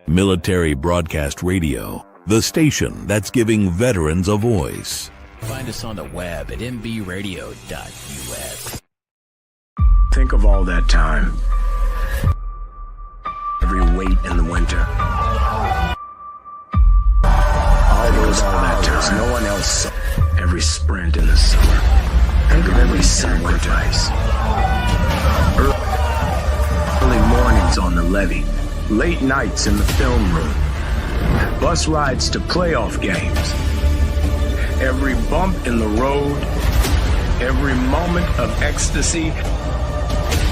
Military Broadcast Radio, the station that's giving veterans a voice. Find us on the web at mbradio.us. Think of all that time. Every wait in the winter. All those hours no one else saw. Every sprint in the summer. Think of every sacrifice. Early mornings on the levee. Late nights in the film room. Bus rides to playoff games. Every bump in the road. Every moment of ecstasy.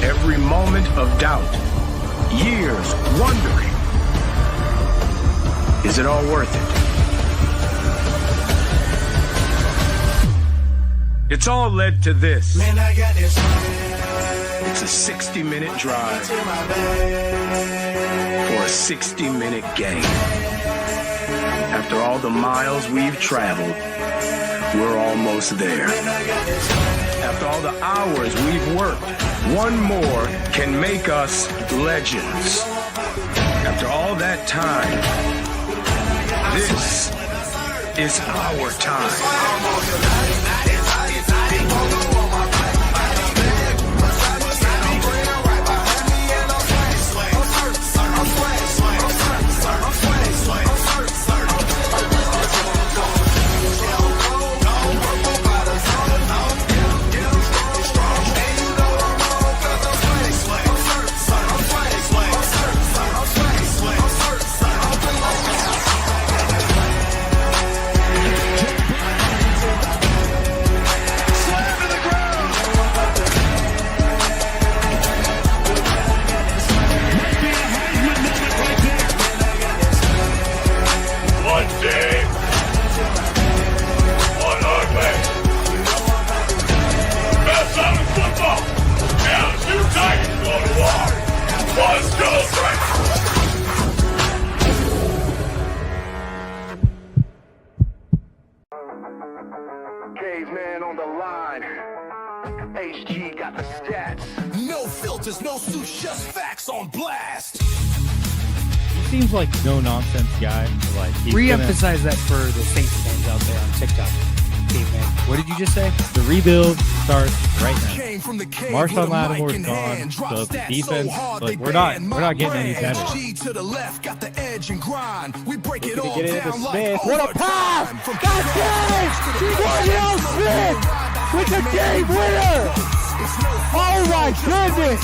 Every moment of doubt. Years wondering. Is it all worth it? It's all led to this. Man, I got this. It's a 60-minute drive for a 60-minute game. After all the miles we've traveled, we're almost there. After all the hours we've worked, one more can make us legends. After all that time, this is our time. Caveman on the line. HG got the stats. No filters, no suits, just facts on blast. He seems like no nonsense guy. Like re-emphasize that for the Saints fans out there on TikTok. Caveman. What did you just say? The rebuild starts right now. Marshawn Lattimore's gone, so the defense, like we're not getting any better. To the left, got the edge and grind. We break it all Get it into down Smith. like What a pass! God damn! Danielle Smith with the game winner! Oh my goodness!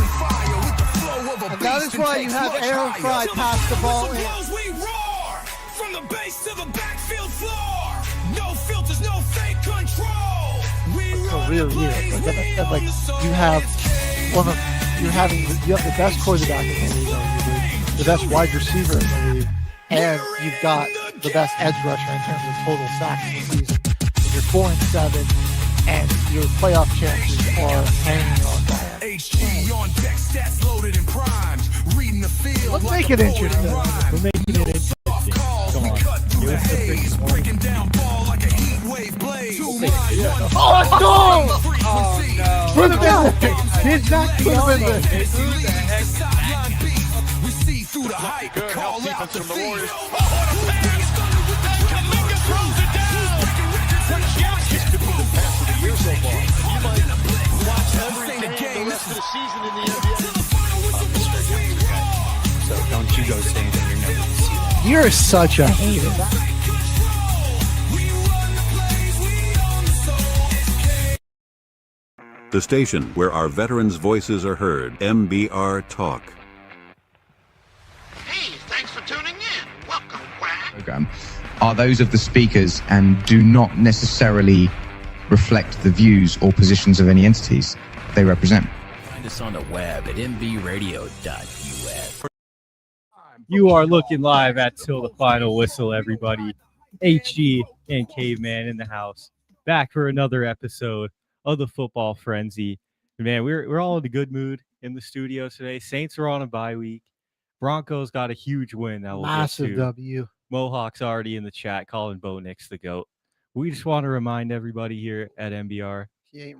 And that is why you have Aaron Fry pass the ball in. We roar from the base to the backfield floor. No filters, no fake control. We So really, like you have you have the best quarterback in the league, arguably, the best wide receiver in the league, and you've got the best edge rusher in terms of total sacks in the season. And you're 4-7, and your playoff chances are hanging on by it. HG on deck, stats loaded and primed. Reading the field. Let's make it interesting. We're making it interesting. Come on. Give us the freaking one. Breaking down ball like a heat wave blade. Oh, let's go! Oh, no. For the business! He's not for the business. We see through the hype. Call out the feed. So don't you go saying that you're never going to see that. You're such a hater. The station where our veterans' voices are heard, MBR Talk. Hey, thanks for tuning in. Welcome, Quack. Program are those of the speakers and do not necessarily reflect the views or positions of any entities they represent. Find us on the web at mbradio.us. You are looking live at Till the Final Whistle, everybody. HG and Caveman in the house. Back for another episode of the Football Frenzy. Man, we're all in a good mood in the studio today. Saints are on a bye week. Broncos got a huge win. That will Massive W. Mohawk's already in the chat calling Bo Nix the GOAT. We just want to remind everybody here at MBR,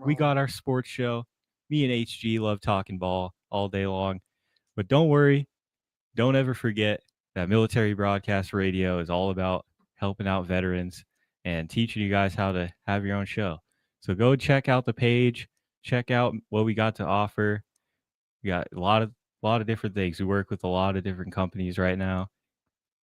we got our sports show. Me and HG love talking ball all day long. But don't worry. Don't ever forget, that military broadcast radio is all about helping out veterans and teaching you guys how to have your own show. So go check out the page, check out what we got to offer. We got a lot of different things. We work with a lot of different companies right now.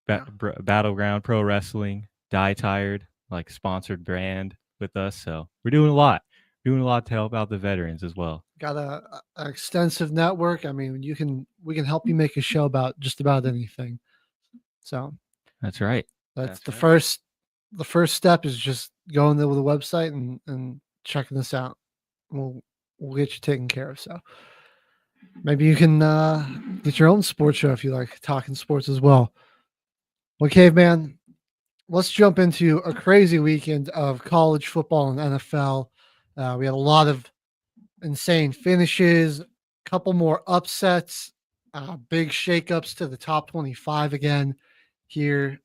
Battleground Pro Wrestling, Die Tired, like sponsored brand with us. So we're doing a lot to help out the veterans as well. Got a extensive network. I mean, we can help you make a show about just about anything. So that's right. That's the first step is just going there with the website and checking this out. We'll get you taken care of. So maybe you can get your own sports show if you like talking sports as well. Well, Caveman, let's jump into a crazy weekend of college football and NFL. We had a lot of insane finishes, a couple more upsets, big shakeups to the top 25 again here.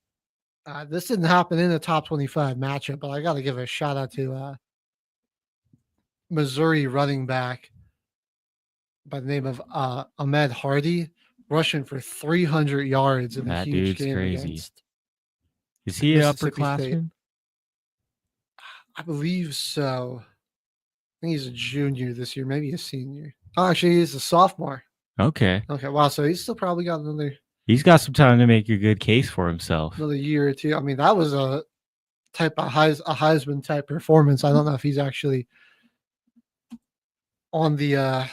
This didn't happen in the top 25 matchup, but I got to give a shout out to Missouri running back by the name of Ahmed Hardy, rushing for 300 yards in a huge game against. Is he an upperclassman? I believe so. I think he's a junior this year, maybe a senior. Oh, actually, he's a sophomore. Okay. Wow. So he's still probably got another. He's got some time to make a good case for himself. Another year or two. I mean, that was a Heisman type performance. I don't know if he's actually on the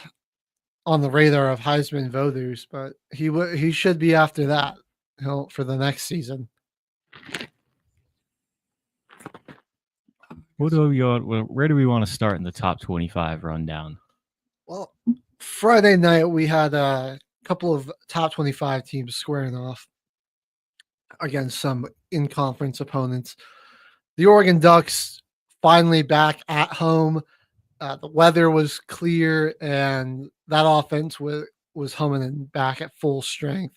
radar of Heisman voters, but he should be after that. For the next season. Where do we want to start in the top 25 rundown? Well, Friday night we had a couple of top 25 teams squaring off against some in-conference opponents. The Oregon Ducks finally back at home. The weather was clear, and that offense was humming and back at full strength.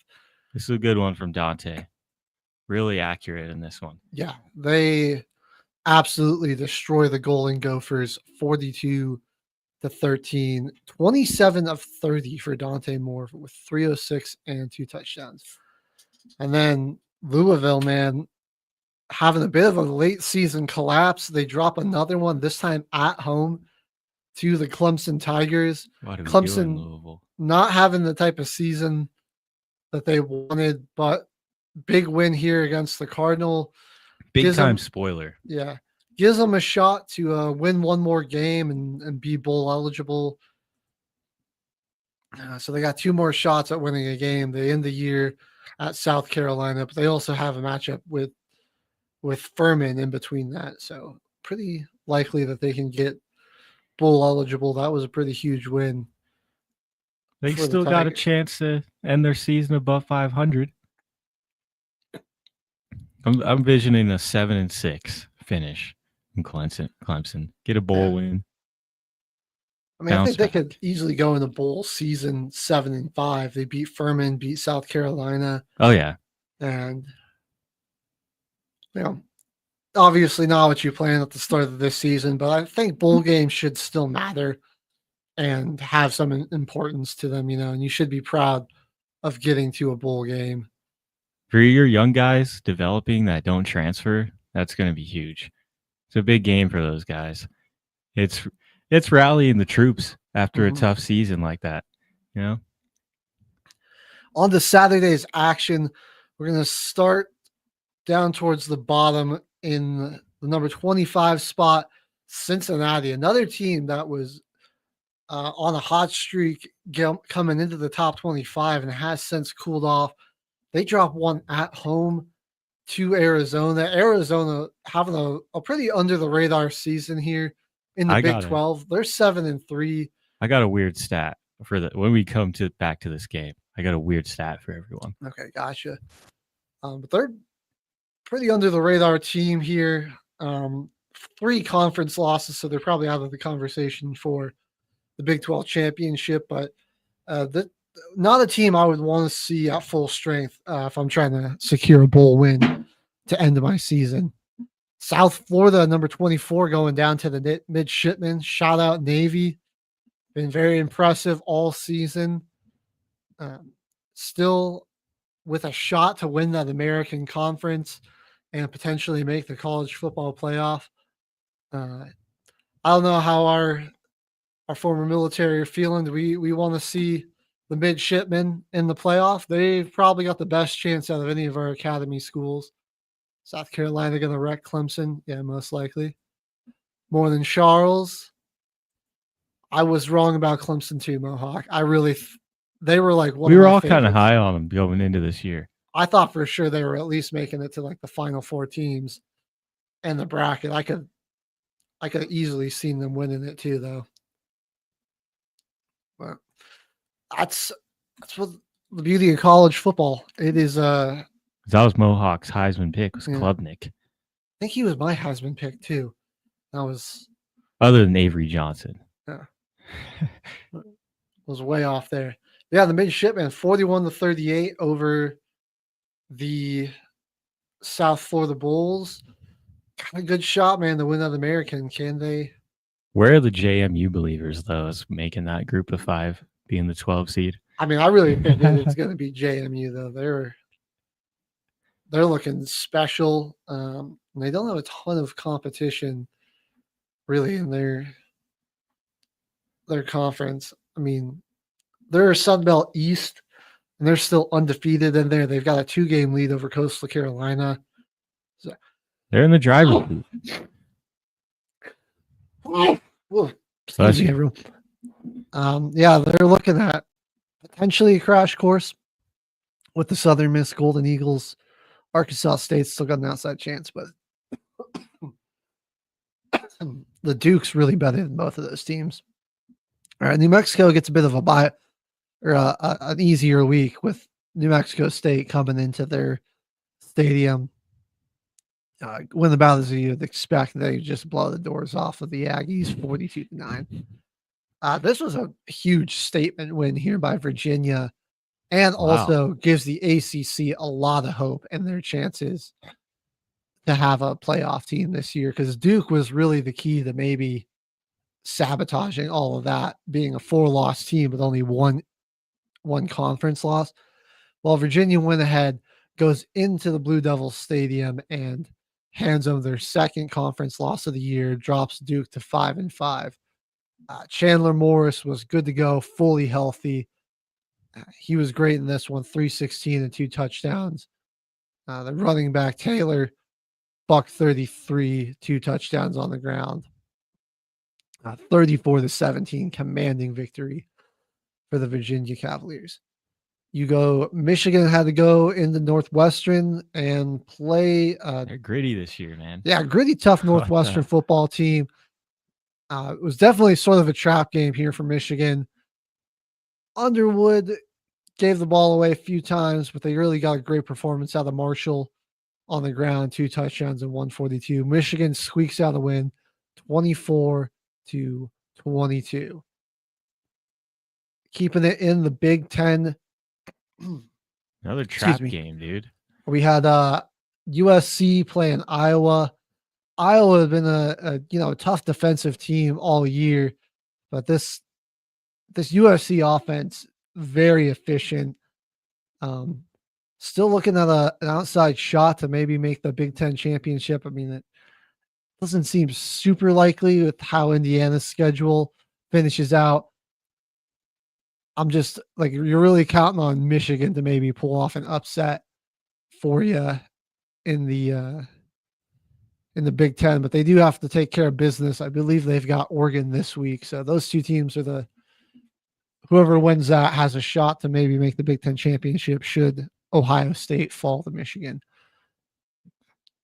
This is a good one from Dante. Really accurate in this one. Yeah, they absolutely destroy the Golden Gophers 42-13. 27 of 30 for Dante Moore with 306 and 2 touchdowns. And then Louisville, man, having a bit of a late season collapse. They drop another one, this time at home to the Clemson Tigers. Clemson not having the type of season that they wanted, but big win here against the Cardinal. Big time spoiler. Yeah. Gives them a shot to win one more game and be bowl eligible. So they got 2 more shots at winning a game. They end the year at South Carolina, but they also have a matchup with Furman in between that. So pretty likely that they can get bowl eligible. That was a pretty huge win. They still got a chance to end their season above 500. I'm envisioning a 7-6 finish in Clemson. Get a bowl win. I mean, I think they could easily go in the bowl season 7-5. They beat Furman, beat South Carolina. Oh yeah, and obviously not what you planned at the start of this season, but I think bowl games should still matter and have some importance to them. And you should be proud of getting to a bowl game. For your young guys developing that don't transfer, that's going to be huge. It's a big game for those guys. It's rallying the troops after a tough season like that, On to Saturday's action, we're going to start down towards the bottom in the number 25 spot, Cincinnati, another team that was on a hot streak coming into the top 25 and has since cooled off. They dropped one at home to Arizona. Arizona having a pretty under the radar season here in the Big 12. They're 7-3. I got a weird stat for when we come back to this game. I got a weird stat for everyone. Okay, gotcha. But they're pretty under the radar team here. 3 conference losses, so they're probably out of the conversation for the Big 12 championship. But not a team I would want to see at full strength if I'm trying to secure a bowl win to end my season. South Florida, number 24, going down to the midshipmen. Shout out Navy. Been very impressive all season. Still with a shot to win that American Conference and potentially make the college football playoff. I don't know how our former military are feeling. Do we want to see the midshipmen in the playoff? They've probably got the best chance out of any of our academy schools. South Carolina going to wreck Clemson? Yeah, most likely. More than Charles. I was wrong about Clemson too, Mohawk. I really, they were like one we of were my all kind of favorites. high on them going into this year. I thought for sure they were at least making it to like the final 4 teams and the bracket. I could have easily seen them winning it too, though. But that's what the beauty of college football. It is. That was Mohawk's Heisman pick was Yeah. Klubnik, I think he was my Heisman pick too. That was other than Avery Johnson. was way off there. Yeah, the midshipmen 41-38 over the South Florida Bulls. Kind of good shot, man, to win that American. Can they? Where are the JMU believers, though, as making that group of 5 being the 12 seed? I mean, I really think it's going to be JMU though. They're looking special. They don't have a ton of competition really in their conference. I mean, they're Sunbelt East, and they're still undefeated in there. They've got a 2-game lead over Coastal Carolina. So, They're in the driver's seat. excuse me, everyone. Yeah, they're looking at potentially a crash course with the Southern Miss Golden Eagles. Arkansas State's still got an outside chance, but the Duke's really better than both of those teams. All right, New Mexico gets a bit of a bye or an easier week with New Mexico State coming into their stadium. Win about as you'd expect, they just blow the doors off of the Aggies 42-9. This was a huge statement win here by Virginia, and also gives the ACC a lot of hope in their chances to have a playoff team this year, because Duke was really the key to maybe sabotaging all of that, being a 4-loss team with only one conference loss. While Virginia went ahead, goes into the Blue Devils Stadium and hands them their second conference loss of the year, drops Duke to 5-5. Chandler Morris was good to go, fully healthy. He was great in this one, 316 and 2 touchdowns. The running back Taylor, $133, 2 touchdowns on the ground. 34-17, commanding victory for the Virginia Cavaliers. Michigan had to go into Northwestern and play. They're gritty this year, man. Yeah, gritty, tough Northwestern football team. It was definitely sort of a trap game here for Michigan. Underwood gave the ball away a few times, but they really got a great performance out of Marshall on the ground, 2 touchdowns and 142. Michigan squeaks out a win, 24-22. Keeping it in the Big Ten. Another trap game, dude. We had USC playing Iowa. Iowa has been a tough defensive team all year, but this USC offense, very efficient. Still looking at an outside shot to maybe make the Big Ten championship. I mean, it doesn't seem super likely with how Indiana's schedule finishes out. I'm just like, you're really counting on Michigan to maybe pull off an upset for you in the Big Ten, but they do have to take care of business. I believe they've got Oregon this week. So those 2 teams are whoever wins that has a shot to maybe make the Big Ten championship should Ohio State fall to Michigan.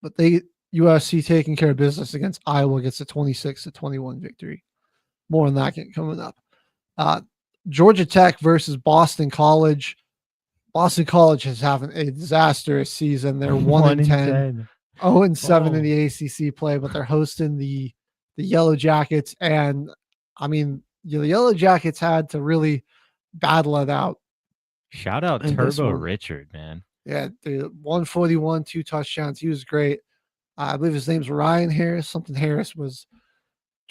But USC taking care of business against Iowa gets a 26-21 victory. More on that coming up. Georgia Tech versus Boston College. Boston College is having a disastrous season. They're 1-10, 0-7 in the ACC play, but they're hosting the Yellow Jackets. And I mean, the Yellow Jackets had to really battle it out. Shout out Turbo Richard, man. Yeah, 141, 2 touchdowns. He was great. I believe his name's Ryan Harris. Something Harris was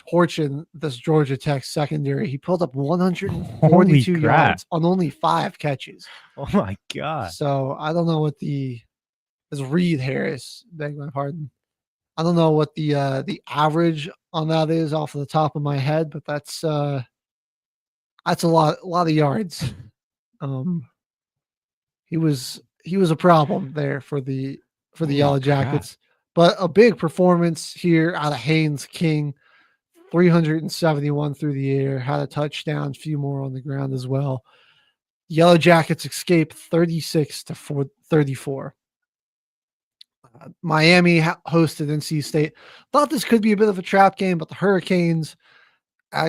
torching this Georgia Tech secondary. He pulled up 142 Holy crap. yards on only 5 catches. Oh my god. So I don't know what is Reed Harris, beg my pardon. I don't know what the average on that is off the top of my head, but that's a lot of yards. He was a problem there for the Yellow Jackets, but a big performance here out of Haynes King, 371 through the air, had a touchdown, a few more on the ground as well. Yellow Jackets escape 36-34. Miami hosted NC State. Thought this could be a bit of a trap game, but the Hurricanes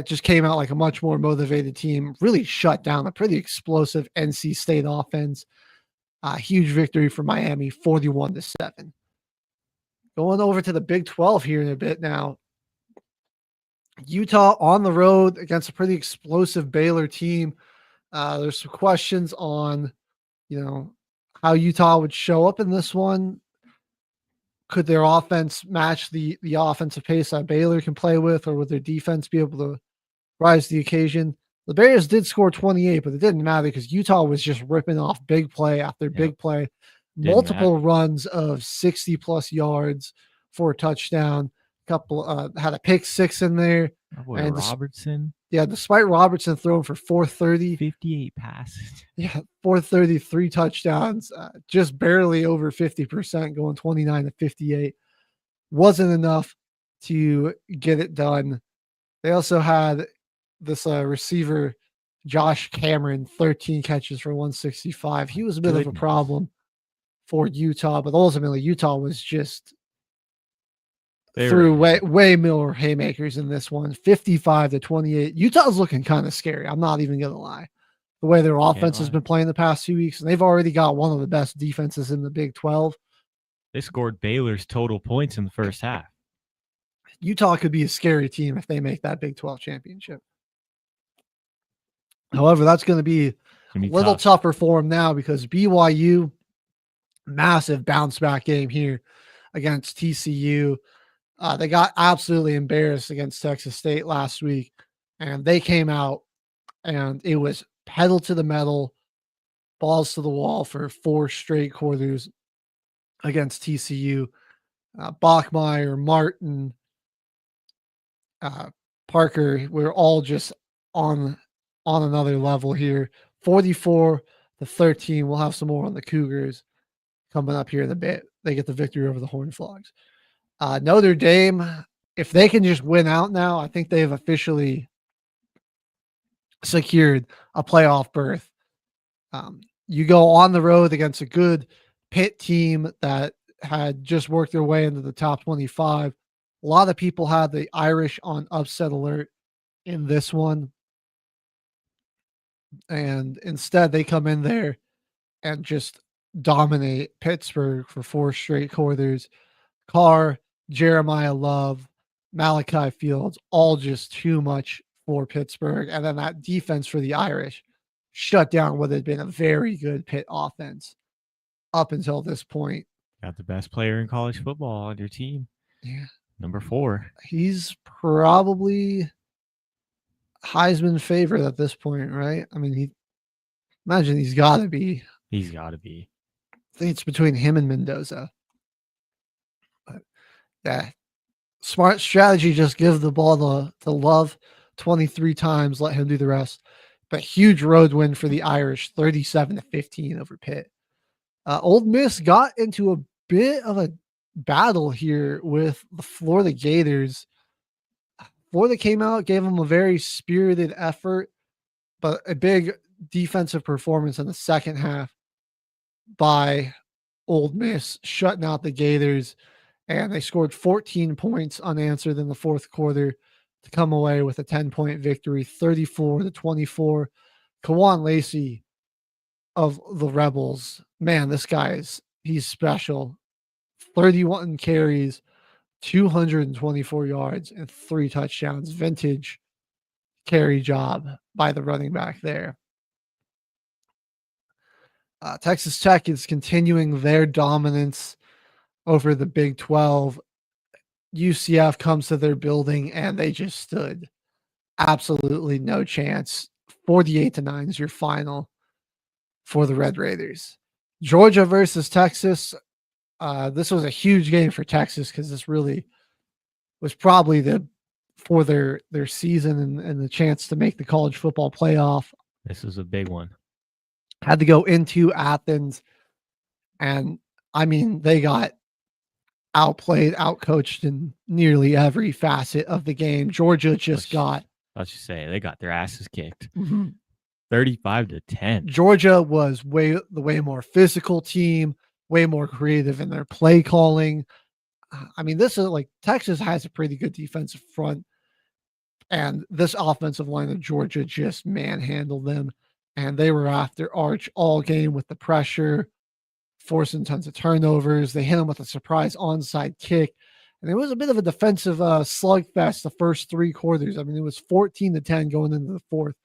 just came out like a much more motivated team, really shut down a pretty explosive NC State offense. Huge victory for Miami, 41-7. Going over to the Big 12 here in a bit now. Utah on the road against a pretty explosive Baylor team. There's some questions on, how Utah would show up in this one. Could their offense match the offensive pace that Baylor can play with, or would their defense be able to rise to the occasion? The Bears did score 28, but it didn't matter because Utah was just ripping off big play after big play. Multiple runs of 60-plus yards for a touchdown. Couple had a pick 6 in there. And Robertson. Despite Robertson throwing for 430. 58 passes. 430, 3 touchdowns. Just barely over 50%, going 29-58. Wasn't enough to get it done. They also had this receiver, Josh Cameron, 13 catches for 165. He was a bit of a problem for Utah, but ultimately Utah was just threw way more haymakers in this one, 55-28. Utah's looking kind of scary. I'm not even going to lie. The way their offense has been playing the past 2 weeks, and they've already got one of the best defenses in the Big 12. They scored Baylor's total points in the first half. Utah could be a scary team if they make that Big 12 championship. However, that's going to be a little tougher for them now because BYU, massive bounce back game here against TCU. They got absolutely embarrassed against Texas State last week, and they came out and it was pedal to the metal, balls to the wall for 4 straight quarters against TCU. Bachmeier, Martin, Parker, we're all just on another level here. 44-13. We'll have some more on the Cougars coming up here in a bit. They get the victory over the Horned Frogs. Notre Dame, if they can just win out now, I think they've officially secured a playoff berth. You go on the road against a good Pitt team that had just worked their way into the top 25. A lot of people had the Irish on upset alert in this one. And instead, they come in there and just dominate Pittsburgh for 4 straight quarters. Carr, Jeremiah Love, Malachi Fields, all just too much for Pittsburgh. And then that defense for the Irish shut down what had been a very good Pitt offense up until this point. Got the best player in college football on your team. Yeah. Number 4. He's probably Heisman favorite at this point, right? I mean, he's got to be. He's got to be. I think it's between him and Mendoza. But yeah, smart strategy. Just give the ball to Love 23 times. Let him do the rest. But huge road win for the Irish, 37-15 over Pitt. Ole Miss got into a bit of a battle here with the Florida Gators. Florida came out, gave them a very spirited effort, but a big defensive performance in the second half by Ole Miss, shutting out the Gators, and they scored 14 points unanswered in the fourth quarter to come away with a 10-point victory, 34-24. Kawan Lacey of the Rebels, man, this guy he's special. 31 carries, 224 yards, and 3 touchdowns. Vintage carry job by the running back there. Texas Tech is continuing their dominance over the Big 12. UCF comes to their building and they just stood absolutely no chance. 48-9 is your final for the Red Raiders. Georgia versus Texas. This was a huge game for Texas because this really was probably for their season and the chance to make the college football playoff. This is a big one. Had to go into Athens, and I mean, they got outplayed, outcoached in nearly every facet of the game. Georgia just let's just say they got their asses kicked. 35-10. Georgia was the way more physical team, way more creative in their play calling. I mean, this is like Texas has a pretty good defensive front, and this offensive line of Georgia just manhandled them, and they were after Arch all game with the pressure, forcing tons of turnovers. They hit him with a surprise onside kick, and it was a bit of a defensive slugfest the first 3 quarters. I mean, it was 14-10 going into the fourth,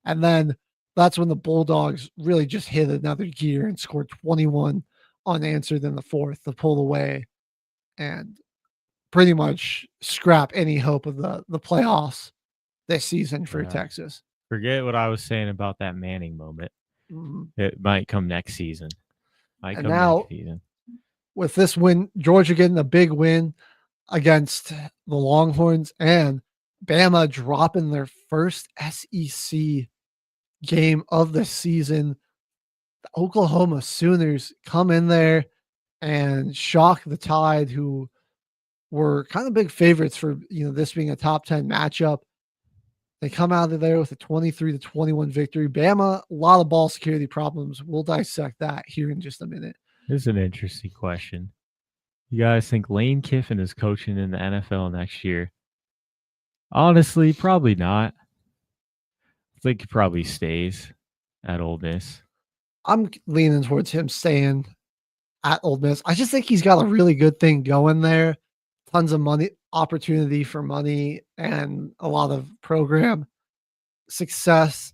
and then that's when the Bulldogs really just hit another gear and scored 21 unanswered in the fourth to pull away and pretty much scrap any hope of the playoffs this season for Texas. Forget what I was saying about that Manning moment. It might come next season. With this win, Georgia getting a big win against the Longhorns and Bama dropping their first SEC game of the season. The Oklahoma Sooners come in there and shock the Tide, who were kind of big favorites for this being a top 10 matchup. They come out of there with a 23-21 victory. Bama, a lot of ball security problems. We'll dissect that here in just a minute. This is an interesting question. You guys think Lane Kiffin is coaching in the NFL next year? Honestly, probably not. I think he probably stays at Ole Miss. I'm leaning towards him staying at Ole Miss. I just think he's got a really good thing going there. Tons of money, opportunity for money, and a lot of program success.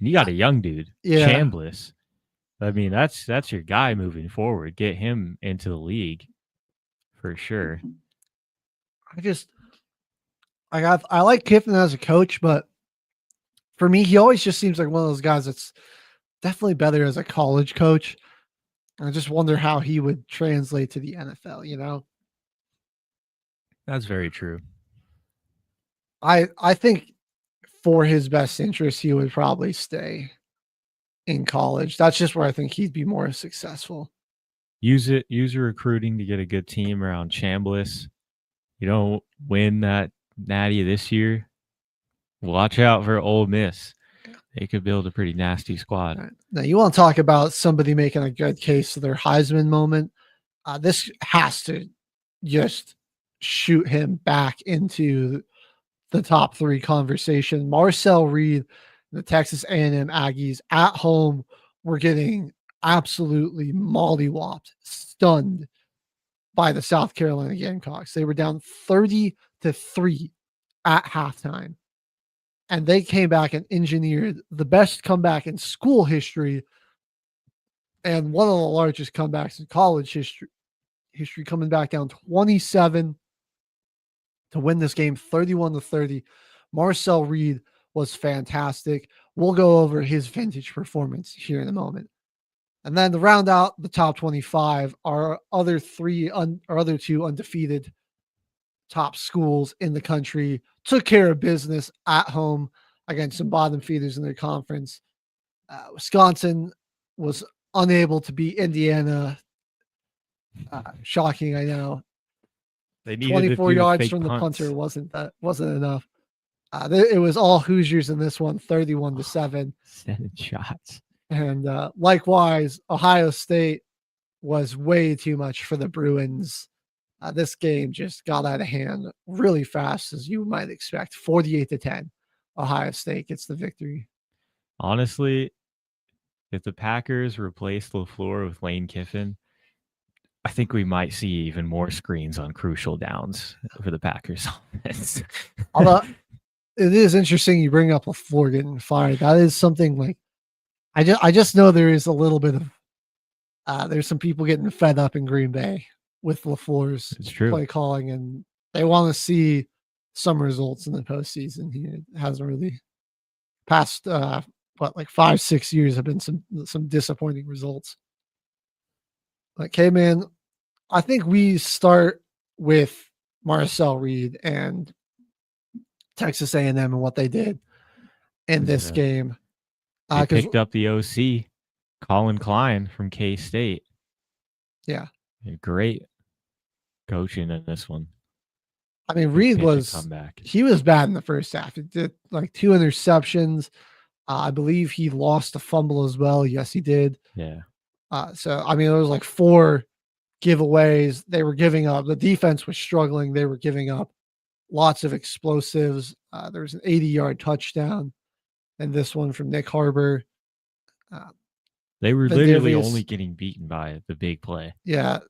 You got a young dude, yeah. Chambliss. I mean, that's your guy moving forward. Get him into the league for sure. I like Kiffin as a coach, but for me, he always just seems like one of those guys that's definitely better as a college coach. I just wonder how he would translate to the NFL, That's very true. I think for his best interest, he would probably stay in college. That's just where I think he'd be more successful. Use your recruiting to get a good team around Chambliss. You don't win that natty this year, watch out for Ole Miss. They could build a pretty nasty squad. Right. Now, you want to talk about somebody making a good case for their Heisman moment. This has to just shoot him back into the top 3 conversation. Marcel Reed, the Texas A&M Aggies at home, were getting absolutely mollywopped, stunned by the South Carolina Gamecocks. They were down 30-3 at halftime. And they came back and engineered the best comeback in school history and one of the largest comebacks in college history, coming back down 27 to win this game 31-30. Marcel Reed was fantastic. We'll go over his vintage performance here in a moment. And then to round out the top 25, our other 2 undefeated top schools in the country took care of business at home against some bottom feeders in their conference. Wisconsin was unable to beat Indiana. Shocking, I know. They needed 24 yards from punts. the punter wasn't enough. It was all Hoosiers in this one, 31-7. Sending shots. And likewise, Ohio State was way too much for the Bruins. This game just got out of hand really fast, as you might expect. 48-10. Ohio State gets the victory. Honestly, if the Packers replace LaFleur with Lane Kiffin, I think we might see even more screens on crucial downs for the Packers. Although it is interesting you bring up LaFleur getting fired. That is something like I just know there is a little bit of there's some people getting fed up in Green Bay with LaFleur's play calling, and they want to see some results in the postseason. He hasn't really past like 5-6 years have been some disappointing results. Okay, man, I think we start with Marcel Reed and Texas A&M and what they did in this game. They picked up the OC, Colin Klein from K-State. Yeah. Great coaching in this one. I mean, Reed was bad in the first half. He did like 2 interceptions. I believe he lost a fumble as well. Yes, he did. Yeah. So, I mean, it was like 4 giveaways. They were giving up. The defense was struggling. They were giving up lots of explosives. There was an 80-yard touchdown, and this one from Nick Harbor. They were literally only getting beaten by the big play. Yeah.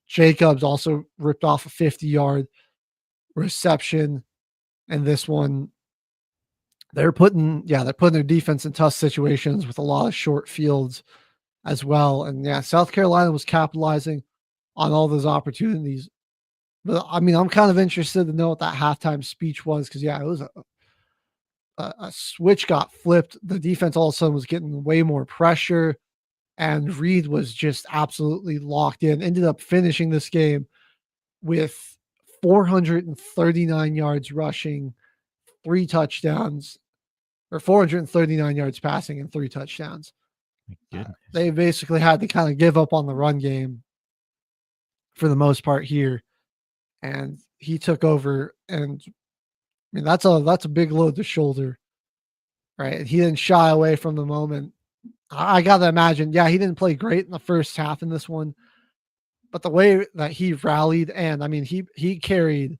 Jacobs also ripped off a 50-yard reception, and this one they're putting their defense in tough situations with a lot of short fields as well. And yeah, South Carolina was capitalizing on all those opportunities. But I mean, I'm kind of interested to know what that halftime speech was, because it was a switch got flipped. The defense all of a sudden was getting way more pressure, and Reed was just absolutely locked in. Ended up finishing this game with 439 yards rushing, 3 touchdowns, or 439 yards passing and 3 touchdowns. They basically had to kind of give up on the run game for the most part here, and he took over. And I mean, that's a big load to shoulder, right? And he didn't shy away from the moment. I gotta imagine, he didn't play great in the first half in this one, but the way that he rallied, and I mean, he carried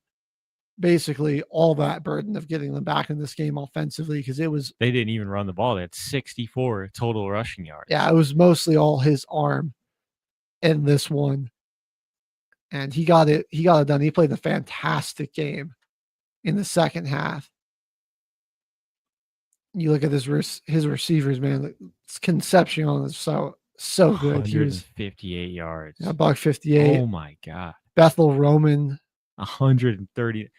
basically all that burden of getting them back in this game offensively, because they didn't even run the ball. They had 64 total rushing yards. Yeah, it was mostly all his arm in this one, and he got it done. He played a fantastic game in the second half. You look at his receivers, man. Concepcion is so good. He was 58 yards. $158. Oh my God. Bethel Roman, 140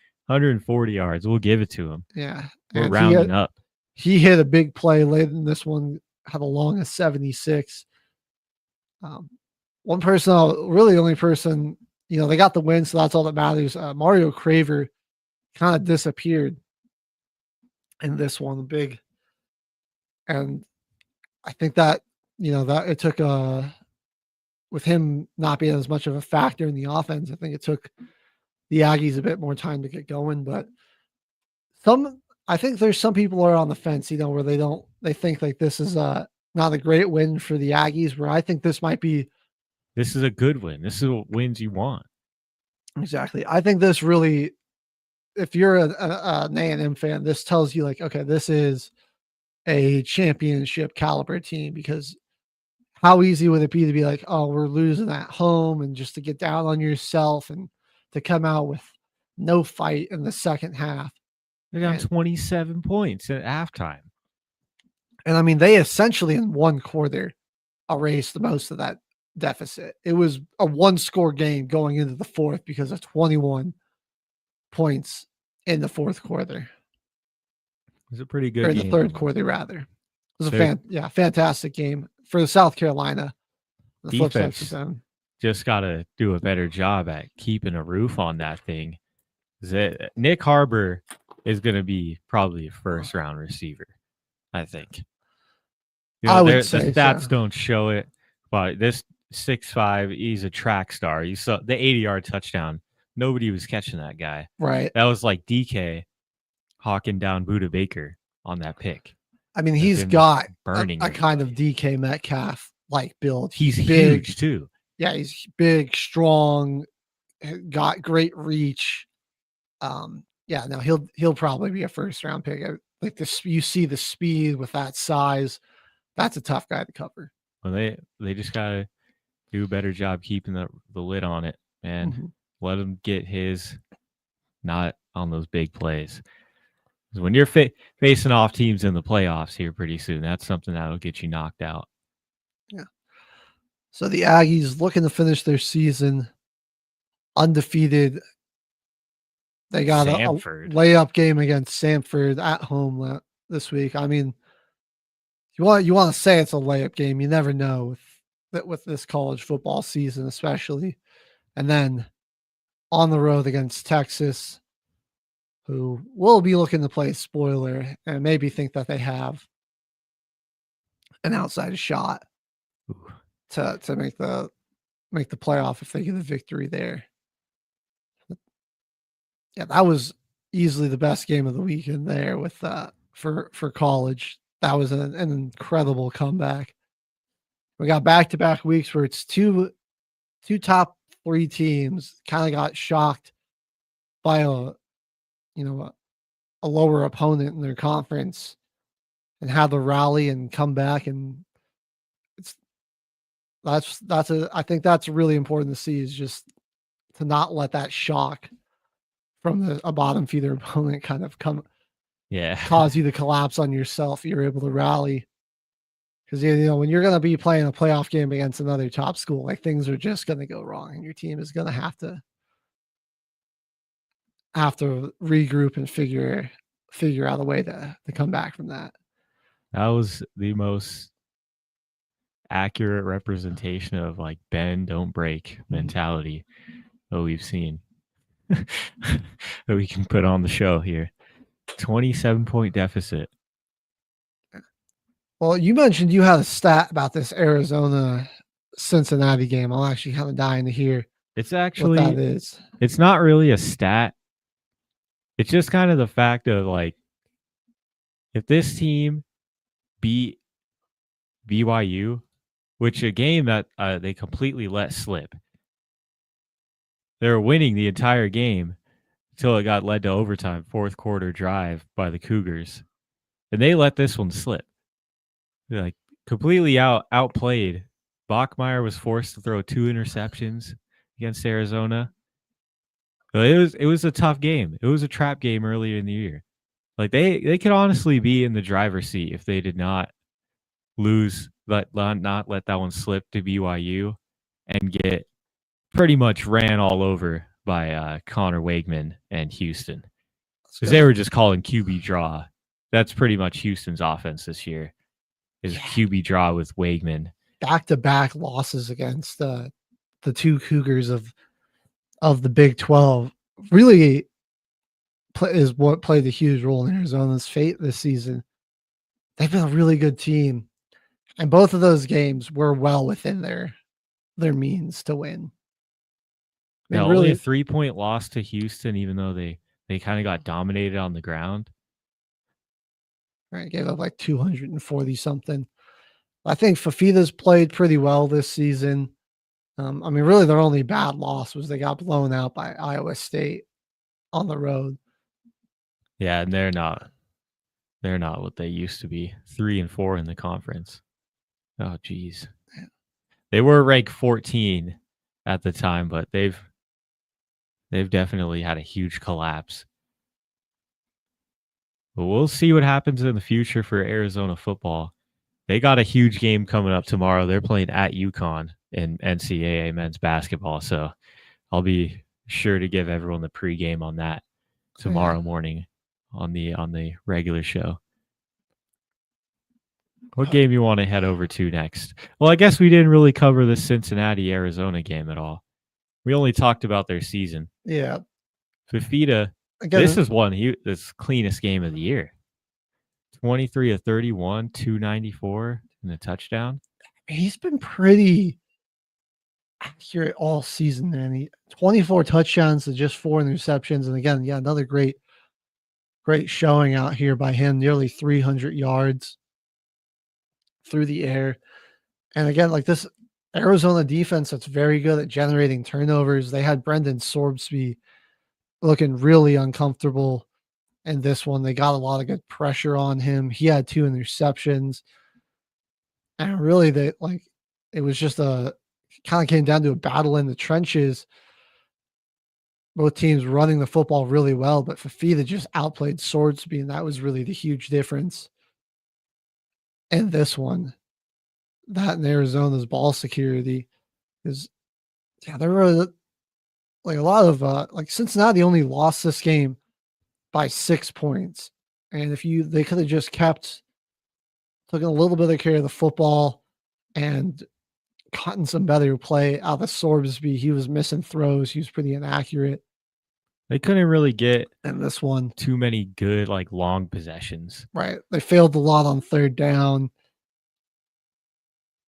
yards. We'll give it to him. Yeah. We're rounding up. He hit a big play late in this one, had a long of 76. Only person, they got the win, so that's all that matters. Mario Craver kind of disappeared in this one, big. And I think that, that it took with him not being as much of a factor in the offense, I think it took the Aggies a bit more time to get going. But I think there's some people are on the fence, where they think like this is not a great win for the Aggies, where I think this is a good win. This is what wins you want. Exactly. I think this really, if you're an A&M fan, this tells you like, okay, this is a championship caliber team, because how easy would it be to be like, oh, we're losing at home, and just to get down on yourself and to come out with no fight in the second half. They got 27 points at halftime. And I mean, they essentially in one quarter erased most of that deficit. It was a 1-score game going into the fourth because of 21 points in the fourth quarter. It was a pretty good game. Or the third quarter, rather. It was a fantastic game for the South Carolina. The defense just got to do a better job at keeping a roof on that thing. Nick Harbor is going to be probably a first-round receiver, I think. I would say the stats don't show it, but this 6'5", he's a track star. You saw the 80-yard touchdown. Nobody was catching that guy. Right. That was like DK hawking down Buda Baker on that pick. I mean, he's got a kind of DK Metcalf like build. He's big, huge too. Yeah, he's big, strong, got great reach. He'll probably be a first-round pick. Like this, you see the speed with that size. That's a tough guy to cover. Well, they just gotta do a better job keeping the lid on it, and let him get his, not on those big plays. Because when you're facing off teams in the playoffs here pretty soon, that's something that'll get you knocked out. Yeah. So the Aggies looking to finish their season undefeated They got a Samford. layup game against Samford at home this week. I mean, you want to say it's a layup game. You never know with this college football season, especially. And then on the road against Texas, who will be looking to play spoiler and maybe think that they have an outside shot to make the playoff if they get a victory there. Yeah, that was easily the best game of the weekend there with for college. That was an incredible comeback. We got back-to-back weeks where it's two top 3 teams kind of got shocked by a lower opponent in their conference and had to rally and come back, and I think that's really important to see, is just to not let that shock from a bottom feeder opponent kind of cause you to collapse on yourself. You're able to rally, because when you're going to be playing a playoff game against another top school, like, things are just going to go wrong, and your team is going to have to regroup and figure out a way to come back from that. That was the most accurate representation of like bend, don't break mentality that we've seen that we can put on the show here. 27-point deficit. Well, you mentioned you had a stat about this Arizona Cincinnati game. I'm actually kind of dying to hear It's actually what that is. It's not really a stat. It's just kind of the fact of like, if this team beat BYU, which a game that they completely let slip. They were winning the entire game until it got led to overtime, 4th quarter drive by the Cougars. And they let this one slip. They're like completely outplayed. Bachmeier was forced to throw 2 interceptions against Arizona. But it was a tough game. It was a trap game earlier in the year. Like they could honestly be in the driver's seat if they did not not let that one slip to BYU and get pretty much ran all over by Connor Wakeman and Houston, because they were just calling QB draw. That's pretty much Houston's offense this year, is QB draw with Wakeman. Back-to-back losses against the 2 Cougars of the Big 12 really is what played a huge role in Arizona's fate this season. They've been a really good team, and both of those games were well within their means to win. Yeah, really, only a 3-point loss to Houston, even though they kind of got dominated on the ground. Right, gave up like 240 something. I think Fafita's played pretty well this season. I mean, really, their only bad loss was they got blown out by Iowa State on the road. Yeah, and they're not what they used to be. 3-4 in the conference. Oh, geez. They were ranked 14 at the time, but they've definitely had a huge collapse. But we'll see what happens in the future for Arizona football. They got a huge game coming up tomorrow. They're playing at UConn in NCAA men's basketball, so I'll be sure to give everyone the pregame on that tomorrow morning on the regular show. What game you want to head over to next? Well, I guess we didn't really cover the Cincinnati-Arizona game at all. We only talked about their season. Yeah. Fafita, this is this cleanest game of the year. 23 of 31, 294 and a touchdown. He's been pretty accurate all season, man. 24 touchdowns to just 4 interceptions. And again, another great showing out here by him. Nearly 300 yards through the air. And again, like this Arizona defense that's very good at generating turnovers. They had Brendan Sorbsby looking really uncomfortable in this one. They got a lot of good pressure on him. He had 2 interceptions. And really, it was just kind of came down to a battle in the trenches. Both teams running the football really well, but Fafita just outplayed Sorbsby, and that was really the huge difference in this one. That in Arizona's ball security is, there were like a lot of like Cincinnati only lost this game by 6 points. And if they could have just taken a little bit of care of the football and gotten some better play out of Sorbsby. He was missing throws. He was pretty inaccurate. They couldn't really get in this one too many good, like, long possessions. Right. They failed a lot on third down.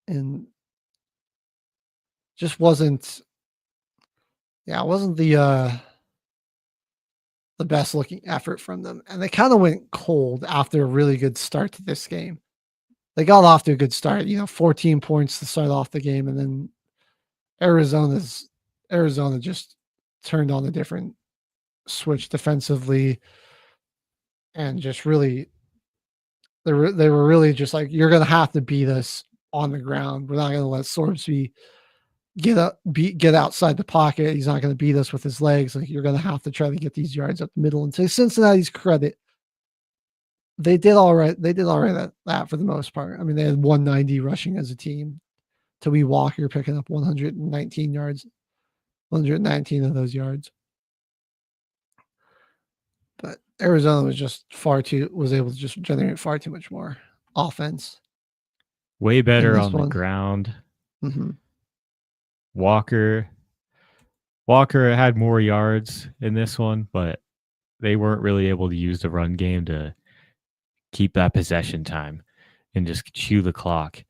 And just wasn't the best looking effort from them. And they kind of went cold after a really good start to this game. They got off to a good start, 14 points to start off the game, and then Arizona just turned on a different switch defensively, and just really they were really just like, you're gonna have to beat us on the ground. We're not gonna let Sorbsby get outside the pocket. He's not gonna beat us with his legs. Like, you're gonna have to try to get these yards up the middle. And to Cincinnati's credit, they did all right. They did all right at that for the most part. I mean, they had 190 rushing as a team. Tawee Walker picking up 119 yards, 119 of those yards. But Arizona was able to just generate far too much more offense. Way better on the ground. Mm-hmm. Walker had more yards in this one, but they weren't really able to use the run game to keep that possession time and just chew the clock.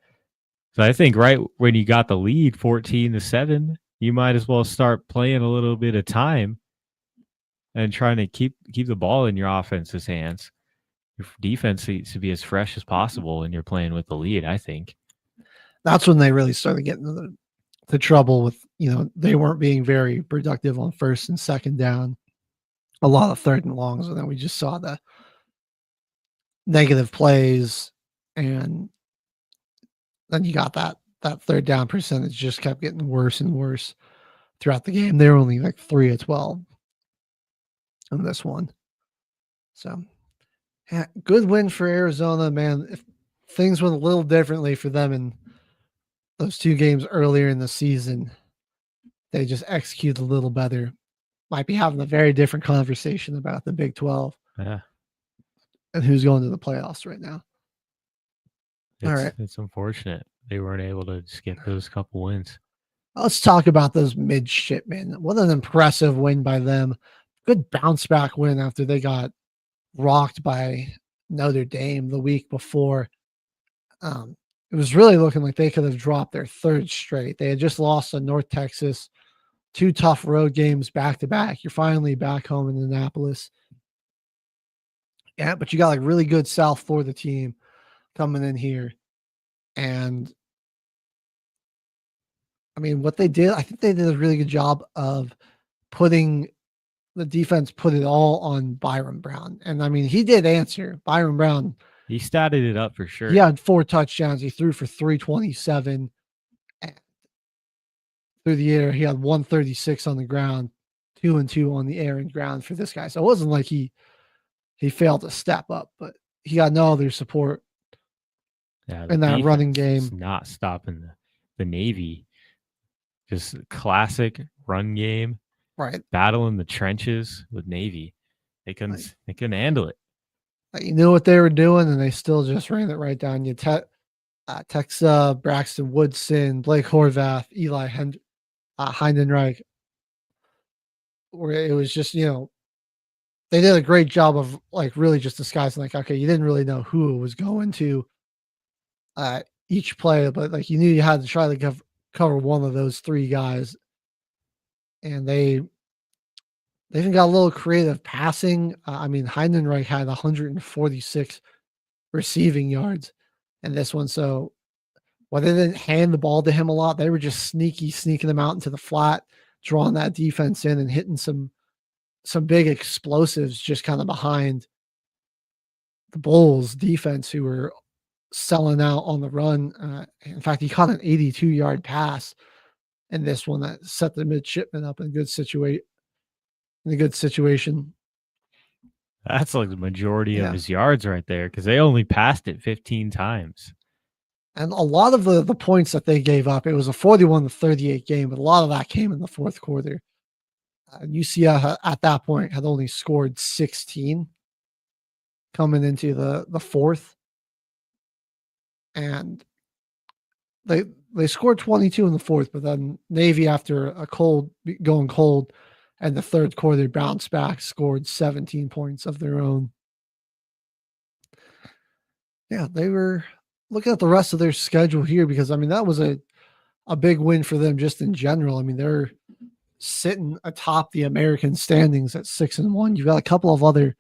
So I think right when you got the lead 14-7, you might as well start playing a little bit of time and trying to keep the ball in your offense's hands. Your defense needs to be as fresh as possible when you're playing with the lead, I think. That's when they really started getting into the trouble with, they weren't being very productive on first and second down. A lot of third and longs, and then we just saw the negative plays, and then you got that third down percentage just kept getting worse and worse throughout the game. They were only like 3 of 12 in this one. So, yeah, good win for Arizona, man. If things went a little differently for them in those 2 games earlier in the season, they just executed a little better. Might be having a very different conversation about the Big 12. Yeah. And who's going to the playoffs right now. All right. It's unfortunate they weren't able to just get those couple wins. Let's talk about those midshipmen. What an impressive win by them. Good bounce back win after they got rocked by Notre Dame the week before. It was really looking like they could have dropped their 3rd straight. They had just lost to North Texas, 2 tough road games back to back. You're finally back home in Annapolis. Yeah, but you got like really good South Florida team coming in here. And I mean, what they did, I think they did a really good job of putting the defense, put it all on Byron Brown. And I mean, he did answer. Byron Brown, he statted it up for sure. He had 4 touchdowns. He threw for 327. Through the air, he had 136 on the ground, 2 and 2 on the air and ground for this guy. So it wasn't like he failed to step up, but he got no other support in that running game. Not stopping the Navy. Just classic run game. Right. Battle in the trenches with Navy. They couldn't handle it. You knew what they were doing, and they still just ran it right down you. Texa, Braxton Woodson, Blake Horvath, Eli Heidenreich, where it was just, they did a great job of like really just disguising, like, okay, you didn't really know who it was going to each play, but like you knew you had to try to cover one of those 3 guys. And they even got a little creative passing. I mean, Heidenreich had 146 receiving yards in this one. So while they didn't hand the ball to him a lot, they were just sneaking him out into the flat, drawing that defense in and hitting some big explosives just kind of behind the Bulls defense, who were selling out on the run. In fact, he caught an 82-yard pass in this one that set the midshipmen up in a good situation. That's like the majority of his yards right there, because they only passed it 15 times. And a lot of the points that they gave up, it was a 41-38 game, but a lot of that came in the 4th quarter. UCF at that point had only scored 16 coming into the fourth, and they scored 22 in the fourth, but then Navy, after going cold, and the third quarter, they bounced back, scored 17 points of their own. Yeah, they were looking at the rest of their schedule here because, I mean, that was a big win for them just in general. I mean, they're sitting atop the American standings at 6-1. You've got a couple of other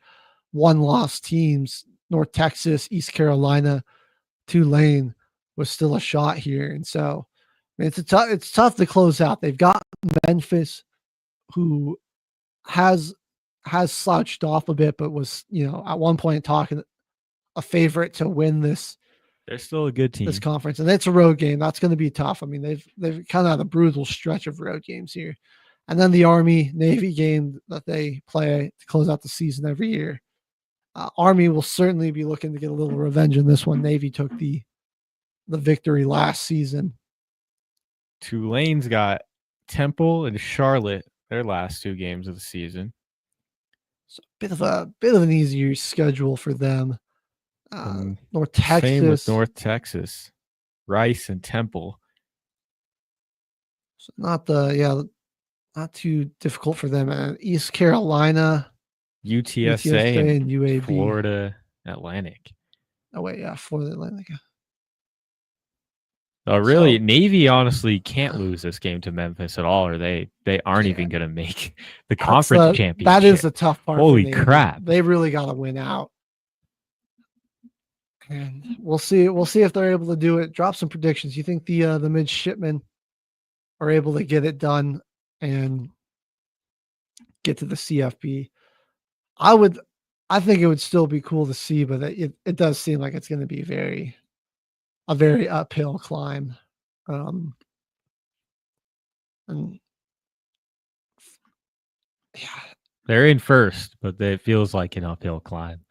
one-loss teams, North Texas, East Carolina, Tulane was still a shot here. And so, I mean, it's tough to close out. They've got Memphis, who has slouched off a bit, but was, at one point talking a favorite to win this. They're still a good team. This conference, and it's a road game. That's going to be tough. I mean, they've kind of had a brutal stretch of road games here, and then the Army Navy game that they play to close out the season every year. Army will certainly be looking to get a little revenge in this one. Navy took the victory last season. Tulane's got Temple and Charlotte, their last 2 games of the season. So bit of an easier schedule for them. North Texas. Same with North Texas, Rice and Temple. So not too difficult for them. And East Carolina, UTSA and UAB, Florida Atlantic. Oh wait, yeah, Florida Atlantic. Really, Navy honestly can't lose this game to Memphis at all, or they aren't even going to make the conference championship. That is the tough part. Holy crap! They really got to win out, and we'll see. We'll see if they're able to do it. Drop some predictions. You think the midshipmen are able to get it done and get to the CFP? I think it would still be cool to see, but it does seem like it's going to be a very uphill climb. And yeah, they're in first, but it feels like an uphill climb.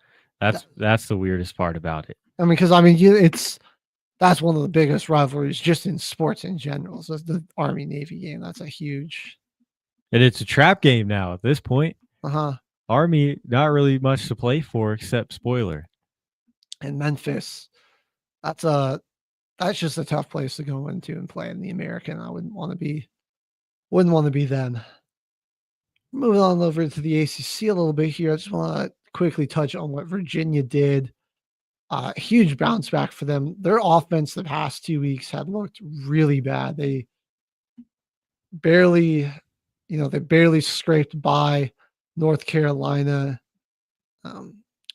That's the weirdest part about it. I mean, because that's one of the biggest rivalries just in sports in general. So the Army Navy game, that's a huge, and it's a trap game now at this point. Army, not really much to play for except spoiler. And Memphis, that's just a tough place to go into and play in the American. I wouldn't want to be them. Moving on over to the ACC a little bit here. I just want to quickly touch on what Virginia did. Huge bounce back for them. Their offense the past 2 weeks had looked really bad. They barely scraped by North Carolina.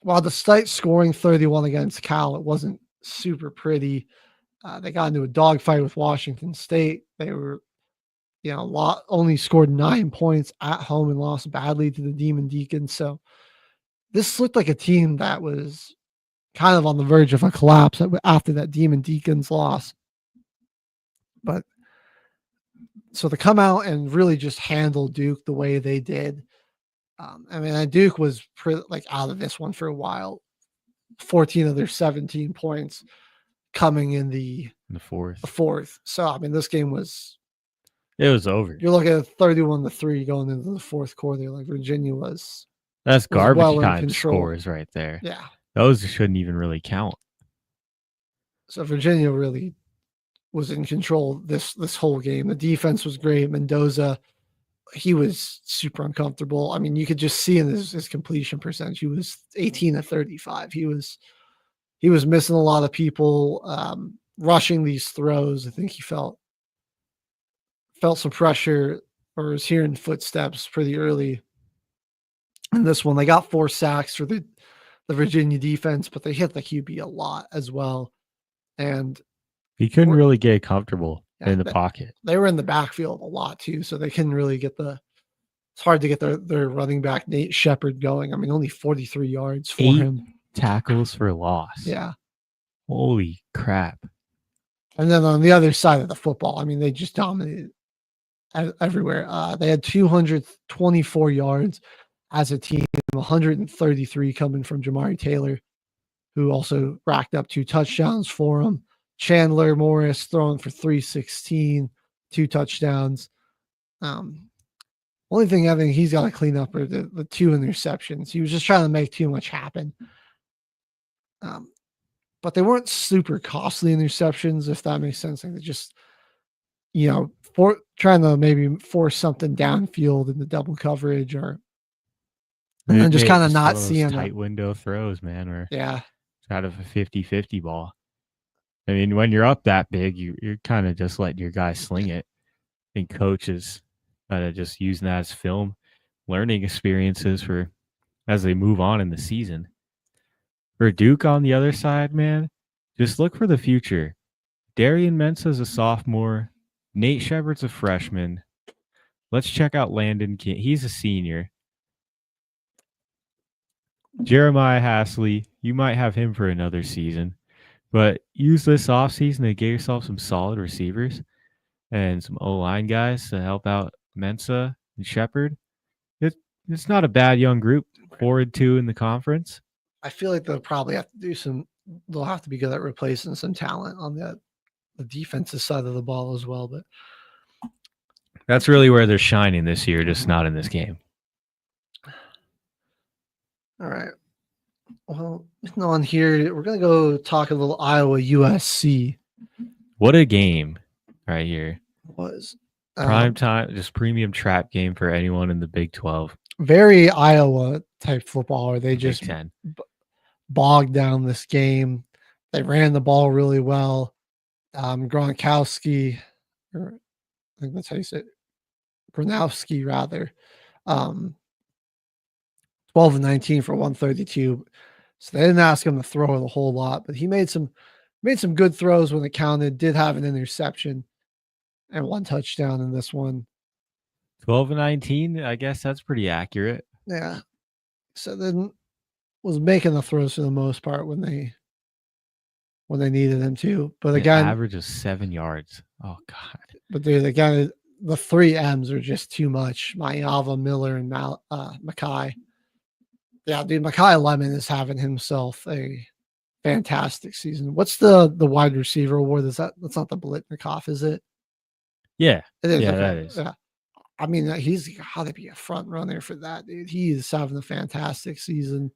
While despite scoring 31 against Cal, it wasn't super pretty. They got into a dogfight with Washington State. They were, only scored 9 points at home and lost badly to the Demon Deacons. So this looked like a team that was kind of on the verge of a collapse after that Demon Deacons loss. But so to come out and really just handle Duke the way they did. Duke was out of this one for a while. 14 of their 17 points coming in the fourth. So, this game was over. You're looking at 31-3 going into the fourth quarter. Like Virginia was. That's garbage time scores right there. Yeah. Those shouldn't even really count. So Virginia really was in control this whole game. The defense was great. Mendoza, he was super uncomfortable. You could just see in his completion percentage. He was 18-35. He was missing a lot of people, rushing these throws. I think he felt some pressure or was hearing footsteps pretty early in this one. They got 4 sacks for the Virginia defense, but they hit the QB a lot as well. And he couldn't really get comfortable in the pocket. They were in the backfield a lot too, so they couldn't really get it's hard to get their running back, Nate Shepard, going. Only 43 yards for 8 him. Tackles for loss. Yeah. Holy crap. And then on the other side of the football, they just dominated everywhere. They had 224 yards as a team, 133 coming from Jamari Taylor, who also racked up 2 touchdowns for him. Chandler Morris throwing for 316, 2 touchdowns. Only thing I think he's got to clean up are the 2 interceptions. He was just trying to make too much happen. But they weren't super costly interceptions, if that makes sense. Like they just, for trying to maybe force something downfield in the double coverage and just kind of not seeing tight window throws, man. Or yeah, it's out of a 50-50 ball. I mean, when you're up that big, you're kind of just letting your guys sling it. I think coaches kind of just using that as film, learning experiences for as they move on in the season. For Duke on the other side, man, just look for the future. Darian Mensah's a sophomore. Nate Shepard's a freshman. Let's check out Landon King. He's a senior. Jeremiah Hasley, you might have him for another season. But use this offseason to get yourself some solid receivers and some O-line guys to help out Mensah and Shepard. It's not a bad young group. 4-2 in the conference. I feel like they'll probably have to they'll have to be good at replacing some talent on the defensive side of the ball as well. But that's really where they're shining this year, just not in this game. All right. Well, on here, we're going to go talk a little Iowa USC. What a game right here. Was prime time, just premium trap game for anyone in the Big 12. Very Iowa type football, or they just Big 10. bogged down this game. They ran the ball really well. Gronkowski, or I think that's how you say it, Gronowski rather. 12 and 19 for 132. So they didn't ask him to throw it a whole lot, but he made some good throws when it counted. Did have an interception and 1 touchdown in this one. 12 and 19, I guess that's pretty accurate. Yeah. So then was making the throws for the most part when they needed him to. But again, average of 7 yards. Oh God. But dude, again, the 3 M's are just too much. Mayava, Miller, and Mackay. Yeah, dude, Mackay Lemon is having himself a fantastic season. What's the wide receiver award? That's not the Blitnikoff, is it? Yeah. It is. Yeah, Okay. that is. Yeah. I mean, he's got to be a front runner for that, dude. He is having a fantastic season.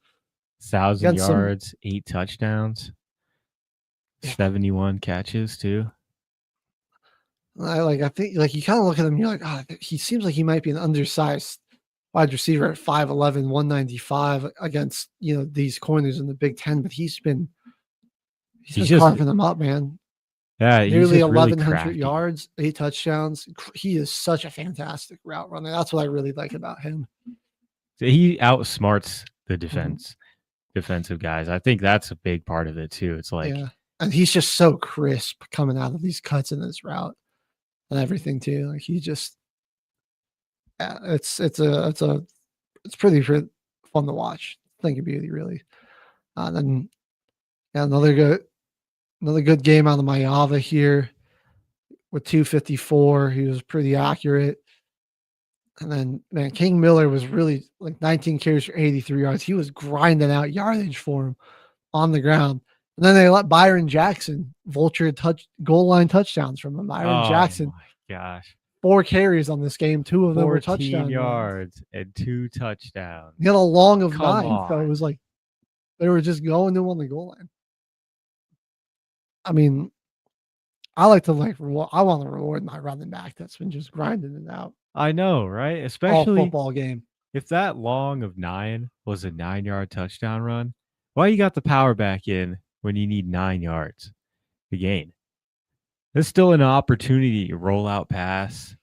1,000 yards, 8 touchdowns, 71 catches too. I think you kind of look at him, you're like, he seems like he might be an undersized wide receiver at 5'11", 195 against these corners in the Big Ten, but he's been just carving them up, man. Yeah, nearly 1,100 really yards, 8 touchdowns. He is such a fantastic route runner. That's what I really like about him. He outsmarts the defensive guys. I think that's a big part of it too. It's like, and he's just so crisp coming out of these cuts in this route and everything too. Like he just, it's pretty fun to watch. Think of beauty, really. Then another good game out of Mayava here with 254. He was pretty accurate. And then, man, King Miller was really like 19 carries for 83 yards. He was grinding out yardage for him on the ground. And then they let Byron Jackson vulture goal line touchdowns from him. Byron Jackson. My gosh. 4 carries on this game. 2 of them were 14 touchdowns. yards and 2 touchdowns. He had a long of 9. On. So it was like they were just going to him on the goal line. I mean, I want to reward my running back that's been just grinding it out. I know, right? All Especially football game. If that long of 9 was a 9-yard touchdown run, why you got the power back in when you need 9 yards to gain? There's still an opportunity to roll out pass,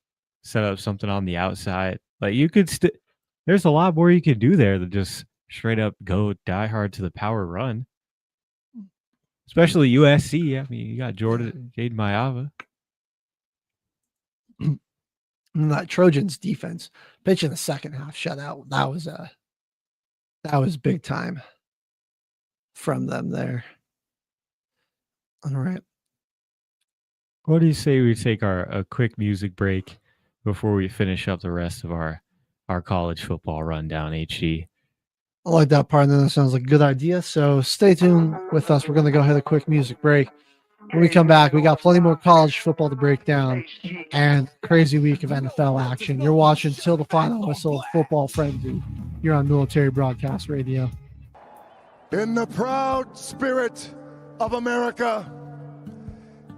set up something on the outside. Like you could there's a lot more you could do there than just straight up go die hard to the power run. Especially USC. I mean, you got Jaden Mayava. And that Trojans defense pitch in the second half shutout. That was big time from them there. All right. What do you say we take a quick music break before we finish up the rest of our college football rundown, HG? I like that part, and then it sounds like a good idea. So stay tuned with us. We're going to go ahead a quick music break. When we come back, we got plenty more college football to break down and crazy week of NFL action. You're watching Till the Final Whistle Football Frenzy. You're on Military Broadcast Radio. In the proud spirit of America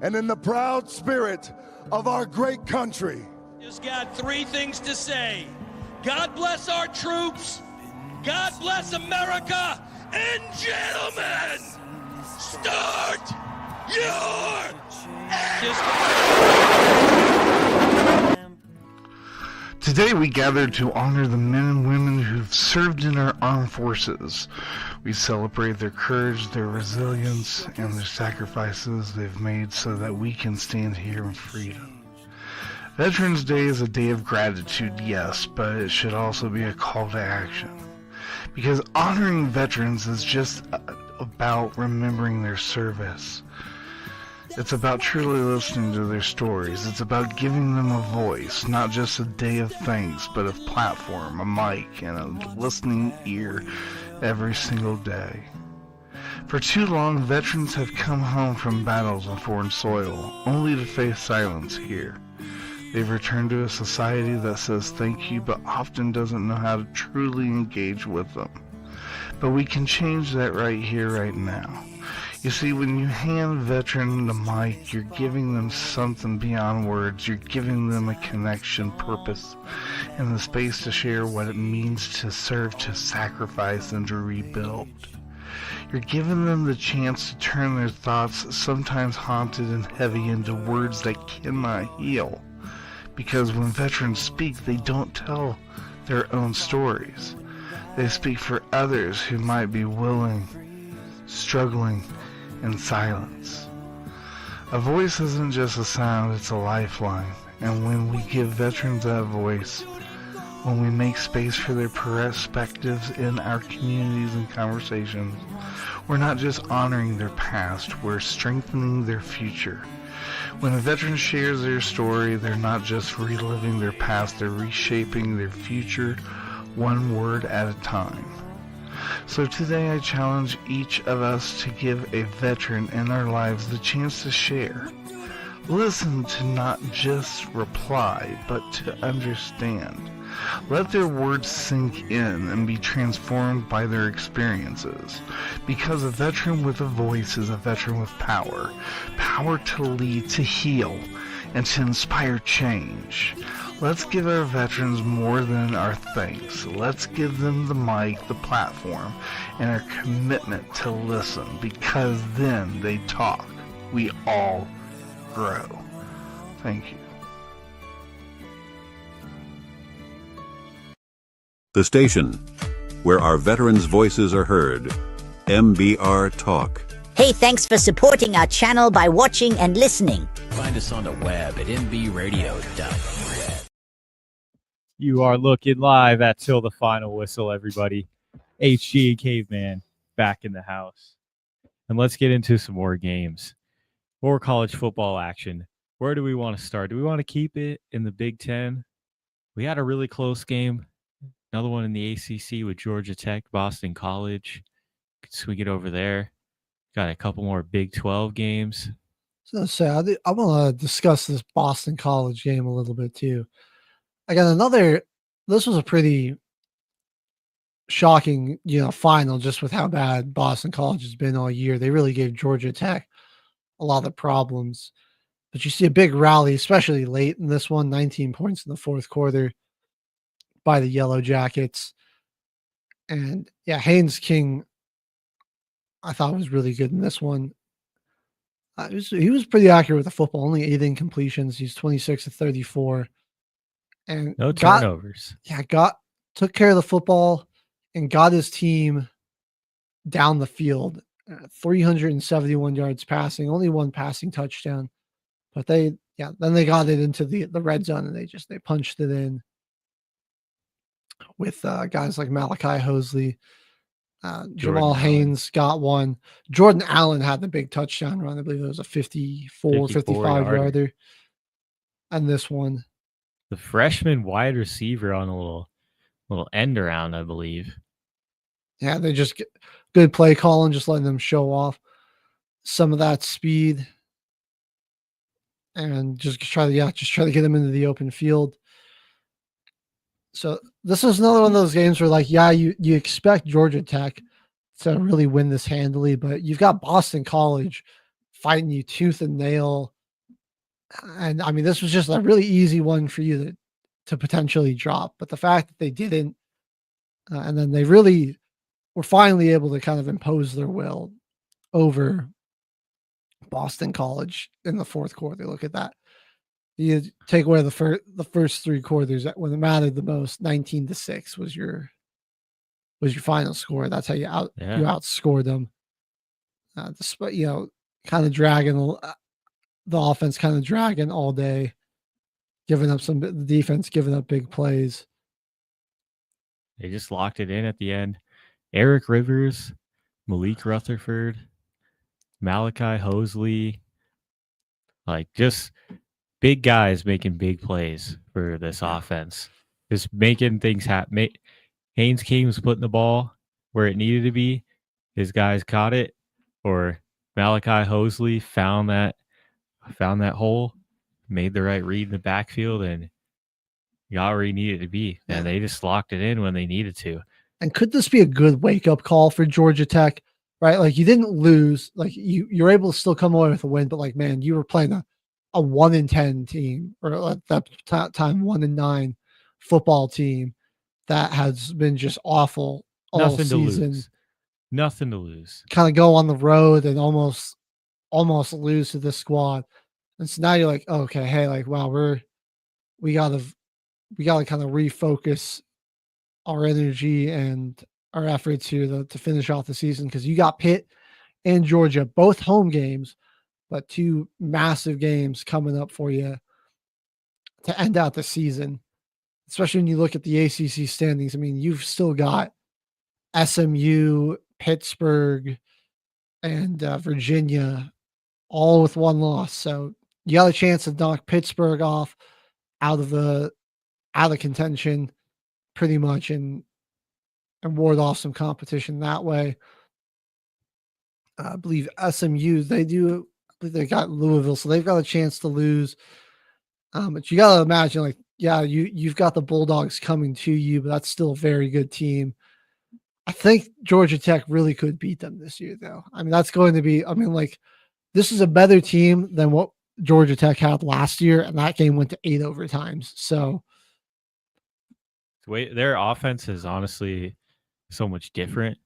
and in the proud spirit of our great country. Just got three things to say. God bless our troops. God bless America. And gentlemen, start your Today we gather to honor the men and women who've served in our armed forces. We celebrate their courage, their resilience, and their sacrifices they've made so that we can stand here in freedom. Veterans Day is a day of gratitude, yes, but it should also be a call to action. Because honoring veterans is just about remembering their service. It's about truly listening to their stories. It's about giving them a voice, not just a day of thanks, but a platform, a mic, and a listening ear every single day. For too long, veterans have come home from battles on foreign soil, only to face silence here. They've returned to a society that says thank you, but often doesn't know how to truly engage with them. But we can change that right here, right now. You see, when you hand a veteran the mic, you're giving them something beyond words. You're giving them a connection, purpose, and the space to share what it means to serve, to sacrifice, and to rebuild. You're giving them the chance to turn their thoughts, sometimes haunted and heavy, into words that cannot heal. Because when veterans speak, they don't tell their own stories. They speak for others who might be willing, struggling in silence. A voice isn't just a sound, it's a lifeline. And when we give veterans that voice, when we make space for their perspectives in our communities and conversations, we're not just honoring their past, we're strengthening their future. When a veteran shares their story, they're not just reliving their past, they're reshaping their future one word at a time. So today I challenge each of us to give a veteran in our lives the chance to share. Listen, to not just reply, but to understand. Let their words sink in and be transformed by their experiences. Because a veteran with a voice is a veteran with power. Power to lead, to heal, and to inspire change. Let's give our veterans more than our thanks. Let's give them the mic, the platform, and our commitment to listen. Because then they talk. We all grow. Thank you. The station where our veterans' voices are heard. MBR Talk. Hey, thanks for supporting our channel by watching and listening. Find us on the web at nbradio.net. You are looking live at Till the Final Whistle, everybody. HG and Caveman back in the house. And let's get into some more games. More college football action. Where do we want to start? Do we want to keep it in the Big Ten? We had a really close game. Another one in the ACC with Georgia Tech, Boston College. Could swing it over there. Got a couple more Big 12 games. So I want to discuss this Boston College game a little bit too. I got this was a pretty shocking, final just with how bad Boston College has been all year. They really gave Georgia Tech a lot of problems. But you see a big rally, especially late in this one, 19 points in the fourth quarter by the Yellow Jackets. And yeah, Haynes King, I thought was really good in this one. He was pretty accurate with the football, only 8 incompletions. He's 26 of 34. And no turnovers. Took care of the football and got his team down the field. 371 yards passing, only 1 passing touchdown. But then they got it into the red zone and they punched it in with guys like Malachi Hosley. Jamal Haynes got one. Jordan Allen had the big touchdown run. I believe it was a 55 yarder. And this one. The freshman wide receiver on a little end around, I believe. Yeah, they just get good play calling, just letting them show off some of that speed. and just try to get them into the open field. So this is another one of those games where, like, you expect Georgia Tech to really win this handily, but you've got Boston College fighting you tooth and nail. And I mean, this was just a really easy one for you to potentially drop. But the fact that they didn't, and then they really were finally able to kind of impose their will over Boston College in the fourth quarter. Look at that. You take away the first three quarters when it mattered the most. 19-6 was your final score. That's how you outscored them. Despite kind of dragging the offense, kind of dragging all day, the defense giving up big plays. They just locked it in at the end. Eric Rivers, Malik Rutherford, Malachi Hosley, like just big guys making big plays for this offense. Just making things happen. Haynes King was putting the ball where it needed to be. His guys caught it, or Malachi Hosley found that hole, made the right read in the backfield, and got where he needed to be. And they just locked it in when they needed to. And could this be a good wake-up call for Georgia Tech? Right? Like, you didn't lose. Like, you're able to still come away with a win, but like, man, you were playing a 1-10 team, or at that time 1-9 football team that has been just awful all season. Nothing to lose. Kind of go on the road and almost lose to this squad. And so now you're like, okay, hey, like, wow, we gotta kind of refocus our energy and our efforts here to finish off the season, because you got Pitt and Georgia, both home games, but two massive games coming up for you to end out the season. Especially when you look at the ACC standings. I mean, you've still got SMU, Pittsburgh, and Virginia, all with one loss. So you got a chance to knock Pittsburgh off out of contention pretty much, and ward off some competition that way. I believe SMU, they got Louisville, so they've got a chance to lose. But you got to imagine, like, you've got the Bulldogs coming to you, but that's still a very good team. I think Georgia Tech really could beat them this year, though. I mean, that's going to be, this is a better team than what Georgia Tech had last year, and that game went to 8 overtimes. So their offense is honestly so much different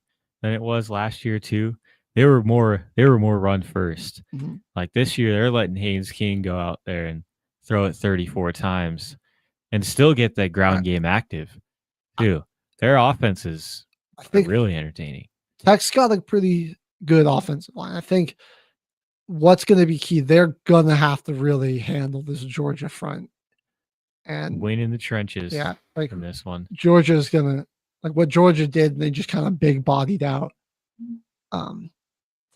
than it was last year too. They were more run first. Mm-hmm. Like this year, they're letting Haynes King go out there and throw it 34 times and still get that ground game active too. Their offense is really entertaining. Tech's got a pretty good offensive line. I think what's going to be key, they're going to have to really handle this Georgia front and win in the trenches. Yeah, like from this one, Georgia's going to, like what Georgia did, and they just kind of big bodied out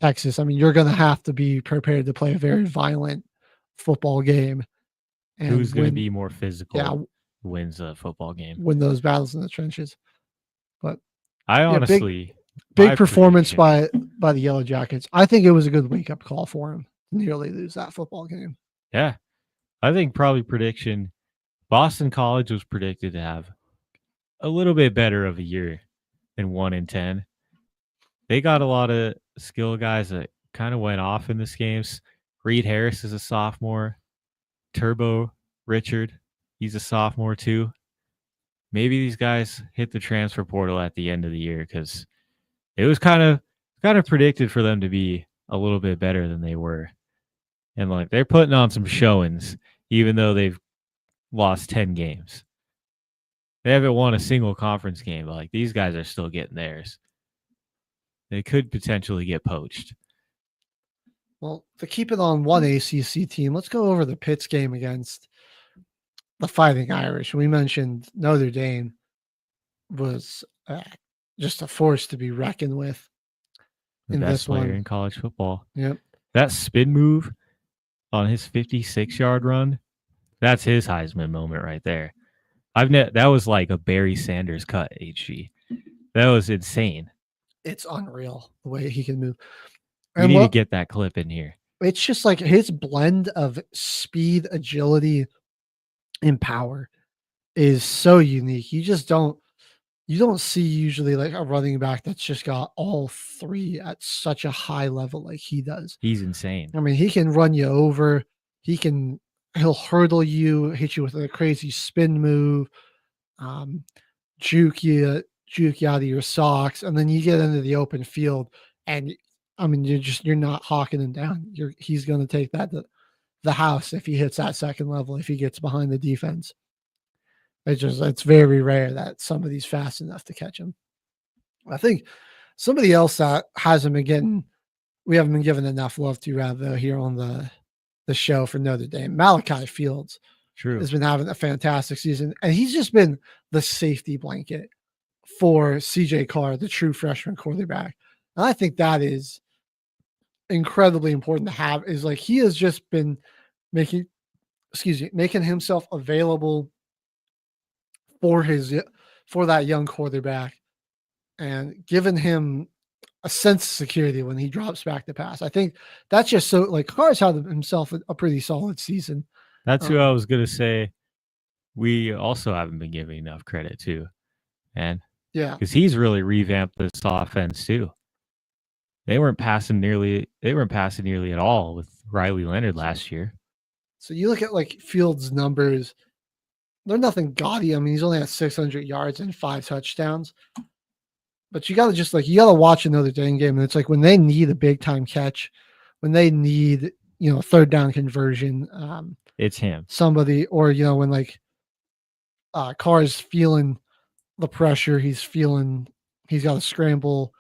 Texas. I mean, you're going to have to be prepared to play a very violent football game. And who's going to be more physical? Yeah, wins a football game. Win those battles in the trenches. But I honestly, big performance by the Yellow Jackets. I think it was a good wake up call for them to nearly lose that football game. Yeah, I think probably prediction. Boston College was predicted to have a little bit better of a year than 1-10. They got a lot of skill guys that kind of went off in this games. Reed Harris is a sophomore. Turbo Richard, he's a sophomore too. Maybe these guys hit the transfer portal at the end of the year, because it was kind of predicted for them to be a little bit better than they were. And like they're putting on some showings, even though they've lost 10 games. They haven't won a single conference game, but like these guys are still getting theirs. They could potentially get poached. Well, to keep it on one ACC team, let's go over the Pitts game against the Fighting Irish. We mentioned Notre Dame was just a force to be reckoned with. The best player in college football. Yep. That spin move on his 56-yard run, that's his Heisman moment right there. That was like a Barry Sanders cut, HG. That was insane. It's unreal the way he can move. We need to get that clip in here. it's just like his blend of speed, agility, and power is so unique. You don't see usually like a running back that's just got all three at such a high level like he does. He's insane. I mean, he can run you over. He'll hurdle you, hit you with a crazy spin move, juke you out of your socks, and then you get into the open field, and I mean, you're not hawking him down. He's going to take that to the house if he hits that second level, if he gets behind the defense. It's very rare that somebody's fast enough to catch him. I think somebody else that we haven't been given enough love to rather here on the show for Notre Dame, Malachi Fields. True. Has been having a fantastic season, and he's just been the safety blanket for CJ Carr, the true freshman quarterback. And I think that is incredibly important to have, is like he has just been making himself available for that young quarterback and giving him a sense of security when he drops back to pass. I think that's just so like Carr's had himself a pretty solid season. That's who I was going to say. We also haven't been giving enough credit to, man. Yeah. Because he's really revamped this offense too. They weren't passing nearly at all with Riley Leonard last year. So you look at like Fields' numbers, they're nothing gaudy. I mean, he's only at 600 yards and 5 touchdowns. But you got to watch another Dame game. And it's like when they need a big time catch, when they need, third down conversion, it's him. Somebody, or, when like Carr is feeling the pressure, he's got to scramble.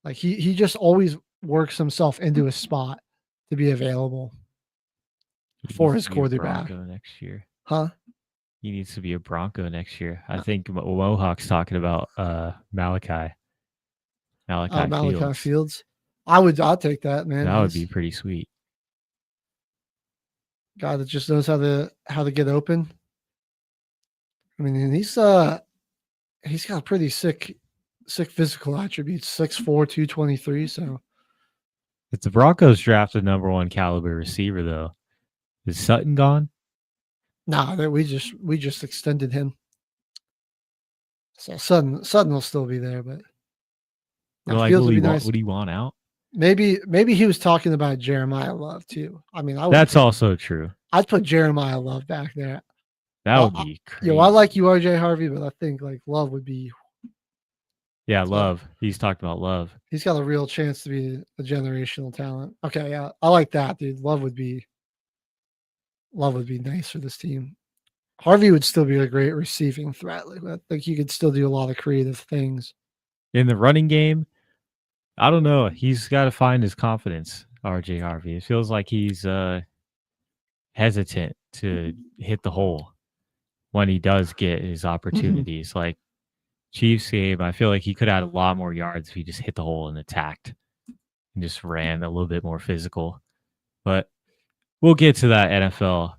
Like he just always works himself into a spot to be available for his quarterback. Next year. Huh? He needs to be a Bronco next year. I think Mohawk's talking about Malachi Fields. I'll take that, man. That would be pretty sweet. Guy that just knows how to get open. I mean, he's got pretty sick physical attributes. 6'4", 223. So if the Broncos draft a number 1 caliber receiver, though, is Sutton gone? Nah, we just extended him. So Sutton will still be there, but like, would he want out? Maybe he was talking about Jeremiah Love too. I mean, that's also true. I'd put Jeremiah Love back there. That would be crazy. I like you, RJ Harvey, but I think like Love would be. Yeah, Love. He's talking about Love. He's got a real chance to be a generational talent. Okay, yeah, I like that, dude. Love would be nice for this team. Harvey would still be a great receiving threat. Like I think he could still do a lot of creative things. In the running game, I don't know. He's got to find his confidence, RJ Harvey. It feels like he's hesitant to hit the hole when he does get his opportunities. Mm-hmm. Like Chiefs game, I feel like he could add a lot more yards if he just hit the hole and attacked and just ran a little bit more physical. But we'll get to that NFL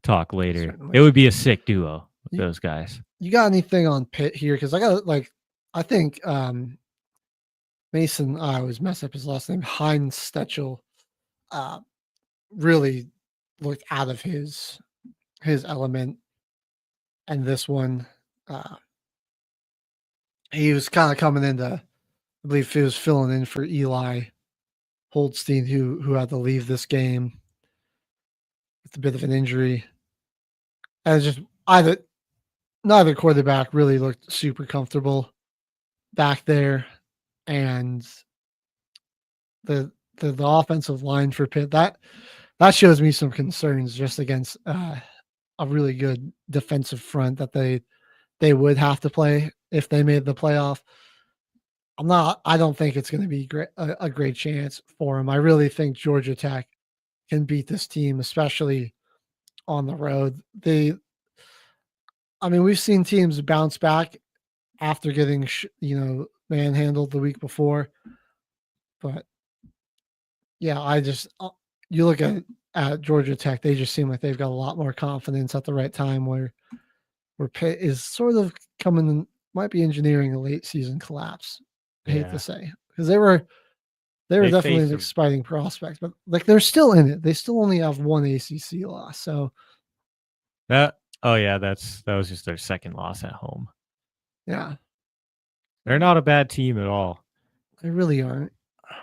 talk later. Certainly. It would be a sick duo with those guys. You got anything on Pitt here? Because I think Mason, I always mess up his last name, Heinz Stechel, really looked out of his element. And this one, he was kind of coming into, I believe he was filling in for Eli Holstein, who had to leave this game with a bit of an injury. And just neither quarterback really looked super comfortable back there. And the offensive line for Pitt, that shows me some concerns just against a really good defensive front that they would have to play if they made the playoff. I don't think it's going to be a great chance for them. I really think Georgia Tech can beat this team, especially on the road. We've seen teams bounce back after getting, manhandled the week before. But yeah, you look at Georgia Tech, they just seem like they've got a lot more confidence at the right time where Pitt is sort of might be engineering a late season collapse. I hate to say, because they were They were They definitely faced an a- exciting prospect, but like they're still in it. They still only have one ACC loss. So that was just their second loss at home. yeah, They're not a bad team at all. they really aren't.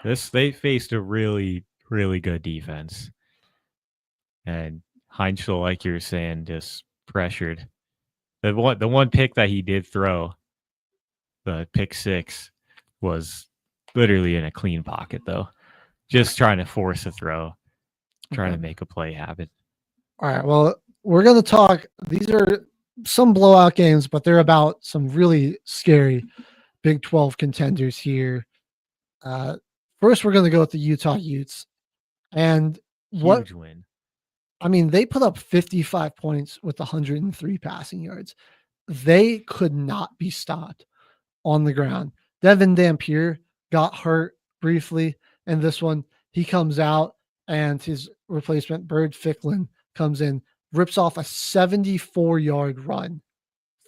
They faced a really, really good defense. And Heinzel, like you were saying, just pressured. The one pick that he did throw, the pick 6, was literally in a clean pocket though. Just trying to force a throw, trying to make a play happen. All right. Well, we're going to talk. These are some blowout games, but they're about some really scary Big 12 contenders here. First, we're going to go with the Utah Utes. And Huge win. I mean, they put up 55 points with 103 passing yards. They could not be stopped on the ground. Devin Dampier got hurt briefly, and this one, he comes out, and his replacement, Bird Ficklin, comes in, rips off a 74-yard run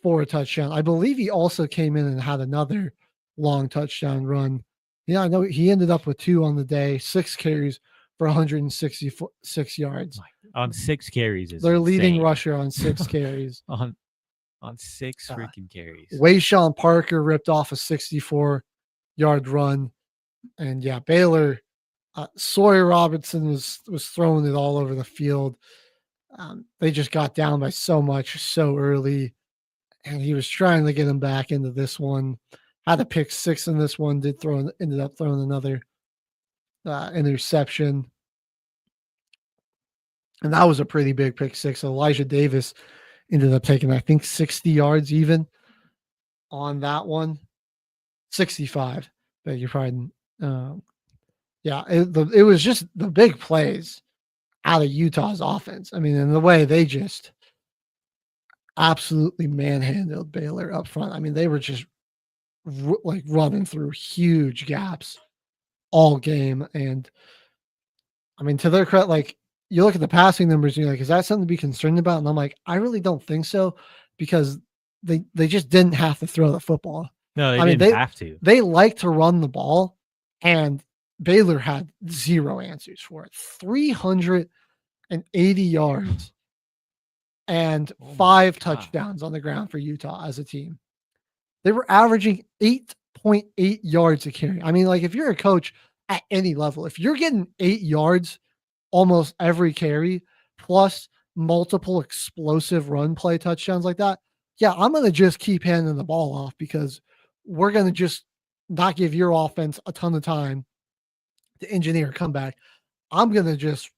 for a touchdown. I believe he also came in and had another long touchdown run. Yeah, I know he ended up with 2 on the day, 6 carries for 166 yards. On 6 carries is their leading insane. rusher on 6 carries. on 6 freaking carries. Wayshawn Parker ripped off a 64-yard run. And yeah, Baylor, Sawyer Robertson was throwing it all over the field. They just got down by so much so early, and he was trying to get him back into this one. Had a pick 6 in this one, ended up throwing another interception. And that was a pretty big pick 6. Elijah Davis ended up taking, I think, 60 yards even on that one. 65, beg your pardon. Yeah, it was just the big plays out of Utah's offense. I mean, in the way they just absolutely manhandled Baylor up front. I mean, they were just like running through huge gaps all game. And I mean, to their credit, like you look at the passing numbers and you're like, is that something to be concerned about? And I'm like, I really don't think so, because they just didn't have to throw the football. No, they didn't have to. They like to run the ball, and Baylor had 0 answers for it. 380 yards and 5 touchdowns on the ground for Utah as a team. They were averaging 8.8 yards a carry. I mean, like if you're a coach at any level, if you're getting 8 yards almost every carry plus multiple explosive run play touchdowns like that, yeah, I'm going to just keep handing the ball off, because we're going to just not give your offense a ton of time to engineer a comeback. I'm going to just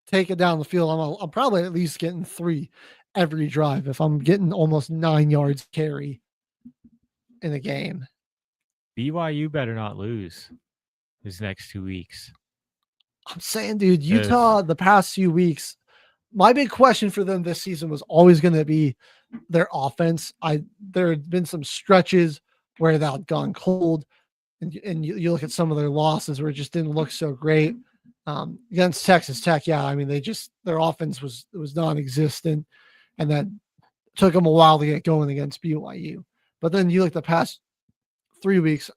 take it down the field. I'm probably at least getting 3 every drive if I'm getting almost 9 yards carry in a game. BYU better not lose these next 2 weeks. I'm saying, dude, Utah, the past few weeks, my big question for them this season was always going to be their offense. There had been some stretches where that had gone cold, and you look at some of their losses where it just didn't look so great. Against Texas Tech, yeah, I mean, their offense was non-existent, and that took them a while to get going against BYU. But then you look at the past 3 weeks,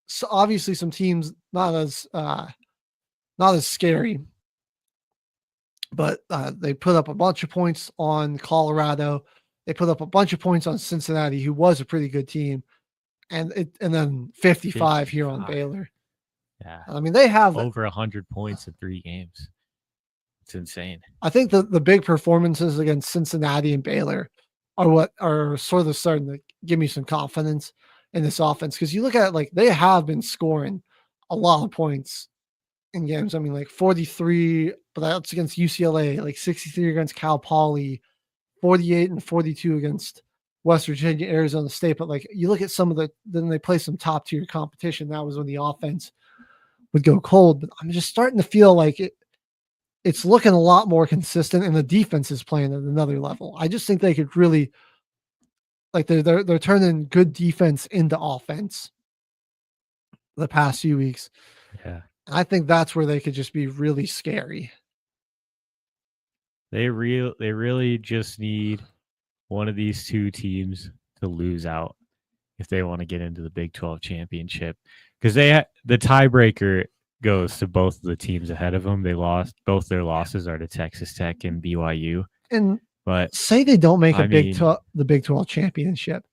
so obviously some teams not as scary, but they put up a bunch of points on Colorado. They put up a bunch of points on Cincinnati, who was a pretty good team, and then 55 here on Baylor. Yeah, I mean, they have over 100 points in 3 games. It's insane. I think the big performances against Cincinnati and Baylor are what are sort of starting to give me some confidence in this offense, because you look at it, like they have been scoring a lot of points in games. I mean, like 43, but that's against UCLA, like 63 against Cal Poly, 48 and 42 against West Virginia, Arizona State. But like you look at then they play some top tier competition. That was when the offense would go cold. But I'm just starting to feel like it's looking a lot more consistent, and the defense is playing at another level. I just think they could really, like they're turning good defense into offense the past few weeks. Yeah. I think that's where they could just be really scary. They really just need one of these 2 teams to lose out if they want to get into the Big 12 championship, because the tiebreaker goes to both the teams ahead of them. They lost both their losses are to Texas Tech and BYU. And but say they don't make I mean, the Big 12 championship.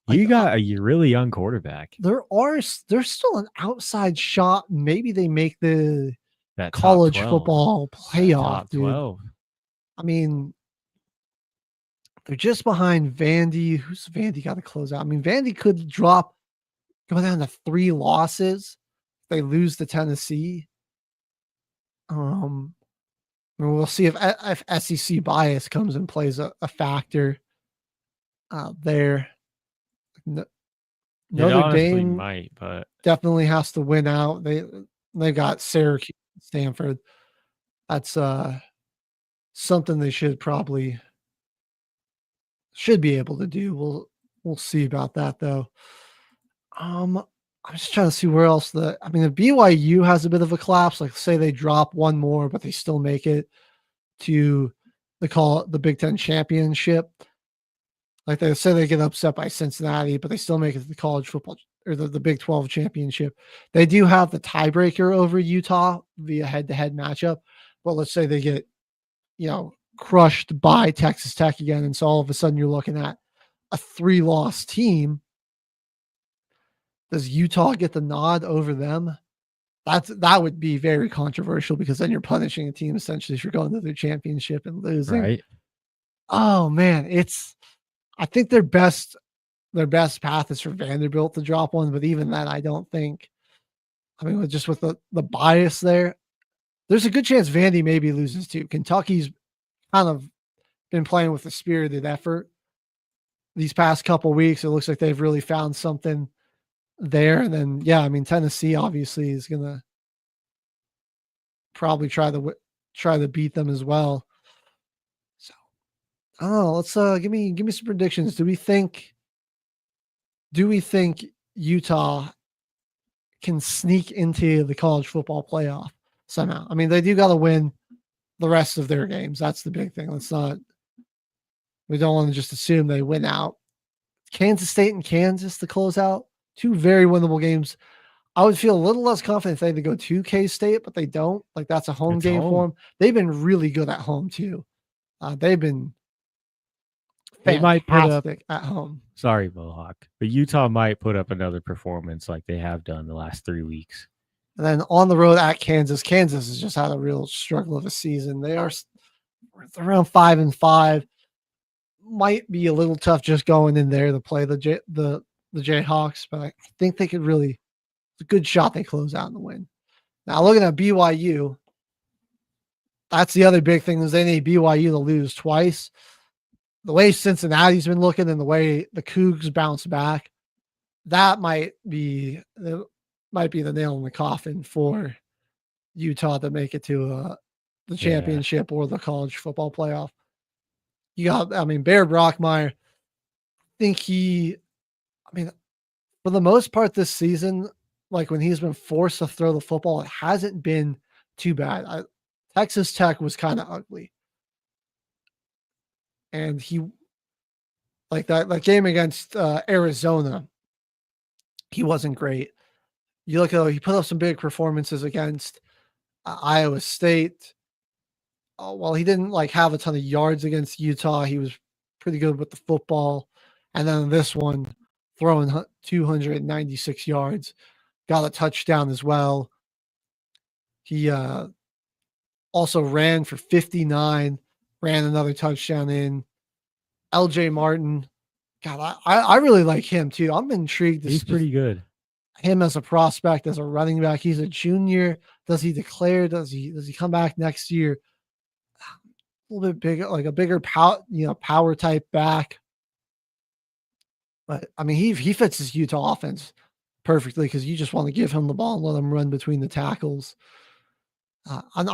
You got a really young quarterback. There's still an outside shot. Maybe they make the that college football playoff, top 12. dude. I mean, they're just behind Vandy. Who's Vandy got to close out? I mean, Vandy could go down to 3 losses. They lose to Tennessee. We'll see if SEC bias comes and plays a factor there. Notre Dame might, but definitely has to win out. They've got Syracuse, Stanford. That's something they should be able to do. We'll see about that though. I'm just trying to see where else if BYU has a bit of a collapse, like say they drop one more, but they still make it to the Big Ten championship. Like they say they get upset by Cincinnati, but they still make it to the college football or the Big 12 championship. They do have the tiebreaker over Utah via head-to-head matchup, but let's say they get, crushed by Texas Tech again. And so all of a sudden you're looking at a 3-loss team. Does Utah get the nod over them? That would be very controversial because then you're punishing a team essentially if you're going to their championship and losing. Right. Oh man, I think their best path is for Vanderbilt to drop one, but even that, I don't think. Just with the bias there, there's a good chance Vandy maybe loses too. Kentucky's kind of been playing with a spirited effort these past couple weeks. It looks like they've really found something there. And then, Tennessee obviously is going to probably try to beat them as well. Let's give me some predictions. Do we think Utah can sneak into the college football playoff somehow? They do got to win the rest of their games. That's the big thing. We don't want to just assume they win out. Kansas State and Kansas to close out, 2 very winnable games. I would feel a little less confident if they had to go to K-State, but they don't. Like that's a home game for them. They've been really good at home too. They've been They might put up at home. Sorry, Mohawk, but Utah might put up another performance like they have done the last 3 weeks. And then on the road at Kansas, Kansas has just had a real struggle of a season. They're around 5-5. Might be a little tough just going in there to play the Jayhawks, but I think they could really. It's a good shot they close out and win. Now looking at BYU, that's the other big thing is they need BYU to lose twice. The way Cincinnati's been looking and the way the Cougs bounce back, that might be the nail in the coffin for Utah to make it to the championship or the college football playoff. You got, Bear Brockmeyer, for the most part this season, like when he's been forced to throw the football, it hasn't been too bad. Texas Tech was kind of ugly. And he, like that game against Arizona, he wasn't great. You look at he put up some big performances against Iowa State. While he didn't have a ton of yards against Utah, he was pretty good with the football. And then this one, throwing 296 yards, got a touchdown as well. He also ran for 59. Ran another touchdown in. LJ Martin. God, I really like him too. I'm intrigued. He's pretty good. Him as a prospect, as a running back. He's a junior. Does he declare? Does he come back next year? A little bit bigger, like a bigger power type back. But he fits his Utah offense perfectly because you just want to give him the ball and let him run between the tackles. And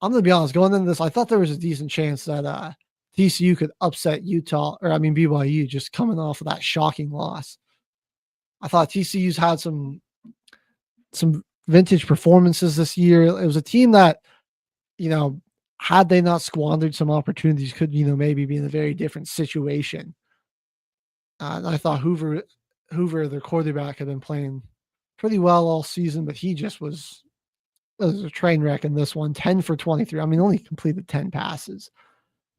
I'm going to be honest, going into this, I thought there was a decent chance that TCU could upset BYU just coming off of that shocking loss. I thought TCU's had some vintage performances this year. It was a team that, had they not squandered some opportunities, could, maybe be in a very different situation. And I thought Hoover, their quarterback, had been playing pretty well all season, but he just was was a train wreck in this one. 10 for 23. I mean, only completed 10 passes.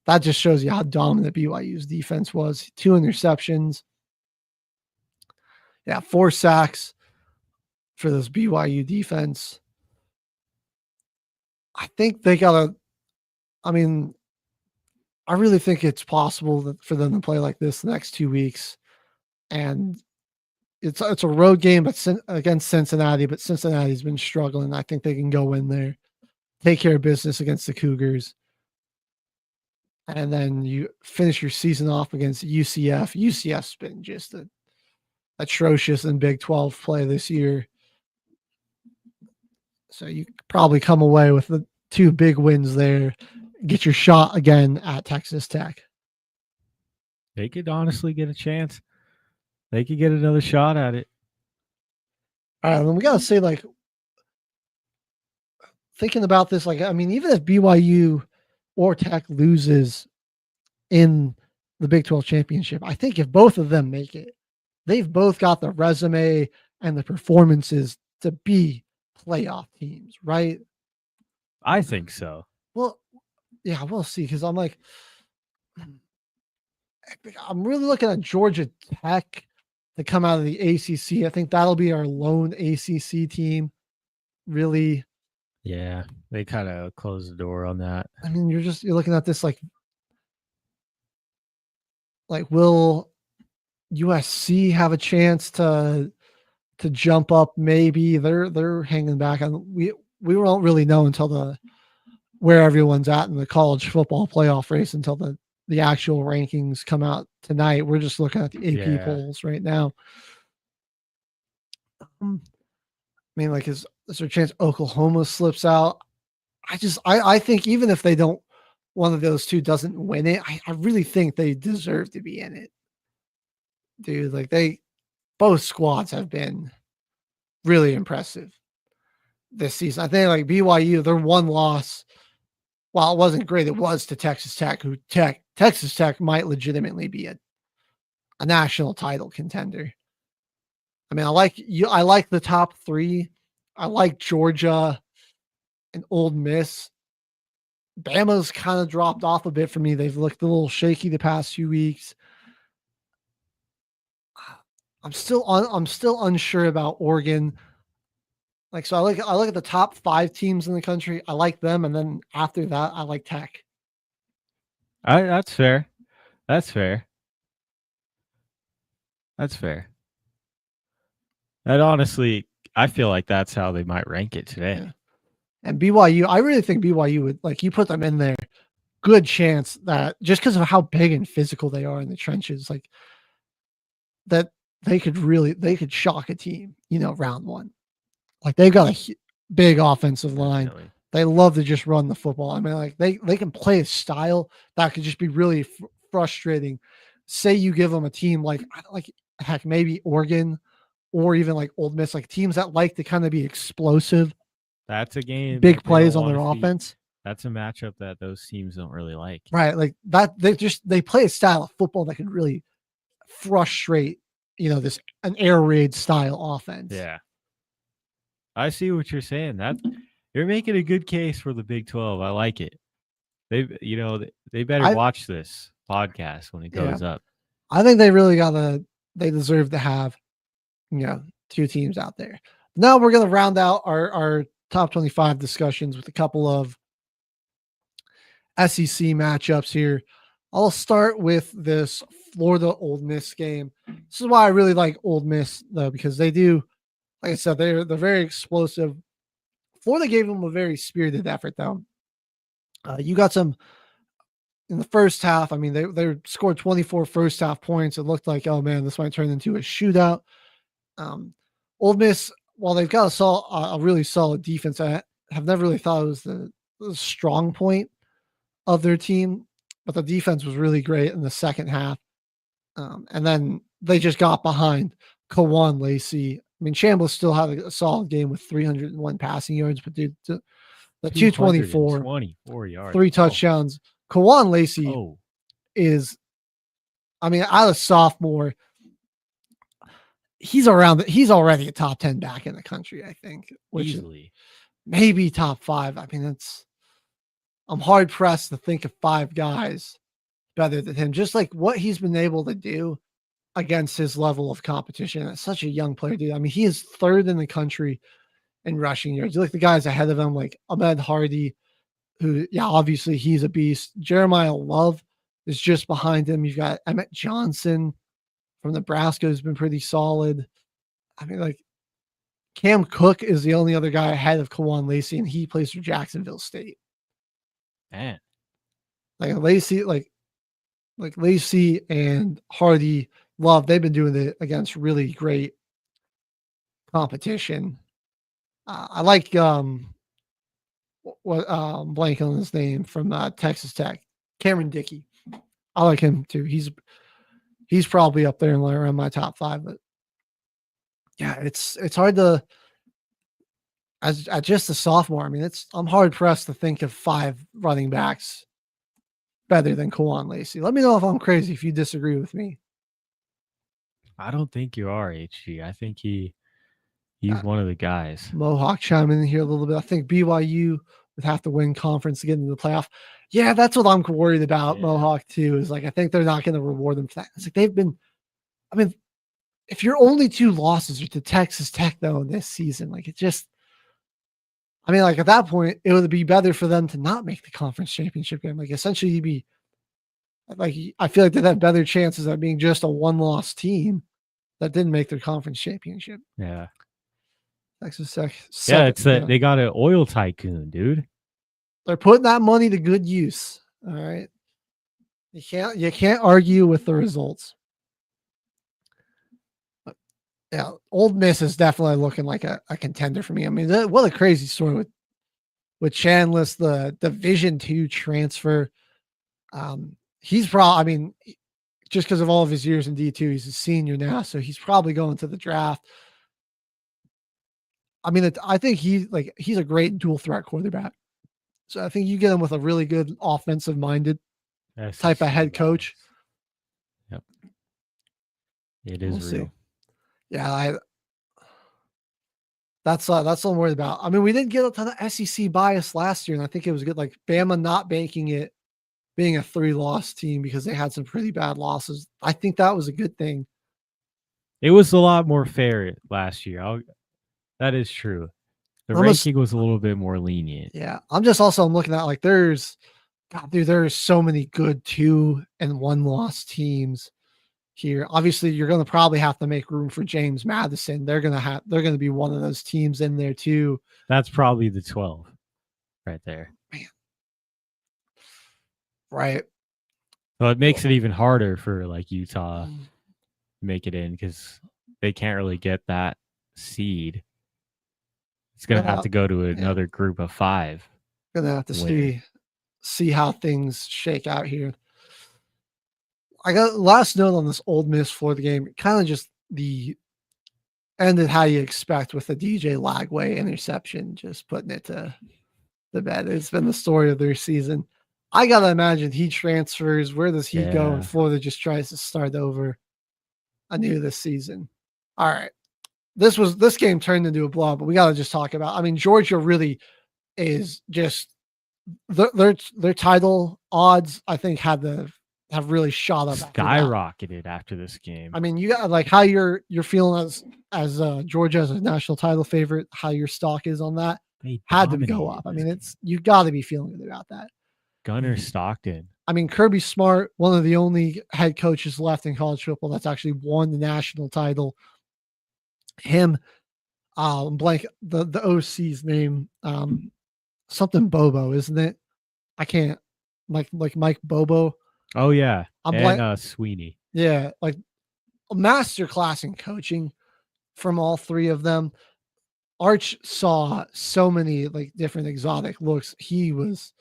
That just shows you how dominant BYU's defense was. 2 interceptions. Yeah, 4 sacks for this BYU defense. I think they got I really think it's possible for them to play like this the next 2 weeks. And it's a road game against Cincinnati, but Cincinnati's been struggling. I think they can go in there, take care of business against the Cougars. And then you finish your season off against UCF. UCF's been just atrocious in Big 12 play this year. So you probably come away with the 2 big wins there. Get your shot again at Texas Tech. They could honestly get a chance. They could get another shot at it. All right, then we got to say, like, thinking about this, like, I mean, even if BYU or Tech loses in the Big 12 championship, I think if both of them make it, they've both got the resume and the performances to be playoff teams, right? I think so. Well, yeah, we'll see. Because I'm really looking at Georgia Tech to come out of the ACC. I think that'll be our lone ACC team. Really. Yeah, they kind of closed the door on that. I mean, you're looking at this like will USC have a chance to jump up? Maybe they're hanging back on. We won't really know until where everyone's at in the college football playoff race until the actual rankings come out tonight. We're just looking at the AP polls right now. I mean, like, is there a chance Oklahoma slips out? I think even if they don't, one of those two doesn't win it, I really think they deserve to be in it. Dude, like, both squads have been really impressive this season. I think, like, BYU, their one loss, while it wasn't great, it was to Texas Tech, Texas Tech might legitimately be a national title contender. I mean, I like the top 3. I like Georgia and Ole Miss. Bama's kind of dropped off a bit for me. They've looked a little shaky the past few weeks. I'm still unsure about Oregon. Like, so I look at the top 5 teams in the country. I like them, and then after that, I like Tech. That's fair. That's fair. That honestly, I feel like that's how they might rank it today. Yeah. And BYU, I really think BYU would, like, you put them in there, good chance that just because of how big and physical they are in the trenches, like, that they could shock a team, round 1. Like, they've got a big offensive line. Definitely. They love to just run the football. I mean, like, they can play a style that could just be really frustrating. Say you give them a team like heck, maybe Oregon or even like Ole Miss, like teams that like to kind of be explosive. That's a game. Big plays on their offense. That's a matchup that those teams don't really like. Right. Like that, they play a style of football that can really frustrate, an air raid style offense. Yeah. I see what you're saying. That you're making a good case for the Big 12. I like it. They better watch this podcast when it goes up. I think they deserve to have, 2 teams out there. Now we're going to round out our top 25 discussions with a couple of SEC matchups here. I'll start with this Florida Ole Miss game. This is why I really like Ole Miss, though, because they do, like I said, they're very explosive. Florida gave them a very spirited effort, though. You got some in the first half. I mean, they scored 24 first half points. It looked like, oh man, this might turn into a shootout. Ole Miss, while they've got a really solid defense, I have never really thought it was the strong point of their team, but the defense was really great in the second half. And then they just got behind Kawan Lacey. I mean, Chambliss still had a solid game with 301 passing yards, but dude, the 224 yards, 3 touchdowns. Kawan Lacey is, I mean, out of sophomore, he's already a top 10 back in the country, I think. Easily. maybe top 5. I mean, I'm hard pressed to think of 5 guys better than him. Just like what he's been able to do against his level of competition. It's such a young player, dude. I mean, he is 3rd in the country in rushing yards. You look at the guys ahead of him, like Ahmed Hardy, who, yeah, obviously he's a beast. Jeremiah Love is just behind him. You've got Emmett Johnson from Nebraska, who's been pretty solid. I mean, like, Cam Cook is the only other guy ahead of Kawan Lacey, and he plays for Jacksonville State. Man. Like Lacey and Hardy, Love, they've been doing it against really great competition. I like blank on his name from Texas Tech, Cameron Dickey. I like him too. He's probably up there and around my top 5, but yeah, it's hard to as just a sophomore. I mean, I'm hard pressed to think of 5 running backs better than Kawan Lacey. Let me know if I'm crazy, if you disagree with me. I don't think you are, HG. I think he's one of the guys. Mohawk chiming in here a little bit. I think BYU would have to win conference to get into the playoff. Yeah, that's what I'm worried about. Yeah. Mohawk too is like, I think they're not going to reward them for that. It's like they've been. I mean, if your only 2 losses are to Texas Tech though this season, like it just. I mean, like at that point, it would be better for them to not make the conference championship game. Like essentially, you'd be like, I feel like they'd have better chances of being just a 1-loss team that didn't make their conference championship. Yeah. Texas Tech. Yeah, it's that they got an oil tycoon, dude. They're putting that money to good use. All right. You can't argue with the results. But yeah, Ole Miss is definitely looking like a contender for me. I mean, what a crazy story with Chandless, the Division II transfer. He's probably, I mean, just because of all of his years in D2, he's a senior now, so he's probably going to the draft. I mean, I think he's a great dual threat quarterback. So I think you get him with a really good offensive minded type of head coach. Yep. It is real. See. Yeah. That's what I'm worried about. I mean, we didn't get a ton of SEC bias last year, and I think it was good. Like Bama not banking it being a 3-loss team because they had some pretty bad losses. I think that was a good thing. It was a lot more fair last year. That is true. The ranking was a little bit more lenient. Yeah. I'm looking at like there's so many good 2- and 1-loss teams here. Obviously, you're going to probably have to make room for James Madison. They're going to be one of those teams in there too. That's probably the 12 right there. Man. Right. So it makes it even harder for like Utah to make it in because they can't really get that seed. It's going to have to go to another group of 5. Going to have to see how things shake out here. I got last note on this Ole Miss Florida game. Kind of just ended how you expect with the DJ Lagway interception, just putting it to the bed. It's been the story of their season. I got to imagine he transfers. Where does he go? And Florida just tries to start over anew this season. All right. This game turned into a blowout, but we got to just talk about. I mean, Georgia really is just their title odds. I think have really shot up, skyrocketed after this game. I mean, you got like how you're feeling as Georgia as a national title favorite. How your stock is on that had to go up. I mean, you got to be feeling good about that. Gunnar Stockton. I mean, Kirby Smart, one of the only head coaches left in college football that's actually won the national title. Him, blank the OC's name, something Bobo, isn't it? I can't like Mike Bobo. Oh yeah, and Sweeney. Yeah, like a masterclass in coaching from all 3 of them. Arch saw so many like different exotic looks. He was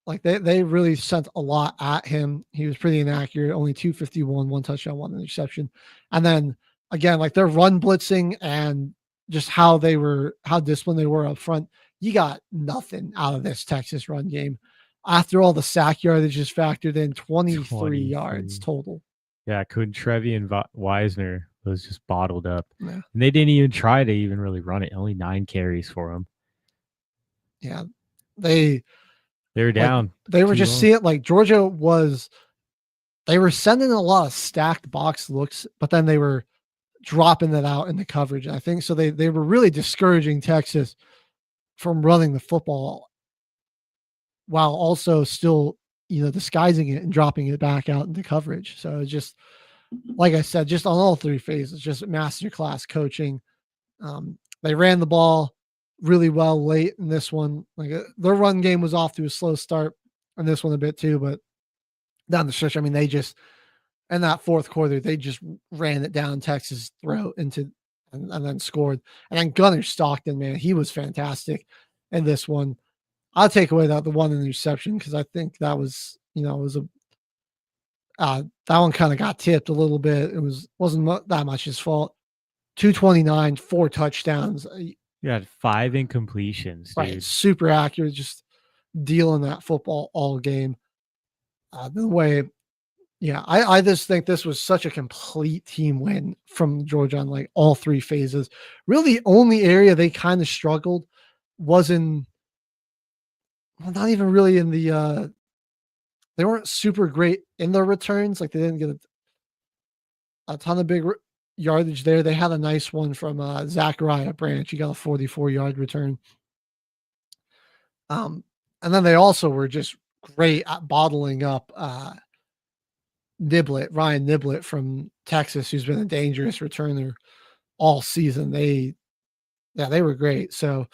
like they really sent a lot at him. He was pretty inaccurate, only 251, 1 touchdown, 1 interception, and then. Again, like their run blitzing and just how disciplined they were up front. You got nothing out of this Texas run game. After all the sack yardage is factored in, 23 yards total. Yeah, Trevian Wisner was just bottled up. Yeah. And they didn't even try to even really run it. Only 9 carries for him. Yeah, they were down. They were just seeing like Georgia was. They were sending a lot of stacked box looks, but then they were dropping it out in the coverage. I think so. They were really discouraging Texas from running the football, while also still disguising it and dropping it back out into coverage. So it's just like I said, just on all three phases, just masterclass coaching. They ran the ball really well late in this one. Like their run game was off to a slow start on this one a bit too, but down the stretch, I mean, they just in that fourth quarter, they just ran it down Texas' throat and then scored. And then Gunnar Stockton, man, he was fantastic in this one. I'll take away the one interception because I think that was, that one kind of got tipped a little bit. It wasn't that much his fault. 229, 4 touchdowns. You had 5 incompletions, dude. Right, super accurate, just dealing that football all game. The way, I just think this was such a complete team win from Georgia on like all three phases. Really, the only area they kind of struggled was not even really in the. They weren't super great in their returns. Like they didn't get a ton of big yardage there. They had a nice one from Zachariah Branch. He got a 44-yard return. And then they also were just great at bottling up Ryan Niblett from Texas, who's been a dangerous returner all season. They were great. So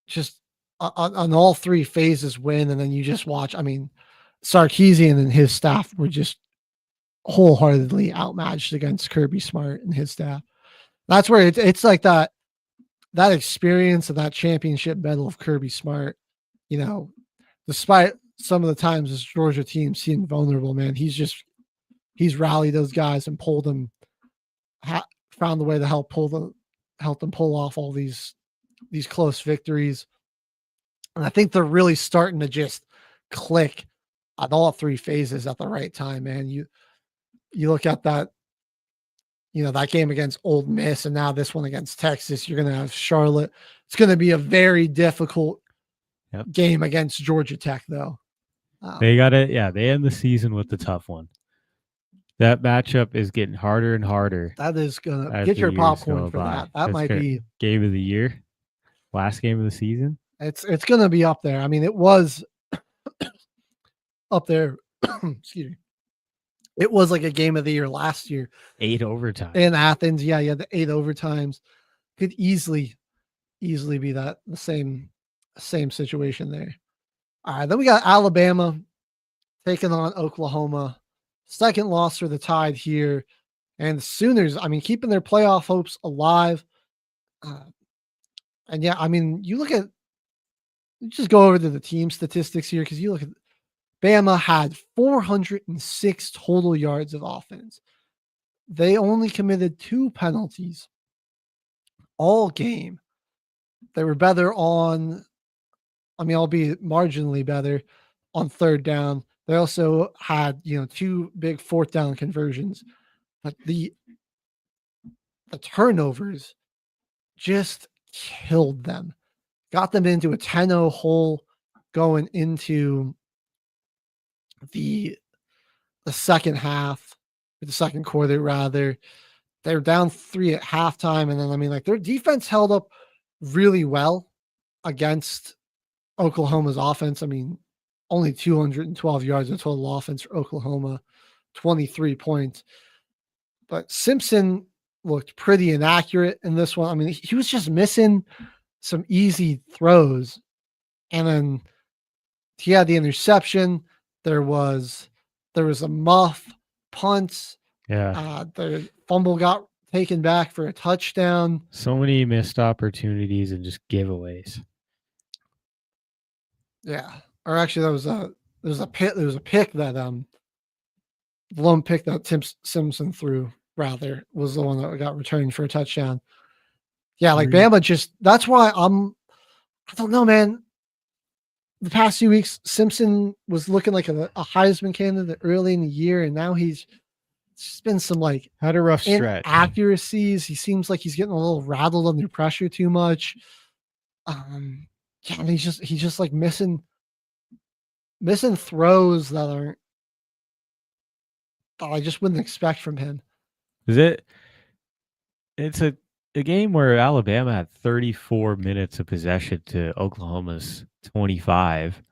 just on all three phases win, and then you just watch. I mean, Sarkisian and his staff were just wholeheartedly outmatched against Kirby Smart and his staff. That's where it's like that experience of that championship medal of Kirby Smart. Despite some of the times this Georgia team seemed vulnerable, man, he's rallied those guys and pulled them, found the way to help them pull off all these close victories. And I think they're really starting to just click on all three phases at the right time, man. You look at that, that game against Ole Miss and now this one against Texas, you're going to have Charlotte. It's going to be a very difficult game against Georgia Tech, though. They got it. Yeah, they end the season with the tough one. That matchup is getting harder and harder. That is going to get your popcorn for that. That might be game of the year, last game of the season. It's going to be up there. I mean, it was up there. Excuse me. It was like a game of the year last year. 8 overtimes in Athens. Yeah, the 8 overtimes. Could easily be the same situation there. All right, then we got Alabama taking on Oklahoma. Second loss for the Tide here. And the Sooners, I mean, keeping their playoff hopes alive. And yeah, I mean, just go over to the team statistics here because you look at Bama had 406 total yards of offense. They only committed 2 penalties all game. They were better albeit marginally better on third down. They also had, 2 big fourth down conversions, but the turnovers just killed them. Got them into a 10-0 hole going into the second half, or the second quarter rather. They were down 3 at halftime, and then their defense held up really well against Oklahoma's offense. I mean, only 212 yards of total offense for Oklahoma, 23 points. But Simpson looked pretty inaccurate in this one. I mean, he was just missing some easy throws. And then he had the interception. There was a muff punt. Yeah. The fumble got taken back for a touchdown. So many missed opportunities and just giveaways. Yeah. Or actually there was a pick that lone pick that Tim Simpson threw rather was the one that got returned for a touchdown. Yeah, like Bama just that's why I don't know, man. The past few weeks, Simpson was looking like a Heisman candidate early in the year, and now he's just been some had a rough stretch. Inaccuracies. He seems like he's getting a little rattled under pressure too much. Yeah, and he's just like missing throws that I just wouldn't expect from him. It's a game where Alabama had 34 minutes of possession to Oklahoma's 25.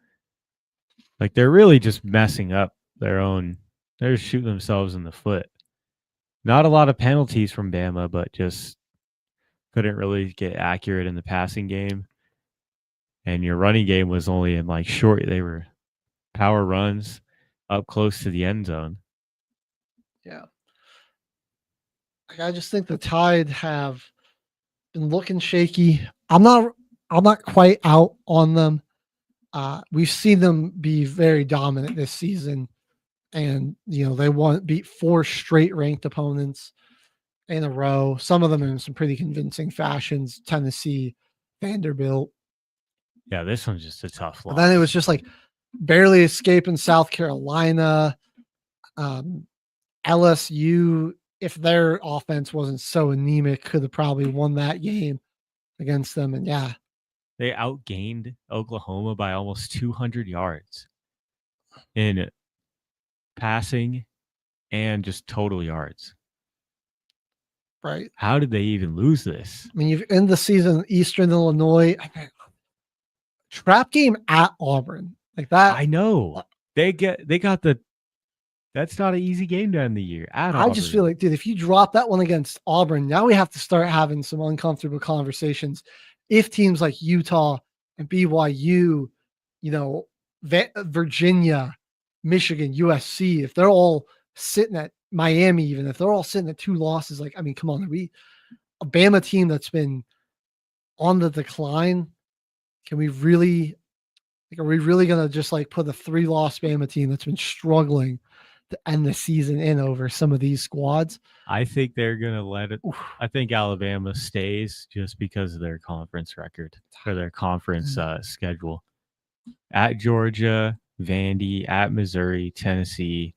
Like, they're really just messing up their own. They're just shooting themselves in the foot. Not a lot of penalties from Bama, but just couldn't really get accurate in the passing game. And your running game was only in like short. They were power runs up close to the end zone. Yeah. I just think the Tide have been looking shaky. I'm not quite out on them. We've seen them be very dominant this season, and they beat 4 straight ranked opponents in a row. Some of them in some pretty convincing fashions. Tennessee, Vanderbilt. Yeah, this one's just a tough loss. And then it was just like barely escaping South Carolina. LSU, if their offense wasn't so anemic, could have probably won that game against them. And yeah, they outgained Oklahoma by almost 200 yards in passing and just total yards. Right. How did they even lose this? I mean, you've end the season Eastern Illinois. Trap game at Auburn. Like that. I know. They got the. That's not an easy game to end the year. I just feel like, dude, if you drop that one against Auburn, now we have to start having some uncomfortable conversations. If teams like Utah and BYU, Virginia, Michigan, USC, if they're all sitting at Miami, even if they're all sitting at 2 losses, like, I mean, come on, a Bama team that's been on the decline. Are we really going to just like put a 3-loss Bama team that's been struggling to end the season in over some of these squads? I think they're going to let it. I think Alabama stays just because of their conference record or their conference schedule. At Georgia, Vandy, at Missouri, Tennessee,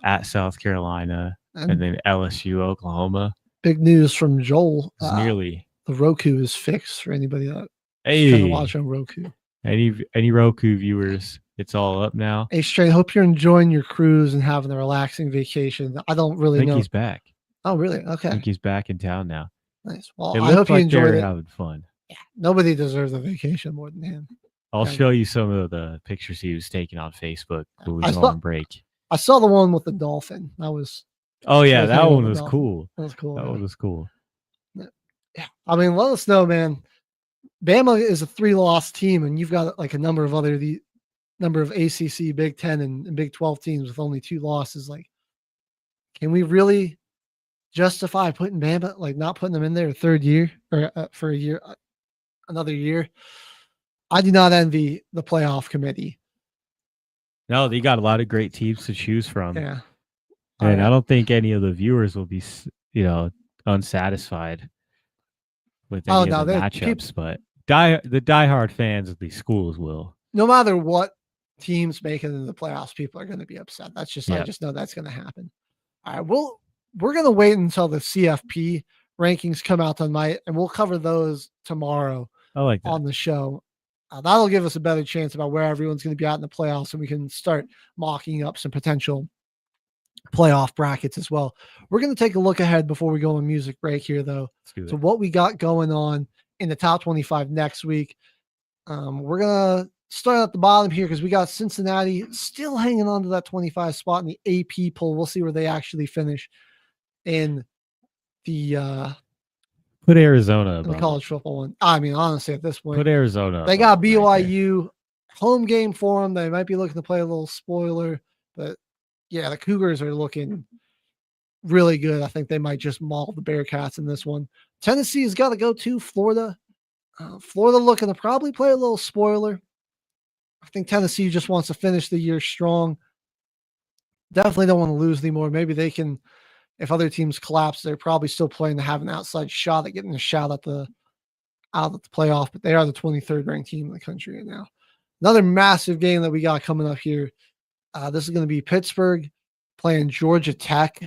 at South Carolina, and then LSU, Oklahoma. Big news from Joel. Nearly. The Roku is fixed for anybody that kind of watch on Roku. Any Roku viewers, it's all up now. Hey, Strain, hope you're enjoying your cruise and having a relaxing vacation. I don't really know. I think he's back. Oh, really? Okay. I think he's back in town now. Nice. Well, I hope you enjoyed it. Having fun. Yeah, nobody deserves a vacation more than him. I'll show you some of the pictures he was taking on Facebook when we were on break. I saw the one with the dolphin. That was. Oh yeah, that one was cool. That was cool. That one was cool. Yeah, I mean, let us know, man. Bama is a 3-loss team, and you've got like a number of ACC, Big 10, and Big 12 teams with only 2 losses. Like, can we really justify putting Bama, like not putting them in there a third year or for a year, another year? I do not envy the playoff committee. No, they got a lot of great teams to choose from. Yeah. And I don't think any of the viewers will be, unsatisfied with any of the matchups, but the diehard fans of these schools will. No matter what teams make it into the playoffs, people are going to be upset. That's just, I just know that's going to happen. All right. We're going to wait until the CFP rankings come out tonight, and we'll cover those tomorrow on the show. That'll give us a better chance about where everyone's going to be at in the playoffs, and we can start mocking up some potential playoff brackets as well. We're going to take a look ahead before we go on music break here, though. So what we got going on in the top 25 next week. We're going to start at the bottom here because we got Cincinnati still hanging on to that 25 spot in the AP poll. We'll see where they actually finish in the put Arizona in the college football one. I mean, honestly, at this point, put Arizona. They got BYU home game for them. They might be looking to play a little spoiler, but yeah, the Cougars are looking really good. I think they might just maul the Bearcats in this one. Tennessee has got to go to Florida. Florida looking to probably play a little spoiler. I think Tennessee just wants to finish the year strong. Definitely don't want to lose anymore. Maybe they can, if other teams collapse, they're probably still playing to have an outside shot at getting a shot at the playoff, but they are the 23rd ranked team in the country right now. Another massive game that we got coming up here. This is going to be Pittsburgh playing Georgia Tech.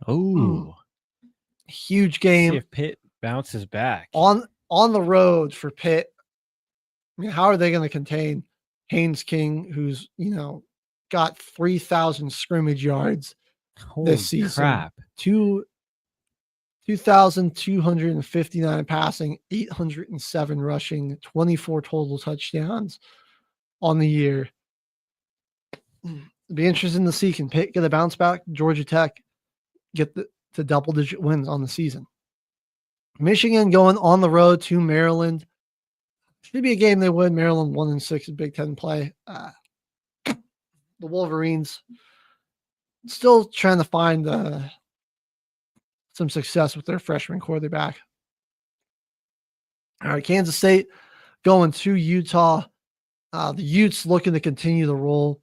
Oh, huge game. See if Pitt bounces back On on the road for Pitt. I mean, how are they going to contain Haynes King, who's, got 3,000 scrimmage yards this season? Crap. 2,259 passing, 807 rushing, 24 total touchdowns on the year. It'd be interesting to see, can Pitt get a bounce back? Georgia Tech get to double-digit wins on the season. Michigan going on the road to Maryland. Should be a game they win. Maryland 1-6 in Big Ten play. The Wolverines still trying to find some success with their freshman quarterback. All right, Kansas State going to Utah. The Utes looking to continue the roll.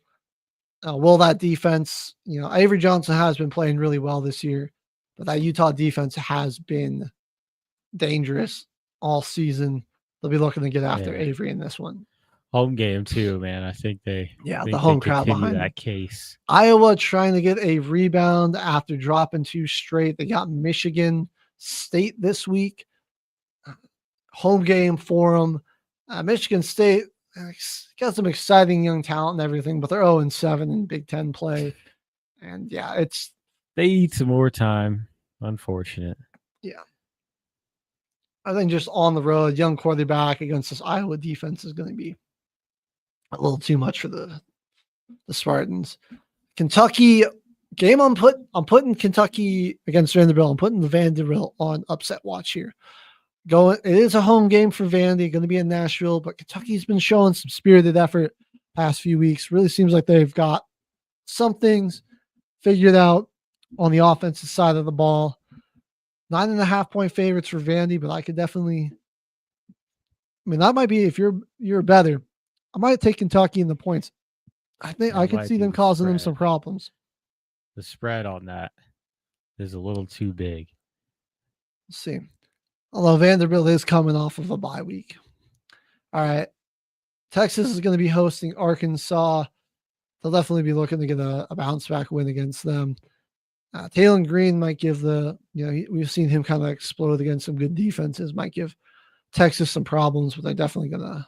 Will that defense, Avery Johnson has been playing really well this year, but that Utah defense has been dangerous all season. They'll be looking to get after Avery in this one. Home game too, man. I think the home crowd behind that case. Iowa trying to get a rebound after dropping 2 straight. They got Michigan State this week. Home game for them. Michigan State got some exciting young talent and everything, but they're 0-7 in Big Ten play. And they need some more time. Unfortunate. Yeah. I think just on the road, young quarterback against this Iowa defense is going to be a little too much for the Spartans. Kentucky game, I'm putting Kentucky against Vanderbilt. I'm putting the Vanderbilt on upset watch here. It is a home game for Vandy, going to be in Nashville, but Kentucky's been showing some spirited effort past few weeks. Really seems like they've got some things figured out on the offensive side of the ball. 9.5-point favorites for Vandy, but I could definitely. That might be, if you're better, I might take Kentucky in the points. I think I could see them causing them some problems. The spread on that is a little too big. Let's see. Although Vanderbilt is coming off of a bye week. All right. Texas is going to be hosting Arkansas. They'll definitely be looking to get a bounce back win against them. Taylor Green might give we've seen him kind of explode against some good defenses, might give Texas some problems, but they're definitely I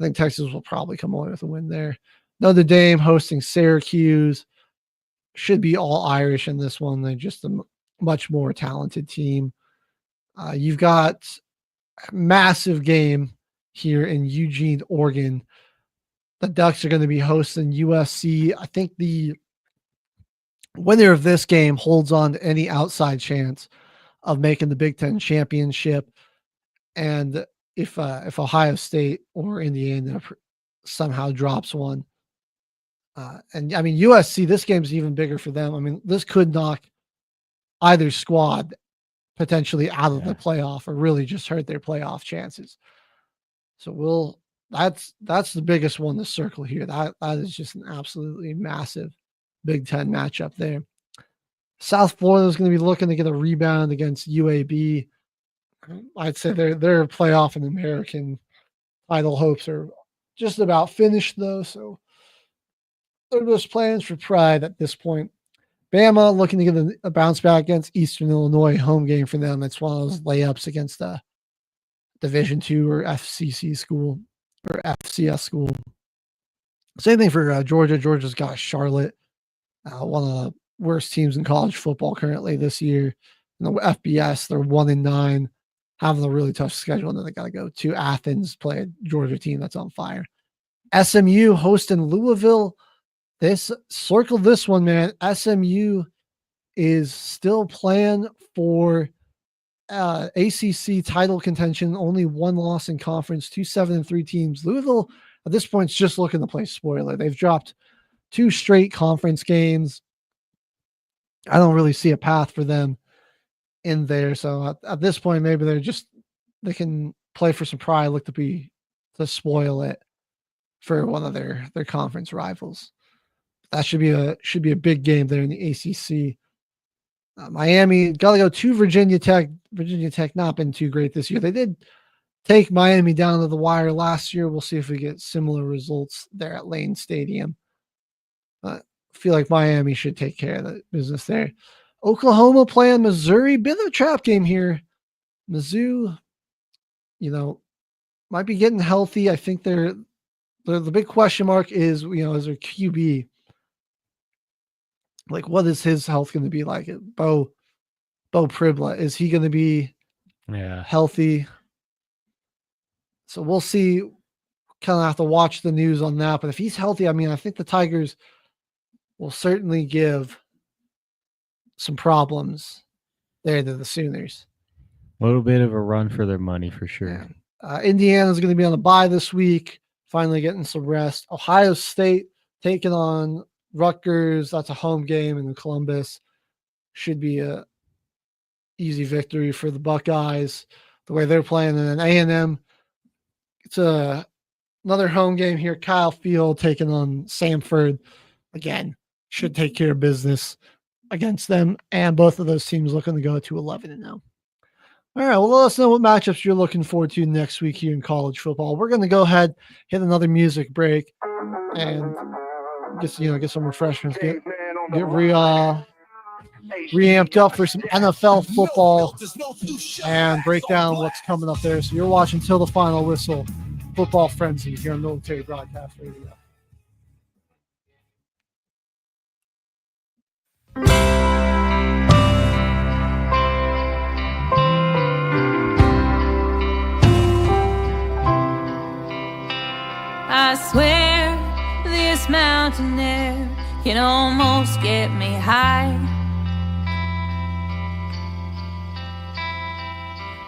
think Texas will probably come away with a win there. Notre Dame hosting Syracuse. Should be all Irish in this one. They're just a much more talented team. You've got a massive game here in Eugene, Oregon. The Ducks are going to be hosting USC. I think the winner of this game holds on to any outside chance of making the Big Ten championship. And if Ohio State or Indiana somehow drops one, USC, this game's even bigger for them. This could knock either squad potentially out of the playoff or really just hurt their playoff chances. So that's the biggest one to circle here. That is just an absolutely massive Big Ten matchup there. South Florida is going to be looking to get a rebound against UAB. I'd say their playoff and American title hopes are just about finished, though. So they're just plans for pride at this point. Bama looking to get a bounce back against Eastern Illinois, home game for them. It's one of those layups against a Division II or FCC school or FCS school. Same thing for Georgia. Georgia's got Charlotte, one of the worst teams in college football currently this year. In the FBS, they're 1-9, having a really tough schedule. And then they got to go to Athens, play a Georgia team that's on fire. SMU hosting Louisville. Circle this one, man. SMU is still playing for ACC title contention. Only one loss in conference. 2 7-3 teams. Louisville at this point is just looking to play spoiler. They've dropped 2 straight conference games. I don't really see a path for them in there. So at this point, maybe they can play for some pride, look to spoil it for one of their conference rivals. That should be a big game there in the ACC. Miami got to go to Virginia Tech. Virginia Tech not been too great this year. They did take Miami down to the wire last year. We'll see if we get similar results there at Lane Stadium. I feel like Miami should take care of the business there. Oklahoma playing Missouri. Bit of a trap game here. Mizzou might be getting healthy. I think the big question mark is, is their QB. Like, what is his health going to be like? Bo Pribla, is he going to be healthy? So we'll see. Kind of have to watch the news on that. But if he's healthy, I think the Tigers will certainly give some problems there to the Sooners. A little bit of a run for their money for sure. Indiana's going to be on a bye this week, finally getting some rest. Ohio State taking on Rutgers. That's a home game in Columbus. Should be a easy victory for the Buckeyes, the way they're playing. And then A&M, it's another home game here. Kyle Field taking on Samford. Again, should take care of business against them. And both of those teams looking to go to 11-0. All right, well, let us know what matchups you're looking forward to next week here in college football. We're going to go ahead, hit another music break, and get some refreshments, get reamped up for some NFL football, and break down what's coming up there. So you're watching Till the Final Whistle, Football Frenzy here on Military Broadcast Radio. I swear this mountain air can almost get me high.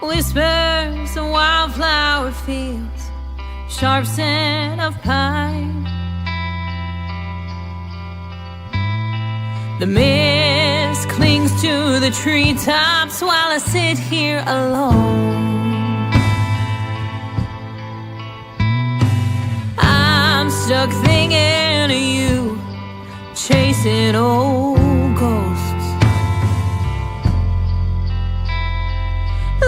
Whispers of wildflower fields, sharp scent of pine. The mist clings to the treetops while I sit here alone. I'm stuck thinking of you, chasing old ghosts.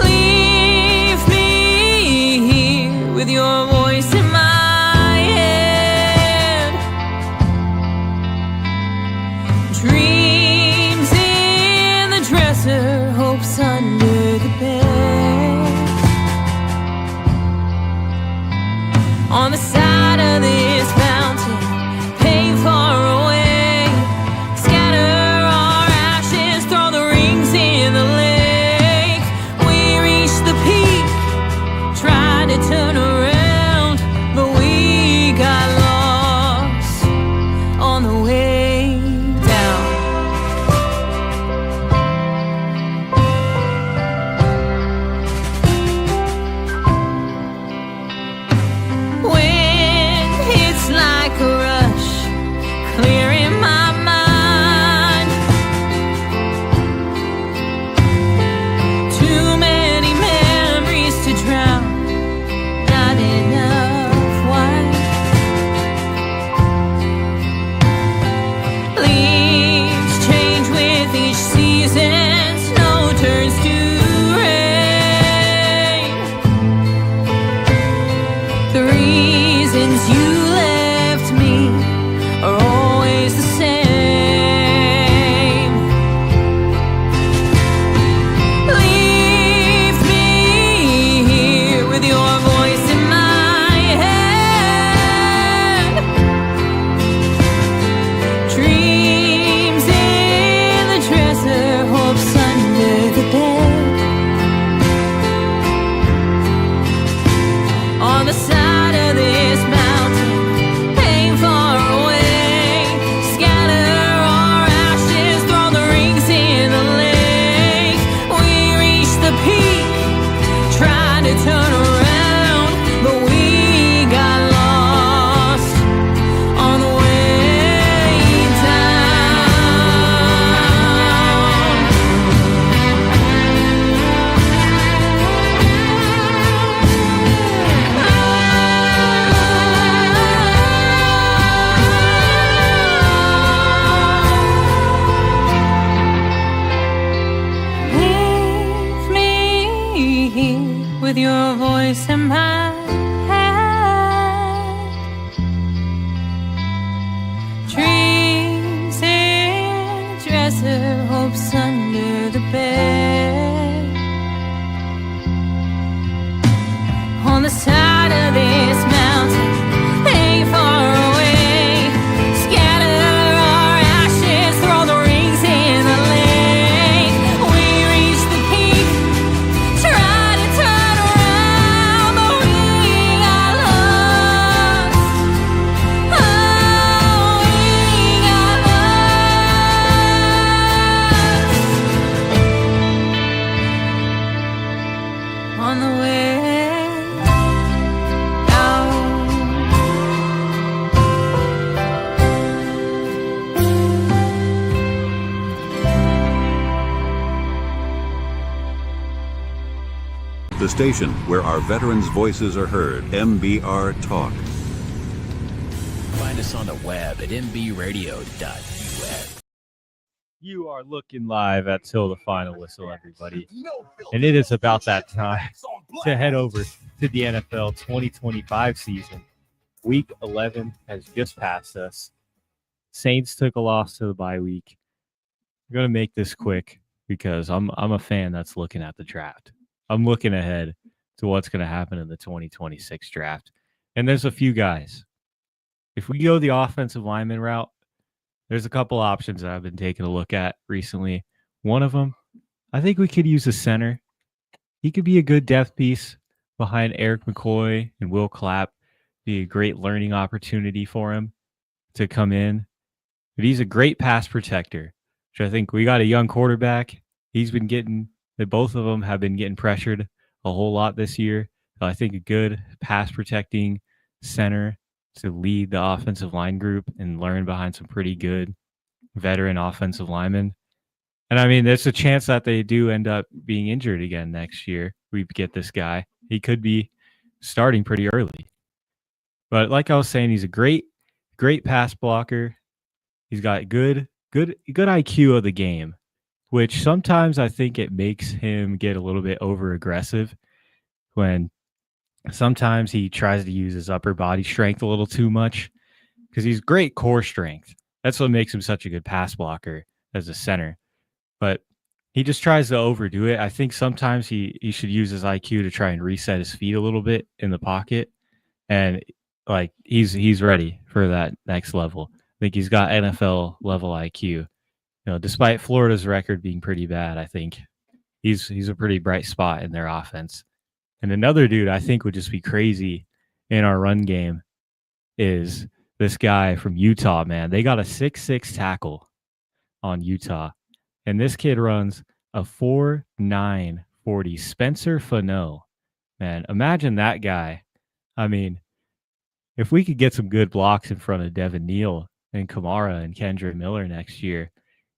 Leave me here with your voice in my head. Dreams in the dresser, hopes under the bed. On the side of this mountain, pain far away. Scatter our ashes, throw the rings in the lake. We reach the peak, tried to turn around, but we got lost on the way down. When it's like a rush, clearing my mind. Too many memories to drown, not enough wine. Leaves change with each season, snow turns to rain. The reasons you left me are always the same. Leave me here with your voice in my head. Dreams in the dresser, hopes under the bed. On the side of this mountain, pain far away. Scatter our ashes, throw the rings in the lake. We reach the peak, trying to turn around, but we got lost on the way down. Leave me here with your voice in my head. Dreams in a dresser, hopes under the bed. The station where our veterans' voices are heard. MBR Talk. Find us on the web at mbradio.us. You are looking live at Till the Final Whistle, everybody. And it is about that time to head over to the NFL 2025 season. Week 11 has just passed us. Saints took a loss to the bye week. I'm going to make this quick because I'm a fan that's looking at the draft. I'm looking ahead to what's going to happen in the 2026 draft. And there's a few guys. If we go the offensive lineman route, there's a couple options that I've been taking a look at recently. One of them, I think we could use a center. He could be a good depth piece behind Eric McCoy and Will Clapp. Be a great learning opportunity for him to come in. But he's a great pass protector, which I think we got a young quarterback. Both of them have been getting pressured a whole lot this year. So I think a good pass protecting center to lead the offensive line group and learn behind some pretty good veteran offensive linemen. And I mean, there's a chance that they do end up being injured again next year. We get this guy. He could be starting pretty early. But like I was saying, he's a great pass blocker. He's got good IQ of the game, which sometimes I think it makes him get a little bit over aggressive when sometimes he tries to use his upper body strength a little too much because he's great core strength. That's what makes him such a good pass blocker as a center. But he just tries to overdo it. I think sometimes he should use his IQ to try and reset his feet a little bit in the pocket. And like he's ready for that next level. I think he's got NFL level IQ. You know, despite Florida's record being pretty bad, I think he's a pretty bright spot in their offense. And another dude I think would just be crazy in our run game is this guy from Utah, man. They got a 6'6" tackle on Utah. And this kid runs a 4.9 40. Spencer Fano. Man, imagine that guy. I mean, if we could get some good blocks in front of Devin Neal and Kamara and Kendra Miller next year,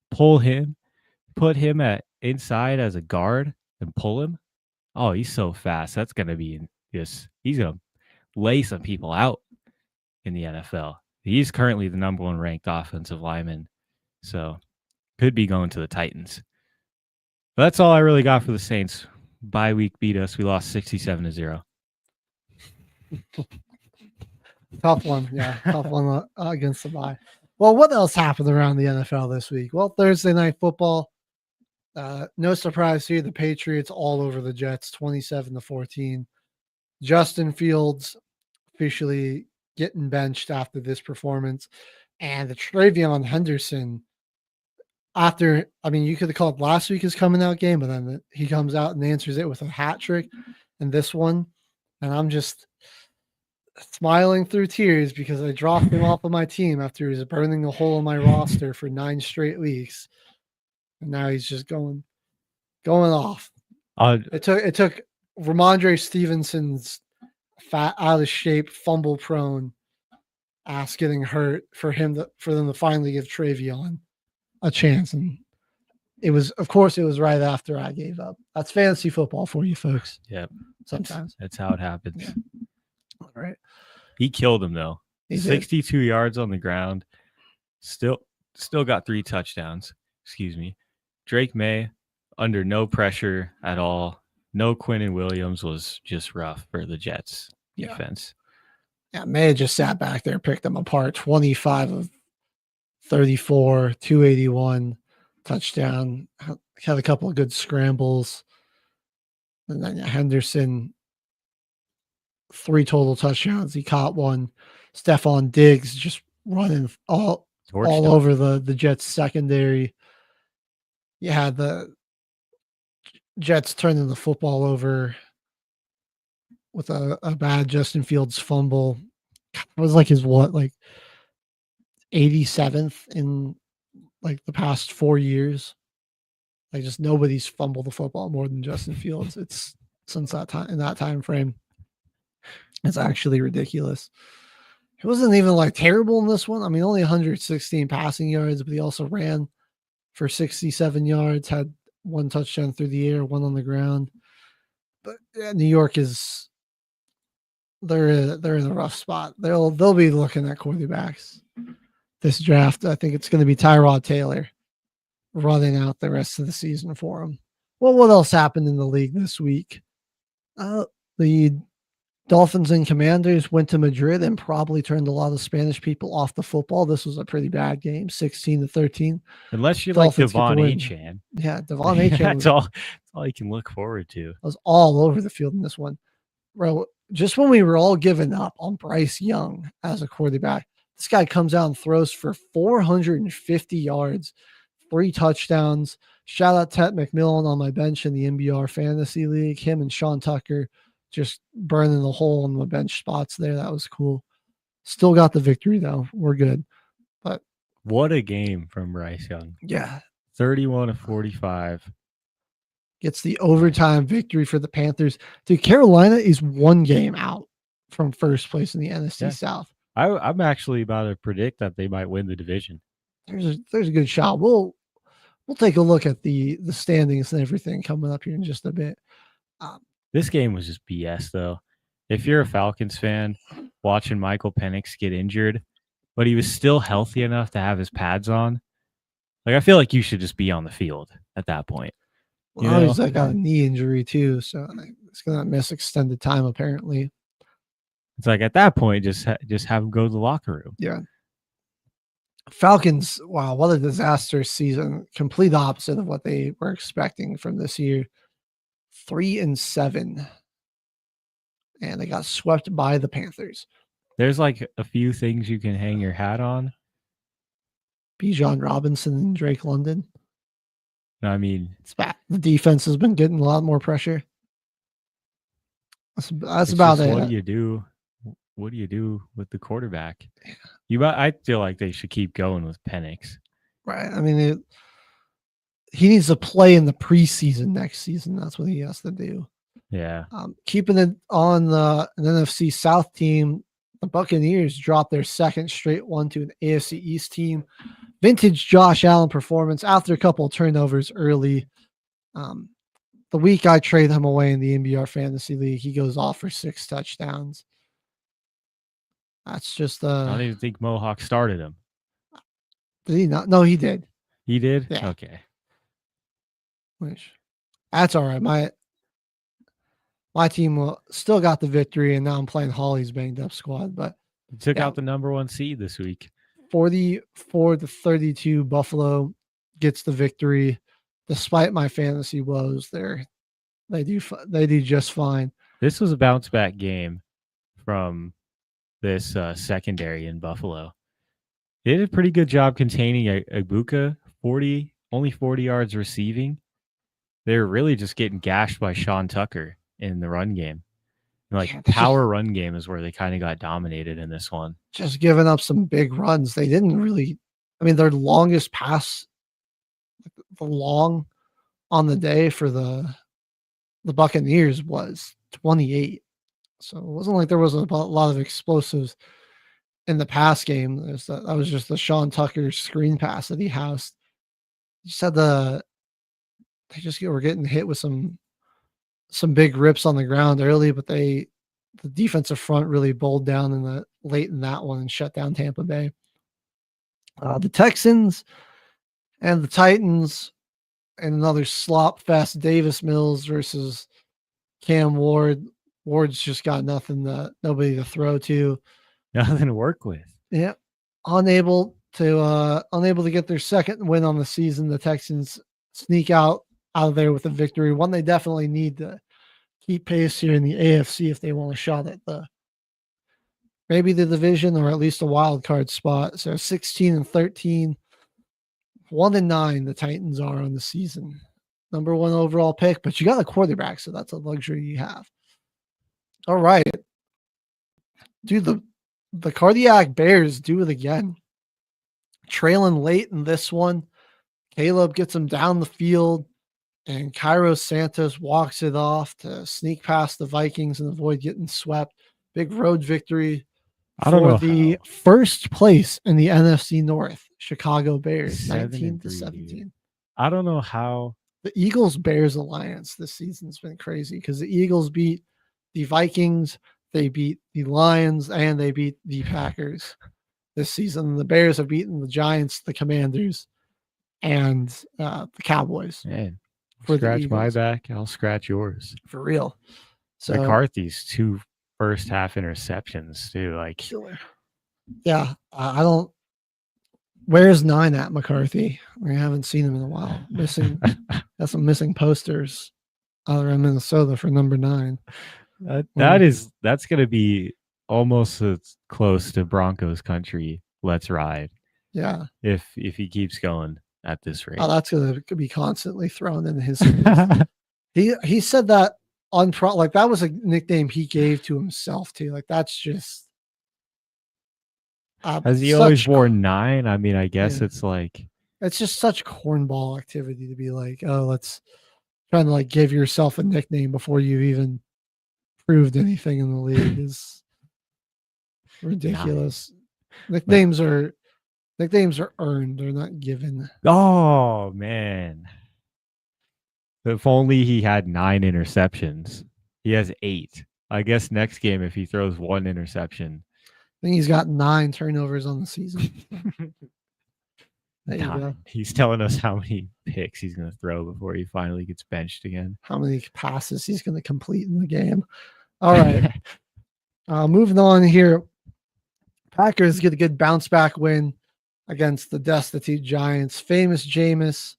pull him, put him at inside as a guard and pull him. Oh, he's so fast. That's going to be just, he's going to lay some people out in the NFL. He's currently the number 1 ranked offensive lineman. So could be going to the Titans. But that's all I really got for the Saints. Bye week beat us. We lost 67-0. Tough one. Yeah. Tough one against the bye. Well, what else happened around the NFL this week? Well, Thursday night football. No surprise here. The Patriots all over the Jets, 27-14. Justin Fields officially getting benched after this performance. And the Travion Henderson, you could have called last week his coming out game, but then he comes out and answers it with a hat trick and this one. And I'm just smiling through tears because I dropped him off of my team after he was burning a hole in my roster for 9 straight weeks. And now he's just going off. It took Ramondre Stevenson's fat, out of shape, fumble prone ass getting hurt for them to finally give Travion a chance. And it was right after I gave up. That's fantasy football for you folks. Yep. Sometimes that's how it happens. Yeah. All right. He killed him though. 62 yards on the ground. Still got 3 touchdowns. Excuse me. Drake May under no pressure at all. No Quinnen Williams was just rough for the Jets defense. Yeah, May just sat back there, picked them apart. 25 of 34, 281, touchdown. Had a couple of good scrambles. And then Henderson, 3 total touchdowns. He caught one. Stephon Diggs just running all over the Jets secondary. You had the Jets turning the football over with a bad Justin Fields fumble. It was like his 87th in like the past 4 years. Like just nobody's fumbled the football more than Justin Fields. It's since that time, in that time frame. It's actually ridiculous. It wasn't even like terrible in this one. I mean, only 116 passing yards, but he also ran for 67 yards, had 1 touchdown through the air, 1 on the ground. New York is they're in a rough spot. They'll be looking at quarterbacks this draft. I think it's going to be Tyrod Taylor running out the rest of the season for him. Well, what else happened in the league this week? The Dolphins and Commanders went to Madrid and probably turned a lot of Spanish people off the football. This was a pretty bad game, 16-13. Unless you're Dolphins like get the Devon win. Achane. Yeah, Devon Achane. That's all you can look forward to. Was all over the field in this one. Bro, just when we were all giving up on Bryce Young as a quarterback, this guy comes out and throws for 450 yards, 3 touchdowns. Shout out Ted McMillan on my bench in the NBR Fantasy League. Him and Sean Tucker just burning the hole in the bench spots there. That was cool. Still got the victory, though. We're good. But what a game from Bryce Young. Yeah. 31-45. Gets the overtime victory for the Panthers. Dude, Carolina is 1 game out from first place in the NFC South. I'm actually about to predict that they might win the division. There's a good shot. We'll take a look at the standings and everything coming up here in just a bit. This game was just BS, though. If you're a Falcons fan, watching Michael Penix get injured, but he was still healthy enough to have his pads on, like I feel like you should just be on the field at that point. Well, he's got a knee injury too, so it's gonna miss extended time apparently. It's like at that point, just have him go to the locker room. Yeah. Falcons, wow, what a disastrous season. Complete opposite of what they were expecting from this year. 3-7. And they got swept by the Panthers. There's like a few things you can hang your hat on. Bijan Robinson and Drake London. I mean, it's bad. The defense has been getting a lot more pressure. That's about it. What do you do? What do you do with the quarterback? I feel like they should keep going with Penix. Right. I mean, he needs to play in the preseason next season. That's what he has to do. Yeah. Keeping it on an NFC South team, the Buccaneers dropped their second straight one to an AFC East team. Vintage Josh Allen performance after a couple of turnovers early. The week I trade him away in the NBR Fantasy League, he goes off for 6 touchdowns. That's just I don't even think Mohawk started him. Did he not? No, he did. He did? Yeah. Okay. That's all right. My team still got the victory, and now I'm playing Holly's banged up squad. But you took out the number 1 seed this week. 44-32, Buffalo gets the victory. Despite my fantasy woes, they do just fine. This was a bounce back game from this secondary in Buffalo. They did a pretty good job containing Ibuka, only 40 yards receiving. They were really just getting gashed by Sean Tucker in the run game. Power run game is where they kind of got dominated in this one. Just giving up some big runs. They didn't really, their longest pass, the long on the day for the Buccaneers was 28. So it wasn't like there was a lot of explosives in the pass game. That was just the Sean Tucker screen pass that he housed. You said they were getting hit with some big rips on the ground early, but the defensive front really bowled down late in that one and shut down Tampa Bay. The Texans and the Titans and another slop fest. Davis Mills versus Cam Ward. Ward's just got nobody to throw to. Nothing to work with. Yeah. Unable to get their second win on the season. The Texans sneak out of there with a victory. One they definitely need to keep pace here in the AFC if they want a shot at maybe the division or at least a wild card spot. So 16-13, 1-9 the Titans are on the season. Number 1 overall pick, but you got a quarterback, so that's a luxury you have. All right. Dude, the Cardiac Bears do it again. Trailing late in this one. Caleb gets him down the field, and Cairo Santos walks it off to sneak past the Vikings and avoid getting swept. Big road victory for the first place in the NFC North. Chicago Bears, 19-17. I don't know how the Eagles-Bears alliance this season's been crazy because the Eagles beat the Vikings, they beat the Lions, and they beat the Packers this season. The Bears have beaten the Giants, the Commanders, and the Cowboys. Man, for scratch the my Eagles. back, I'll scratch yours. For real. So McCarthy's 2 first half interceptions too. Like, killer. Yeah, I don't. Where's 9 at McCarthy? We haven't seen him in a while. Missing, got some missing posters out of Minnesota for number 9. That's going to be almost as close to Broncos country. Let's ride. Yeah. If he keeps going at this rate. Oh, that's going to be constantly thrown in his. He said that like that was a nickname he gave to himself too. Like that's just. Has he always worn 9? I mean, I guess it's like. It's just such cornball activity to be like, oh, let's trying to like give yourself a nickname before you even proved anything in the league is ridiculous. Nicknames are earned, they're not given. Oh man. If only he had 9 interceptions. He has 8. I guess next game if he throws 1 interception. I think he's got 9 turnovers on the season. There you go. He's telling us how many picks he's going to throw before he finally gets benched again. How many passes he's going to complete in the game. All right. Moving on here. Packers get a good bounce back win against the destitute Giants. Famous Jameis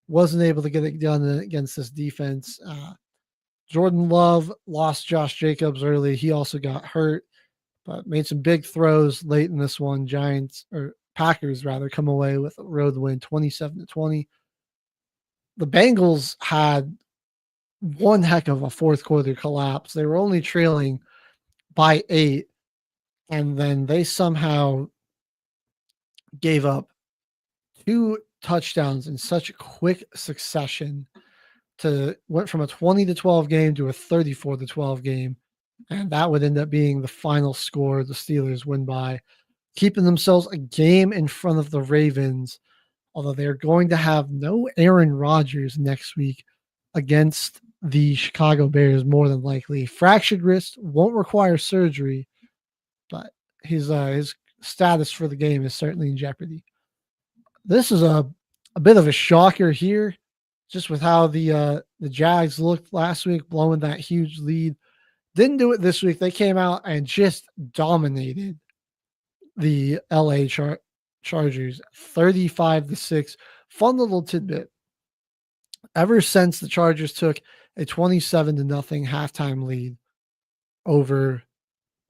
wasn't able to get it done against this defense. Jordan Love lost Josh Jacobs early. He also got hurt, but made some big throws late in this one. Packers come away with a road win 27-20. The Bengals had one heck of a fourth quarter collapse. They were only trailing by 8, and then they somehow gave up 2 touchdowns in such quick succession went from a 20-12 game to a 34-12 game. And that would end up being the final score the Steelers win by, keeping themselves a game in front of the Ravens, although they're going to have no Aaron Rodgers next week against the Chicago Bears, more than likely. Fractured wrist, won't require surgery, but his status for the game is certainly in jeopardy. This is a bit of a shocker here, just with how the Jags looked last week, blowing that huge lead. Didn't do it this week. They came out and just dominated the LA Chargers 35-6. Fun little tidbit. Ever since the Chargers took a 27-0 halftime lead over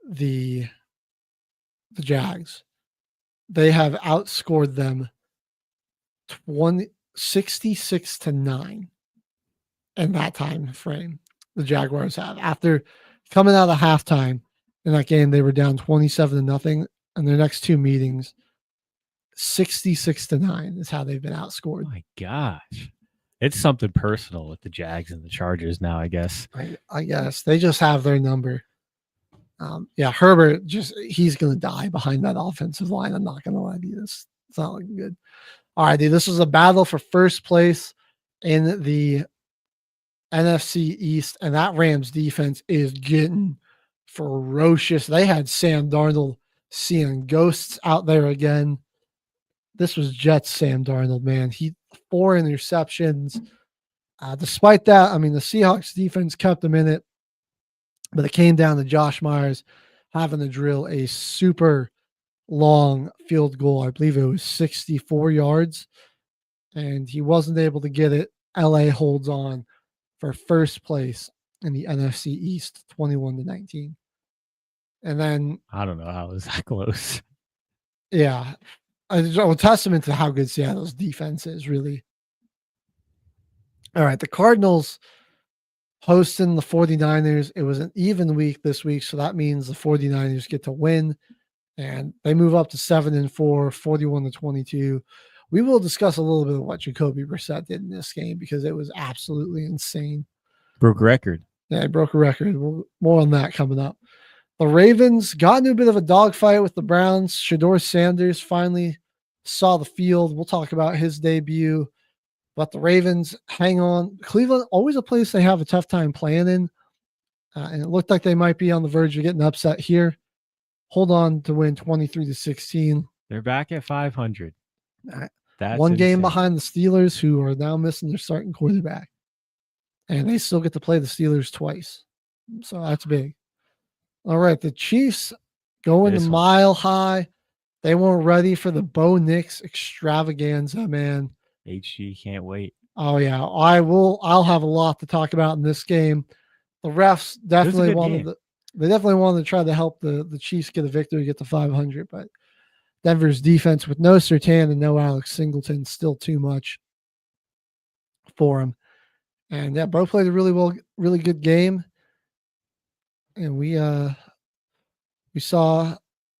the Jags, they have outscored them 66-9 in that time frame. The Jaguars have, after coming out of halftime in that game, they were down 27-0. And their next 2 meetings, 66-9 is how they've been outscored. Oh my gosh. It's something personal with the Jags and the Chargers now, I guess. I guess they just have their number. Herbert he's going to die behind that offensive line. I'm not going to lie to you. It's not looking good. All right, dude, this is a battle for first place in the NFC East, and that Rams defense is getting ferocious. They had Sam Darnold seeing ghosts out there again. This was Jets Sam Darnold, man. 4 interceptions. Despite that, I mean, the Seahawks defense kept him in it, but it came down to Josh Myers having to drill a super long field goal. I believe it was 64 yards, and he wasn't able to get it. LA holds on for first place in the NFC East, 21-19. And then I don't know how it was that close. Yeah. A testament to how good Seattle's defense is, really. All right. The Cardinals hosting the 49ers. It was an even week this week, so that means the 49ers get to win, and they move up to 7-4, 41-22. We will discuss a little bit of what Jacoby Brissett did in this game because it was absolutely insane. Broke a record. Yeah, he broke a record. More on that coming up. The Ravens got into a bit of a dogfight with the Browns. Shedeur Sanders finally saw the field. We'll talk about his debut. But the Ravens hang on. Cleveland, always a place they have a tough time playing in. And it looked like they might be on the verge of getting upset here. Hold on to win 23-16. They're back at 500. That's one game insane. behind the Steelers, who are now missing their starting quarterback. And they still get to play the Steelers twice. So that's big. All right, the Chiefs going to Mile High. They weren't ready for the Bo Nix extravaganza, man. HG can't wait. Oh yeah, I'll have a lot to talk about in this game. The refs definitely wanted to try to help the Chiefs get a victory, get to 500, but Denver's defense with no Surtain and no Alex Singleton, still too much for him. And yeah, Bo played a really good game. And we saw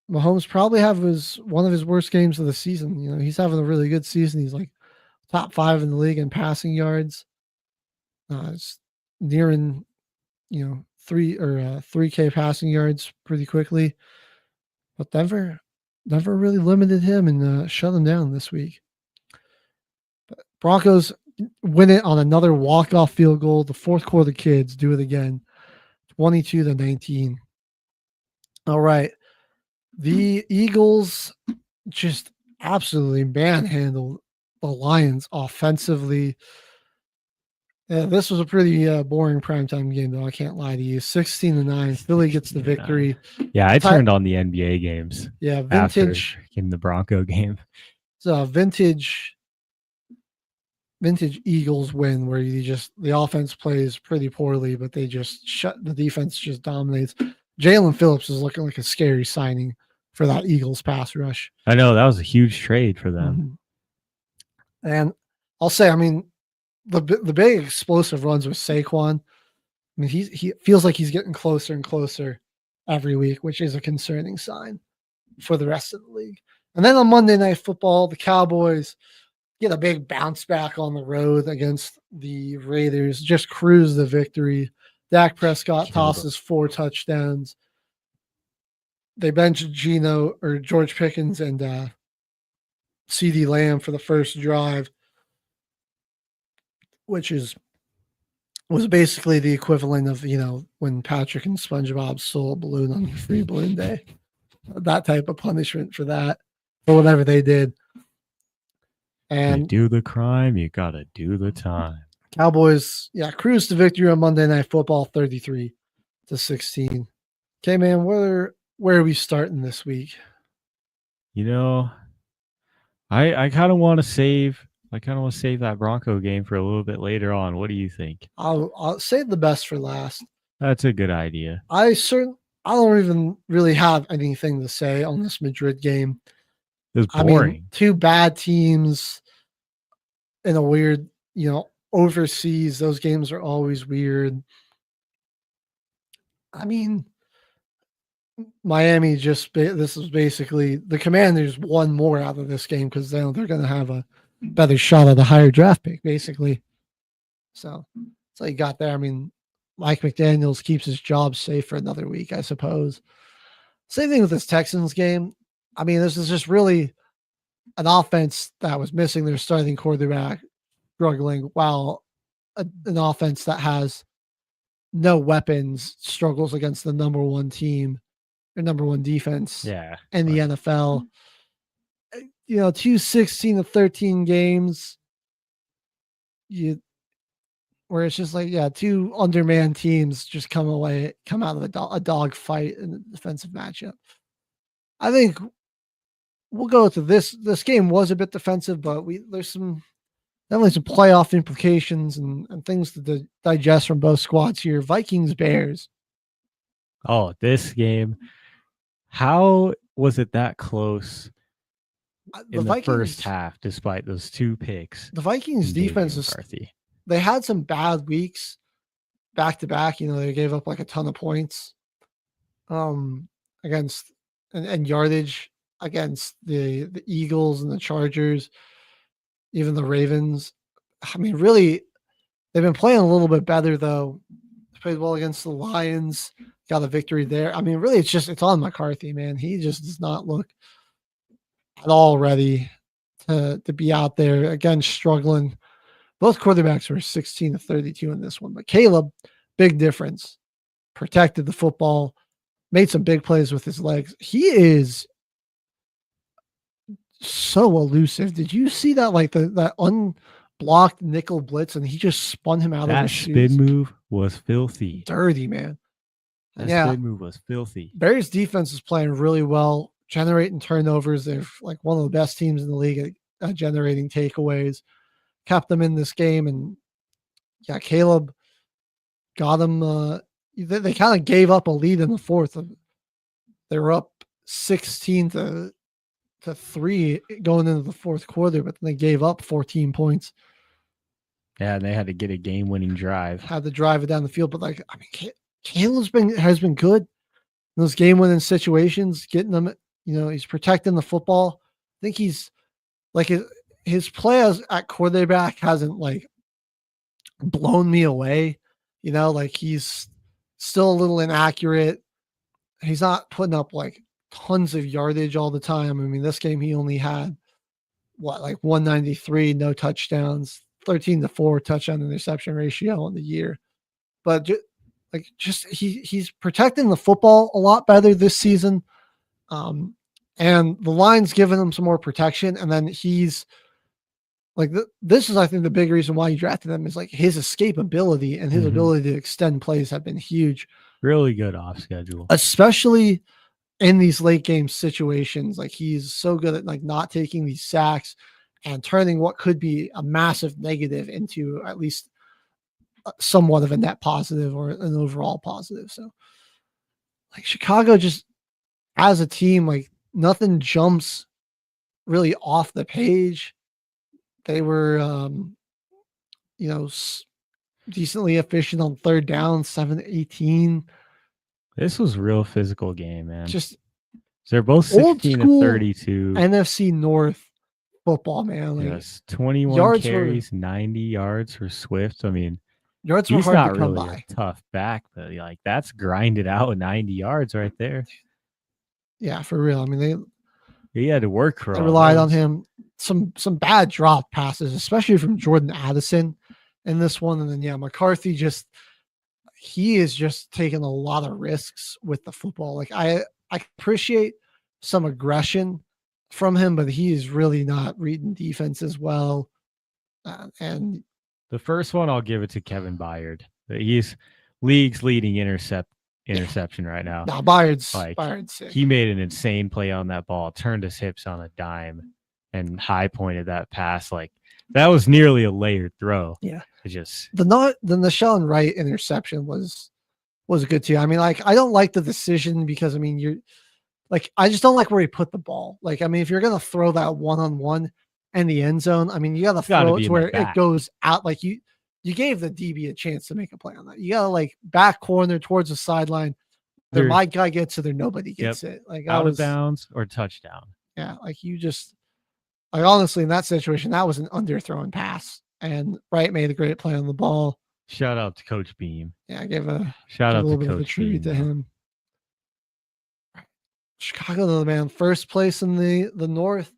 Mahomes probably have one of his worst games of the season. You know, he's having a really good season. He's like top 5 in the league in passing yards. It's nearing, 3K passing yards pretty quickly. But Denver really limited him and shut him down this week. But Broncos win it on another walk-off field goal. The fourth quarter kids do it again, 22-19. All right. The Eagles just absolutely manhandled the Lions offensively. Yeah, this was a pretty boring primetime game, though. I can't lie to you. 16-9. Philly gets the victory. Yeah, I turned on the NBA games. Yeah, vintage in the Bronco game. So vintage Eagles win where the offense plays pretty poorly, but they just the defense just dominates. Jalen Phillips is looking like a scary signing for that Eagles pass rush. I know that was a huge trade for them. Mm-hmm. And I'll say, I mean, the big explosive runs with Saquon. I mean, he feels like he's getting closer and closer every week, which is a concerning sign for the rest of the league. And then on Monday Night Football, the Cowboys get a big bounce back on the road against the Raiders, just cruise the victory. Dak Prescott tosses 4 touchdowns. They bench George Pickens and CeeDee Lamb for the first drive, which was basically the equivalent of, when Patrick and SpongeBob stole a balloon on Free Balloon Day. That type of punishment for that, for whatever they did. And you do the crime, you gotta do the time. Cowboys, cruise to victory on Monday Night Football, 33-16. Okay, man, where are we starting this week? I kind of want to save that Bronco game for a little bit later on. What do you think? I'll save the best for last. That's a good idea. I don't even really have anything to say on this Madrid game. It was boring. I mean, 2 bad teams in a weird, overseas. Those games are always weird. I mean, Miami this is basically the Commanders won more out of this game because they're going to have a better shot at a higher draft pick, basically. So you got there. I mean, Mike McDaniels keeps his job safe for another week, I suppose. Same thing with this Texans game. I mean, this is just really an offense that was missing their starting quarterback, struggling, while an offense that has no weapons struggles against the number 1 team or number 1 defense in the NFL. 2 16-13 games. Where it's just like, 2 undermanned teams just come out of a dog fight in a defensive matchup. I think we'll go to this. This game was a bit defensive, but there's definitely some playoff implications and things to digest from both squads here. Vikings Bears. Oh, this game. How was it that close in the first half, despite those 2 picks? The Vikings defense they had some bad weeks back to back. They gave up like a ton of points against and yardage against the Eagles and the Chargers, even the Ravens. I mean, really, they've been playing a little bit better, though. They played well against the Lions, got a victory there. I mean, really, it's on McCarthy, man. He just does not look at all ready to be out there. Again, struggling Both quarterbacks were 16 to 32 in this one, but Caleb, big difference. Protected the football, made some big plays with his legs. He is so elusive. Did you see that? Like that unblocked nickel blitz, and he just spun him out of his spin shoes. move was filthy. Dirty, man. That spin move was filthy. Bears defense is playing really well, generating turnovers. They're like one of the best teams in the league at generating takeaways. Kept them in this game, and yeah, Caleb got them. They kind of gave up a lead in the fourth. They were up 16 to 3 going into the fourth quarter, but then they gave up 14 points. Yeah, and they had to get a game-winning drive. Had to drive it down the field, but like, I mean, Caleb's has been good in those game-winning situations, getting them. He's protecting the football. I think he's like his play at quarterback hasn't like blown me away. Like he's still a little inaccurate. He's not putting up like tons of yardage all the time. I mean, this game he only had 193, no touchdowns, 13-4 touchdown interception ratio on the year. But he's protecting the football a lot better this season. And the line's giving him some more protection. And then he's like, this is, I think, the big reason why you drafted him is like his escapability and his ability to extend plays have been huge. Really good off schedule, especially in these late game situations. Like he's so good at like not taking these sacks and turning what could be a massive negative into at least somewhat of a net positive or an overall positive. So like Chicago just as a team, like nothing jumps really off the page. They were, decently efficient on third down, 7-18. This was a real physical game, man. Just they're both 16 to 32. NFC North football, man. Like, yes, 21 carries, 90 yards for Swift. I mean, yards were hard not to come really by. A tough back, but like that's grinded out 90 yards right there. Yeah, for real. I mean, he had to work for. They relied on him. Some bad drop passes, especially from Jordan Addison in this one. And then McCarthy he is just taking a lot of risks with the football. Like I appreciate some aggression from him, but he is really not reading defense as well. And the first one, I'll give it to Kevin Byard. He's league's leading interception right now. No, Byard's sick. He made an insane play on that ball, turned his hips on a dime, and high pointed that pass. Like that was nearly a layered throw. Yeah. It just the Nashawn Wright interception was good too. I mean, like I don't like the decision because I mean you're like I just don't like where he put the ball. Like I mean, if you're gonna throw that 1-on-1 in the end zone, I mean you gotta throw it to where it goes out. Like you gave the DB a chance to make a play on that. You gotta like back corner towards the sideline. Either my guy gets it or nobody gets it. Like out of bounds or touchdown. Yeah, like you just like honestly in that situation, that was an underthrown pass. And Wright made a great play on the ball. Shout out to Coach Beam. Yeah, I gave a little bit to of a Coach tribute Beam to him. Chicago, though, man, first place in the North.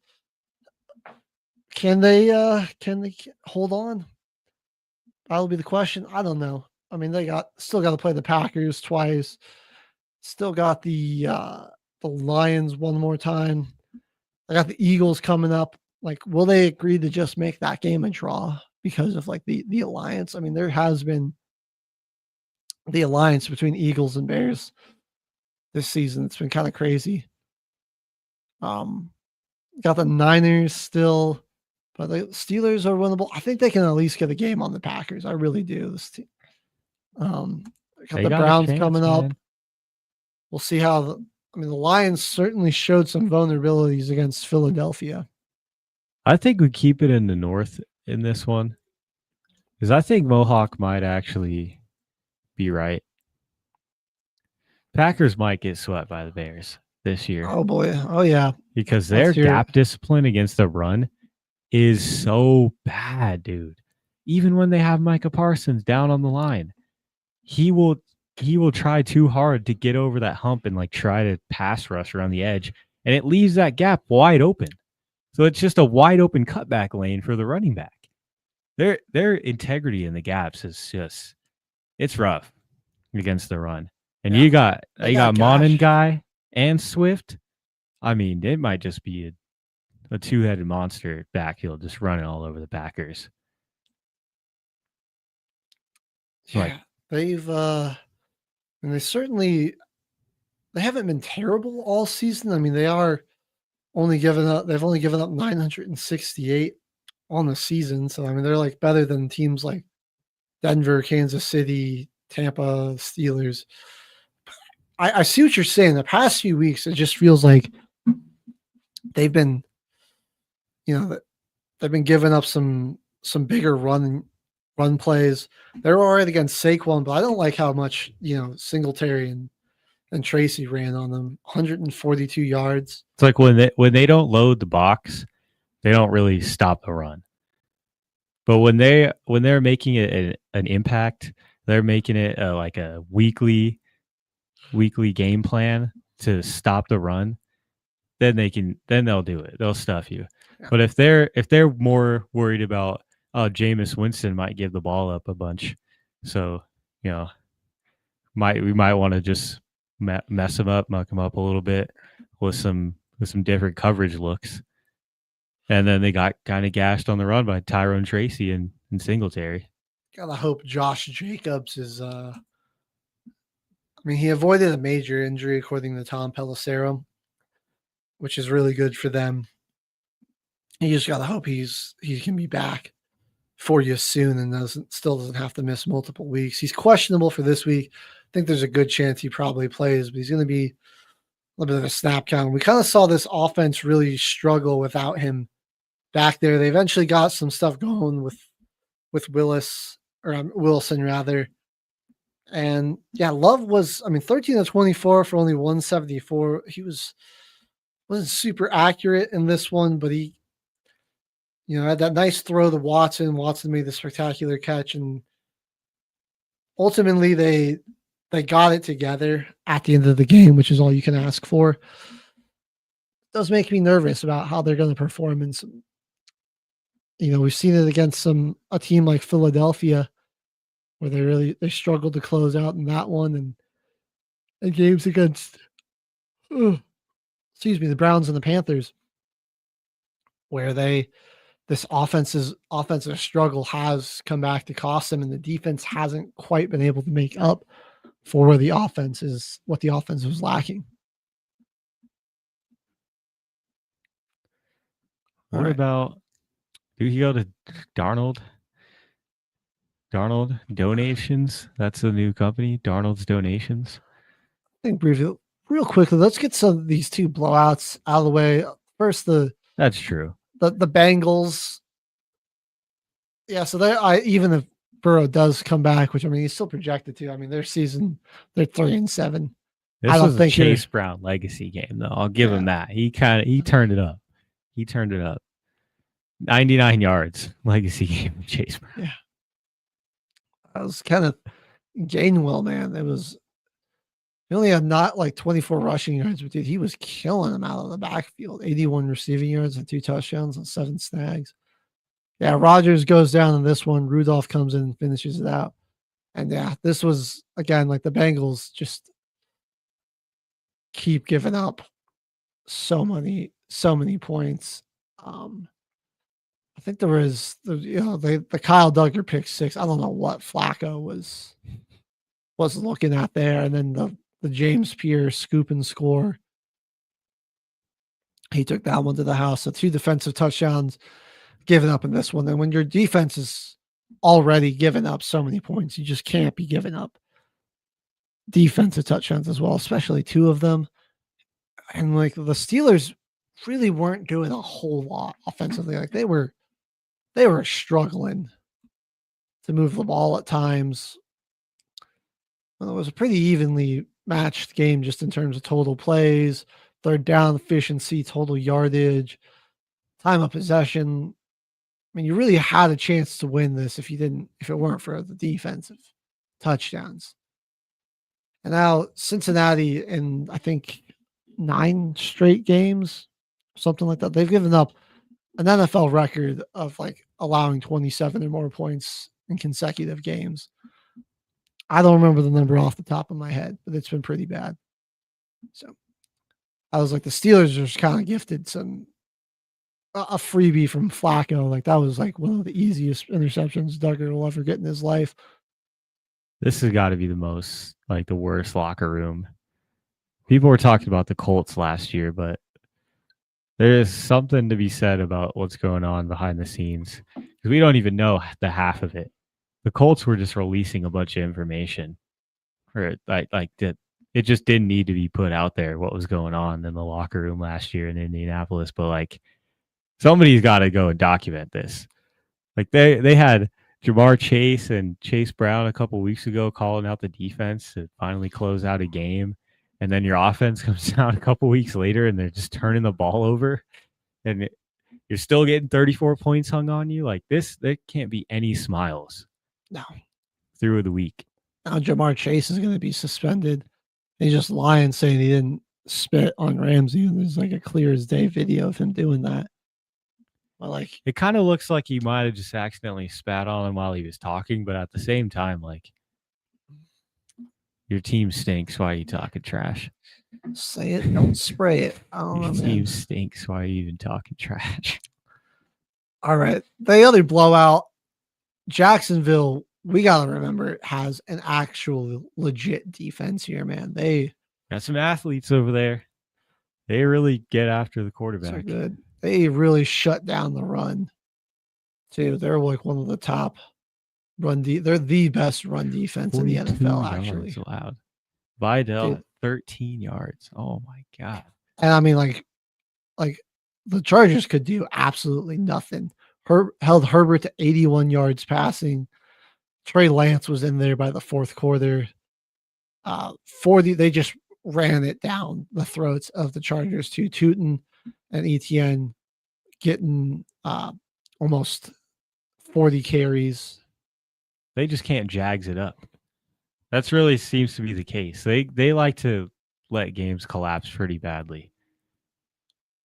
Can they hold on? That'll be the question. I don't know. I mean, they still got to play the Packers twice. Still got the Lions one more time. I got the Eagles coming up. Like, will they agree to just make that game a draw because of like the alliance? I mean, there has been the alliance between Eagles and Bears this season. It's been kind of crazy. Got the Niners still, but the Steelers are winnable. I think they can at least get a game on the Packers. I really do. This team. Got the Browns coming up. We'll see how the Lions certainly showed some vulnerabilities against Philadelphia. I think we keep it in the North in this one because I think Mohawk might actually be right. Packers might get swept by the Bears this year. Oh boy. Oh yeah. Because their gap discipline against the run is so bad, dude. Even when they have Micah Parsons down on the line, he will try too hard to get over that hump and like try to pass rush around the edge, and it leaves that gap wide open. So it's just a wide open cutback lane for the running back. their integrity in the gaps is just it's rough against the run. And Yeah. you got They got Monin gashed. guy and Swift. I mean, it might just be a two-headed monster backfield just running all over the Packers. Yeah, they've and they haven't been terrible all season. I mean, they've only given up 968 on the season. So I mean, they're like better than teams like Denver, Kansas City, Tampa, Steelers. I see what you're saying. The past few weeks, it just feels like they've been, they've been giving up some bigger run plays. They're all right against Saquon, but I don't like how much Singletary and Tracy ran on them. 142 yards. It's like when they don't load the box, they don't really stop the run. But when they're making it an impact, they're making it like a weekly game plan to stop the run. Then they'll do it. They'll stuff you. Yeah. But if they're more worried about Jameis Winston might give the ball up a bunch, so we might want to just mess him up, muck him up a little bit with some different coverage looks. And then they got kind of gashed on the run by Tyrone Tracy and Singletary. Gotta hope Josh Jacobs is. I mean, he avoided a major injury according to Tom Pelissero, which is really good for them. You just gotta hope he can be back for you soon and still doesn't have to miss multiple weeks. He's questionable for this week. I think there's a good chance he probably plays, but he's going to be a little bit of a snap count. We kind of saw this offense really struggle without him back there. They eventually got some stuff going with Wilson rather. And yeah, Love was, 13 of 24 for only 174. He wasn't super accurate in this one, but he, had that nice throw to Watson. Watson made the spectacular catch, and ultimately they got it together at the end of the game, which is all you can ask for. It does make me nervous about how they're going to perform in some. We've seen it against a team like Philadelphia, where they struggled to close out in that one, and games against, the Browns and the Panthers, where this offensive struggle has come back to cost them, and the defense hasn't quite been able to make up for what the offense was lacking. What about, do you go to Darnold? Darnold Donations. That's the new company, Darnold's Donations. I think briefly, real quickly, let's get some of these two blowouts out of the way. First, that's true. The Bengals. Yeah, so even if Burrow does come back, which he's still projected to. Their season, they're 3-7. This was a Chase Brown legacy game, though. I'll give him that. He turned it up. 99 yards legacy game with Chase Brown. Yeah. That was kind of Gainwell, man. He only had not like 24 rushing yards, but dude, he was killing them out of the backfield. 81 receiving yards and 2 touchdowns and 7 snags. Yeah, Rodgers goes down in this one. Rudolph comes in and finishes it out. And yeah, this was, again, like the Bengals just keep giving up so many points. I think there was the Kyle Duggar pick 6. I don't know what Flacco was looking at there, and then the James Pierce scoop and score. He took that one to the house. So 2 defensive touchdowns given up in this one. And when your defense is already given up so many points, you just can't be giving up defensive touchdowns as well, especially 2 of them. And like the Steelers really weren't doing a whole lot offensively. Like they were struggling to move the ball at times. Well, it was a pretty evenly matched game just in terms of total plays, third down efficiency, total yardage, time of possession. I mean, you really had a chance to win this if it weren't for the defensive touchdowns. And now Cincinnati, in I think 9 straight games, something like that, they've given up an NFL record of like allowing 27 or more points in consecutive games. I don't remember the number off the top of my head, but it's been pretty bad. So I was like, the Steelers just kind of gifted a freebie from Flacco. Like that was like one of the easiest interceptions Duggar will ever get in his life. This has got to be the worst locker room. People were talking about the Colts last year, but there is something to be said about what's going on behind the scenes because we don't even know the half of it. The Colts were just releasing a bunch of information, or like that. It just didn't need to be put out there what was going on in the locker room last year in Indianapolis. But like, somebody's got to go and document this. Like they had Jamar Chase and Chase Brown a couple weeks ago calling out the defense to finally close out a game. And then your offense comes out a couple weeks later and they're just turning the ball over. And you're still getting 34 points hung on you. Like this, there can't be any smiles. No. Through the week. Now Jamar Chase is going to be suspended. He's just lying saying he didn't spit on Ramsey. And there's like a clear as day video of him doing that. Well, like it kind of looks like he might have just accidentally spat on him while he was talking, but at the same time, like your team stinks. Why are you talking trash? Say it, don't spray it. I don't know. Your team stinks. Why are you even talking trash? All right. The other blowout, Jacksonville, we got to remember, has an actual legit defense here, man. They got some athletes over there. They really get after the quarterback. So good. They really shut down the run, too. They're like one of the top they're the best run defense in the NFL, actually. Allowed. Vidal, 13 yards. Oh, my God. And I mean, like the Chargers could do absolutely nothing. Held Herbert to 81 yards passing. Trey Lance was in there by the fourth quarter. They just ran it down the throats of the Chargers too. Tootin and Etienne getting almost 40 carries. They just can't Jags it up. That's really seems to be the case. They like to let games collapse pretty badly.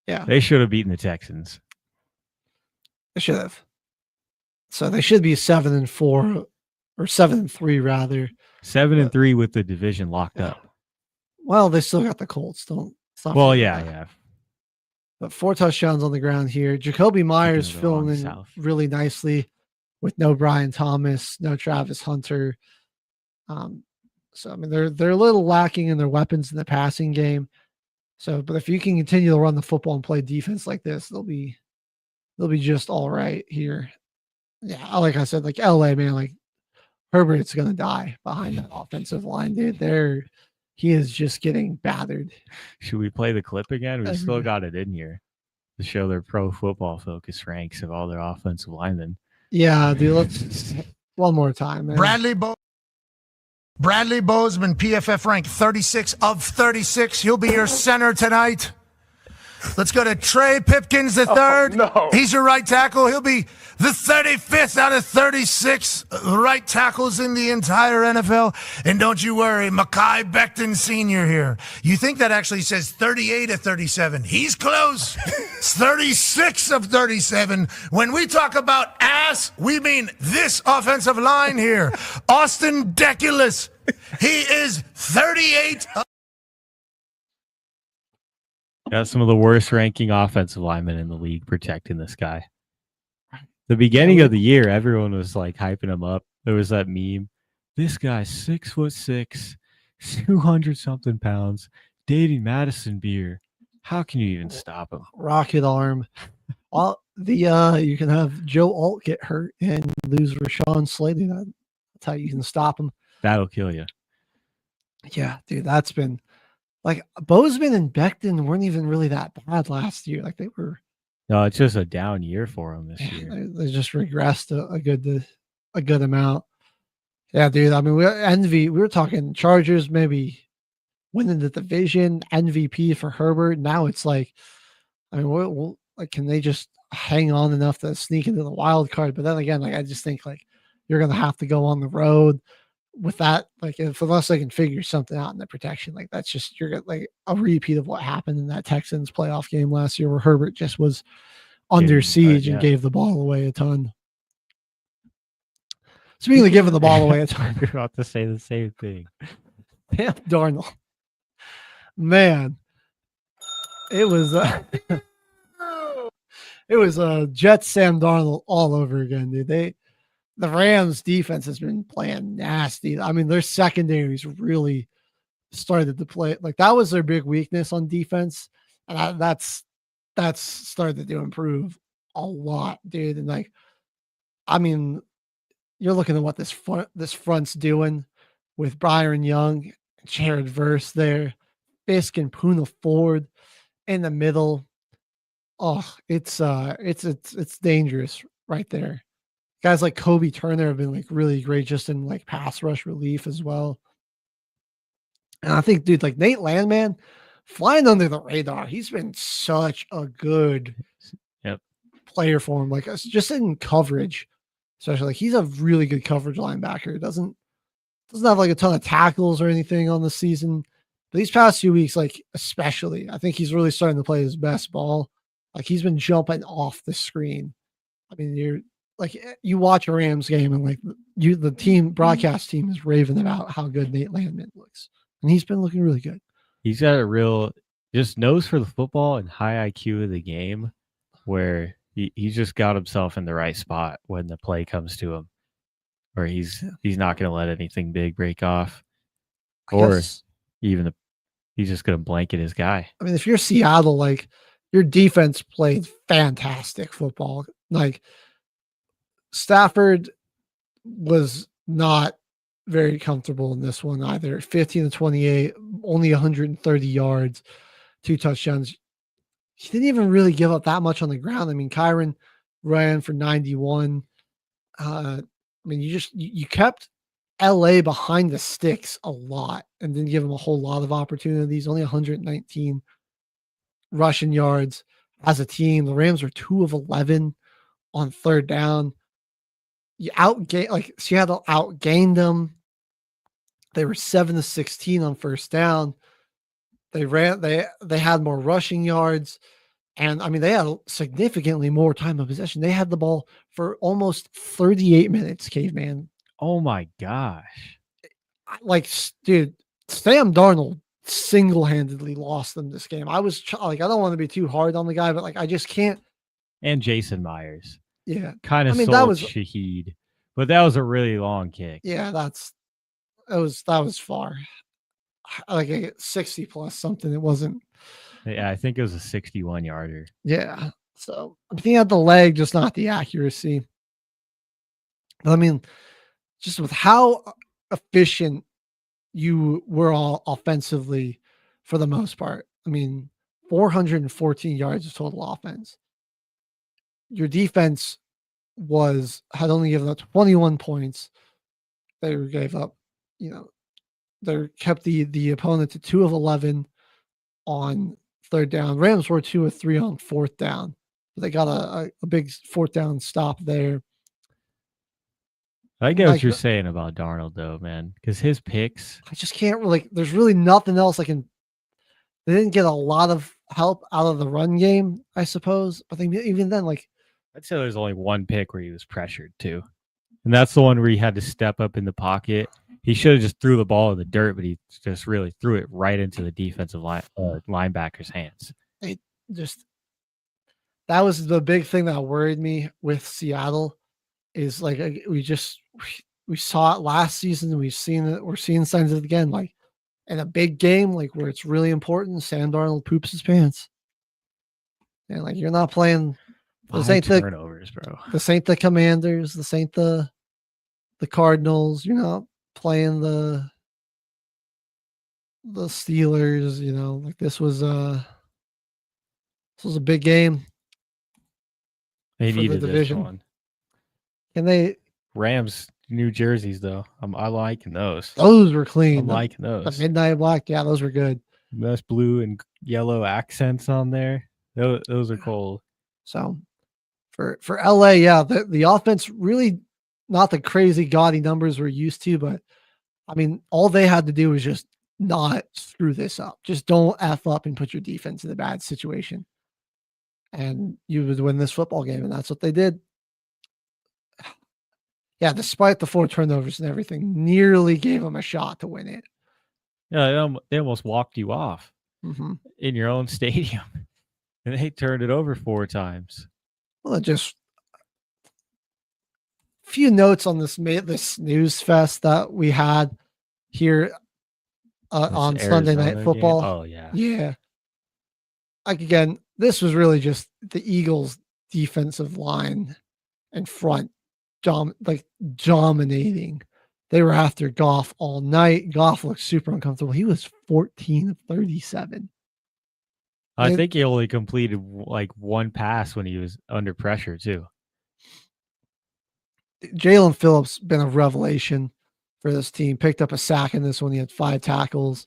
Yeah. They should have beaten the Texans. They should have. So they should be 7-4 or 7-3 rather. 7-3 with the division locked up. Well, they still got the Colts. Well, yeah. But 4 touchdowns on the ground here. Jacoby Myers filling in really nicely with no Brian Thomas, no Travis Hunter. So I mean they're a little lacking in their weapons in the passing game. So, but if you can continue to run the football and play defense like this, they'll be just all right here. Yeah, like I said, like LA, man, like Herbert's gonna die behind that offensive line, dude. He is just getting battered. Should we play the clip again? We still got it in here to show their pro football focus ranks of all their offensive linemen. Yeah, dude. Let's one more time, man. Bradley Bozeman, PFF rank 36 of 36. He'll be your center tonight. Let's go to Trey Pipkins III. Oh, no. He's your right tackle. He'll be the 35th out of 36 right tackles in the entire NFL. And don't you worry, Mekhi Becton Sr. here. You think that actually says 38 of 37. He's close. It's 36 of 37. When we talk about ass, we mean this offensive line here. Austin Deculus. He is 38 of Got some of the worst ranking offensive linemen in the league protecting this guy. The beginning of the year, everyone was like hyping him up. There was that meme. This guy's 6'6", 200 something pounds, dating Madison Beer. How can you even stop him? Rocket arm. You can have Joe Alt get hurt and lose Rashawn Slater. That's how you can stop him. That'll kill you. Yeah, dude, that's been. Like Bozeman and Becton weren't even really that bad last year. Like they were. No, it's just a down year for them this year. They just regressed a good amount. Yeah, dude. I mean, we were talking Chargers maybe winning the division, MVP for Herbert. Now it's like, I mean, we'll like, can they just hang on enough to sneak into the wild card? But then again, like I just think like you're gonna have to go on the road. With that, like unless they can figure something out in the protection, like that's just you're like a repeat of what happened in that Texans playoff game last year where Herbert just was under siege and gave the ball away a ton. Speaking of giving the ball away a ton. You're about to say the same thing. Sam Darnold. Man. It was Jets Sam Darnold all over again, dude. The Rams defense has been playing nasty. I mean, their secondaries really started to play like that was their big weakness on defense, and that's started to improve a lot, dude. And like, I mean, you're looking at what this front's doing with Byron Young, Jared Verse there, Fisk and Puna Ford in the middle. Oh, it's dangerous right there. Guys like Kobe Turner have been like really great just in like pass rush relief as well. And I think, dude, like Nate Landman flying under the radar. He's been such a good player for him. Like just in coverage, especially like he's a really good coverage linebacker. Doesn't have like a ton of tackles or anything on the season. But these past few weeks, like especially, I think he's really starting to play his best ball. Like he's been jumping off the screen. I mean, you're like you watch a Rams game and like the team broadcast team is raving about how good Nate Landman looks, and he's been looking really good. He's got a real just nose for the football and high IQ of the game, where he's just got himself in the right spot when the play comes to him, where he's not going to let anything big break off, or even he's just going to blanket his guy. I mean, if you're Seattle, like your defense played fantastic football. Like Stafford was not very comfortable in this one either. 15-28, only 130 yards, 2 touchdowns. He didn't even really give up that much on the ground. I mean, Kyron ran for 91. I mean, you kept LA behind the sticks a lot and didn't give him a whole lot of opportunities. Only 119 rushing yards as a team. The Rams were 2 of 11 on third down. Seattle outgained them. They were 7-16 on first down. They had more rushing yards, and I mean they had significantly more time of possession. They had the ball for almost 38 minutes, Caveman. Oh my gosh. Like, dude, Sam Darnold single-handedly lost them this game. I was like, I don't want to be too hard on the guy, but like I just can't. And Jason Myers. Yeah. Kind of sold Shaheed, but that was a really long kick. Yeah, that was far. Like a 60 plus something. It wasn't. Yeah, I think it was a 61 yarder. Yeah. So I'm thinking of the leg, just not the accuracy. But I mean, just with how efficient you were all offensively for the most part. I mean, 414 yards of total offense. Your defense had only given up 21 points. They gave up, they kept the opponent to 2 of 11 on third down. Rams were 2 of 3 on fourth down. They got a big fourth down stop there. I get what you're saying about Darnold, though, man, because his picks. I just can't really. There's really nothing else I can. They didn't get a lot of help out of the run game, I suppose. But even then, like, I'd say there's only one pick where he was pressured too, and that's the one where he had to step up in the pocket. He should have just threw the ball in the dirt, but he just really threw it right into the defensive linebacker's hands. That was the big thing that worried me with Seattle. Is like we saw it last season, and we're seeing signs of it again. Like in a big game, like where it's really important, Sam Darnold poops his pants, and like you're not playing. This ain't turnovers, bro. This ain't the Commanders. This ain't the Cardinals. You're not playing the Steelers. Like this was a big game. They needed the division. This one. And they Rams New Jerseys though. I'm liking those. Those were clean. I'm liking those. The midnight black, yeah, those were good. Nice blue and yellow accents on there. Those are cool. So for LA, yeah, the offense really not the crazy gaudy numbers we're used to, but I mean, all they had to do was just not screw this up. Just don't F up and put your defense in a bad situation. and you would win this football game, and that's what they did. Yeah, despite the 4 turnovers and everything, nearly gave them a shot to win it. Yeah, they almost walked you off in your own stadium, and they turned it over 4 times. Well, just a few notes on this snooze fest that we had here on Sunday Night Football. Game? Oh, yeah. Yeah. Like, again, this was really just the Eagles' defensive line and front dominating. They were after Goff all night. Goff looked super uncomfortable. He was 14 of 37. I think he only completed like 1 pass when he was under pressure, too. Jalen Phillips been a revelation for this team. Picked up a sack in this one. He had 5 tackles.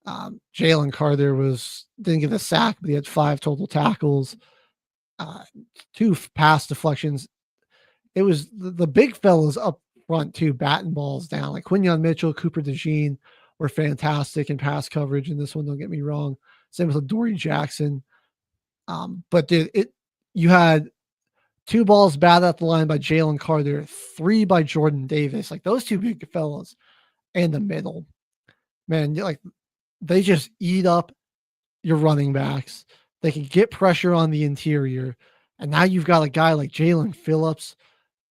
Jalen Carter didn't get a sack, but he had 5 total tackles, 2 pass deflections. It was the big fellas up front too, batting balls down. Like Quinyon Mitchell, Cooper DeJean were fantastic in pass coverage in this one. Don't get me wrong. Same with Dory Jackson. But you had 2 balls batted at the line by Jalen Carter, 3 by Jordan Davis. Like those 2 big fellas in the middle, man. Like they just eat up your running backs. They can get pressure on the interior, and now you've got a guy like Jalen Phillips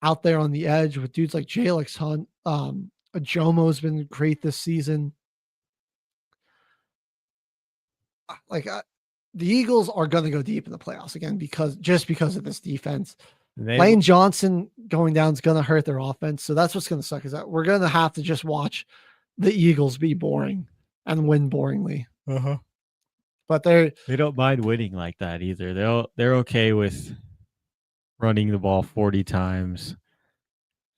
out there on the edge with dudes like Jalex Hunt. Jomo's been great this season. Like the Eagles are going to go deep in the playoffs again because of this defense. Lane Johnson going down is going to hurt their offense. So that's what's going to suck, is that we're going to have to just watch the Eagles be boring and win boringly. But they don't mind winning like that either. They're okay with running the ball 40 times,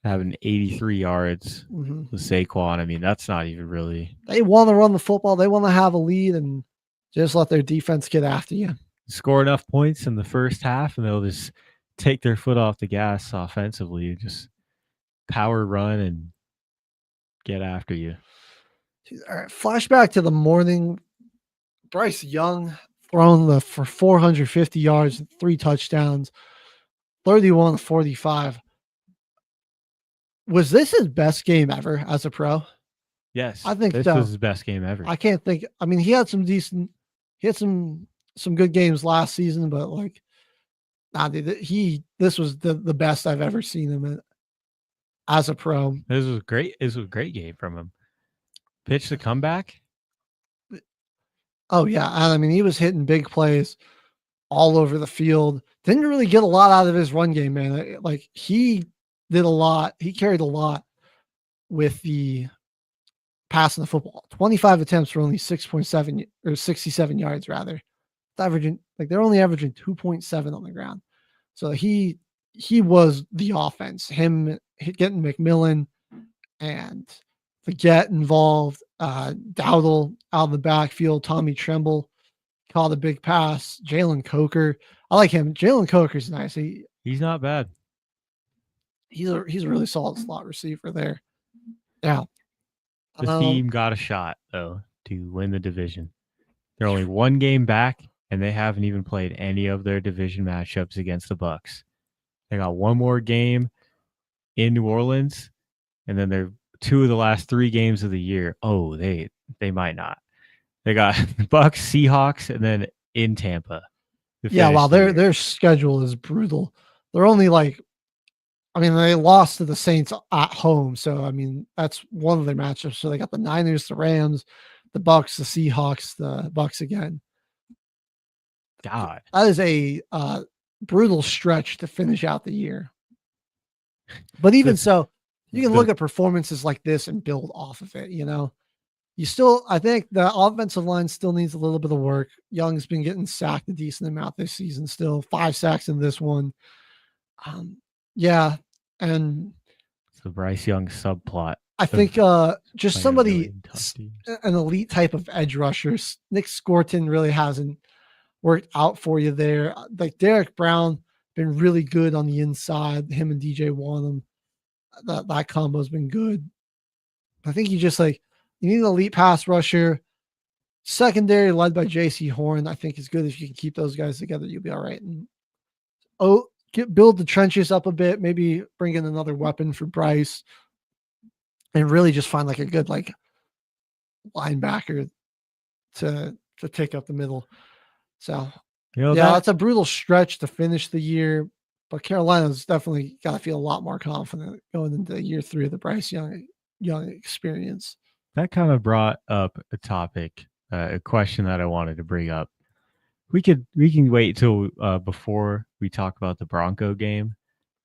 having 83 yards with Saquon. I mean, that's not even really. They want to run the football. They want to have a lead and just let their defense get after you. Score enough points in the first half, and they'll just take their foot off the gas offensively and just power run and get after you. All right, flashback to the morning. Bryce Young thrown for 450 yards, 3 touchdowns, 31-45. Was this his best game ever as a pro? Yes, I think this was his best game ever. I can't think. I mean, he had some good games last season, but like, this was the best I've ever seen him as a pro. This was great. This was a great game from him. Pitch the comeback. Oh yeah, I mean, he was hitting big plays all over the field. Didn't really get a lot out of his run game, man. Like he did a lot. He carried a lot with the passing the football. 25 attempts for only 6.7 or 67 yards rather. They're only averaging 2.7 on the ground. So he was the offense. Him getting McMillan and Get involved. Dowdle out of the backfield. Tommy Tremble caught a big pass. Jalen Coker. I like him. Jalen Coker's nice. He's not bad. He's a really solid slot receiver there. Yeah. The team got a shot though to win the division. They're only 1 game back, and they haven't even played any of their division matchups against the Bucs. They got 1 more game in New Orleans, and then they're 2 of the last 3 games of the year. Oh, they might not. They got Bucs, Seahawks, and then in Tampa. Yeah, wow, their schedule is brutal. They're only they lost to the Saints at home, so I mean that's one of their matchups. So they got the Niners, the Rams, the Bucs, the Seahawks, the Bucs again. God, that is a brutal stretch to finish out the year. But even so, you can look at performances like this and build off of it. You know, I think the offensive line still needs a little bit of work. Young's been getting sacked a decent amount this season, still 5 sacks in this one. Yeah, and it's the Bryce Young subplot. I think just somebody, an elite type of edge rusher. Nick Scorton really hasn't worked out for you there. Like Derek Brown, been really good on the inside. Him and DJ Wanham, that combo's been good. I think you need an elite pass rusher, Secondary led by J.C. Horn, I think is good. If you can keep those guys together, you'll be all right. And build the trenches up a bit. Maybe bring in another weapon for Bryce, and really just find like a good like linebacker to take up the middle. So that's a brutal stretch to finish the year, but Carolina's definitely got to feel a lot more confident going into year 3 of the Bryce Young experience. That kind of brought up a topic, a question that I wanted to bring up. We can wait till before we talk about the Bronco game.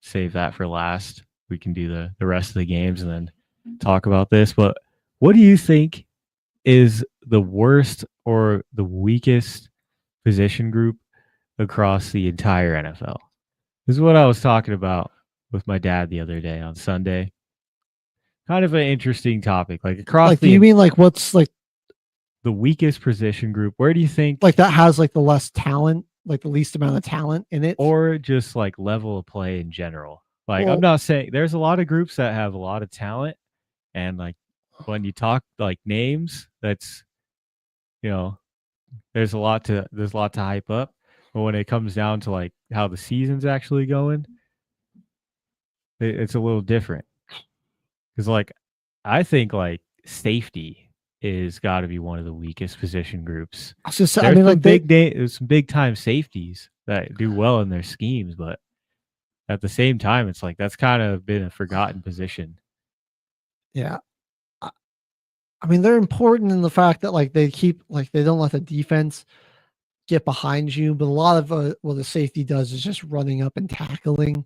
Save that for last. We can do the rest of the games and then talk about this. But what do you think is the worst or the weakest position group across the entire NFL? This is what I was talking about with my dad the other day on Sunday. Kind of an interesting topic. Like across like, do you mean like what's like the weakest position group? Where do you think like that has like the less talent, like the least amount of talent in it? Or just like level of play in general? Like I'm not saying there's a lot of groups that have a lot of talent, and like when you talk like names, that's there's a lot to hype up. But when it comes down to like how the season's actually going, it's a little different. Because like I think like safety is got to be one of the weakest position groups. There's some big time safeties that do well in their schemes, but at the same time, it's like that's kind of been a forgotten position. Yeah. I mean, they're important in the fact that like they don't let the defense get behind you, but a lot of what the safety does is just running up and tackling.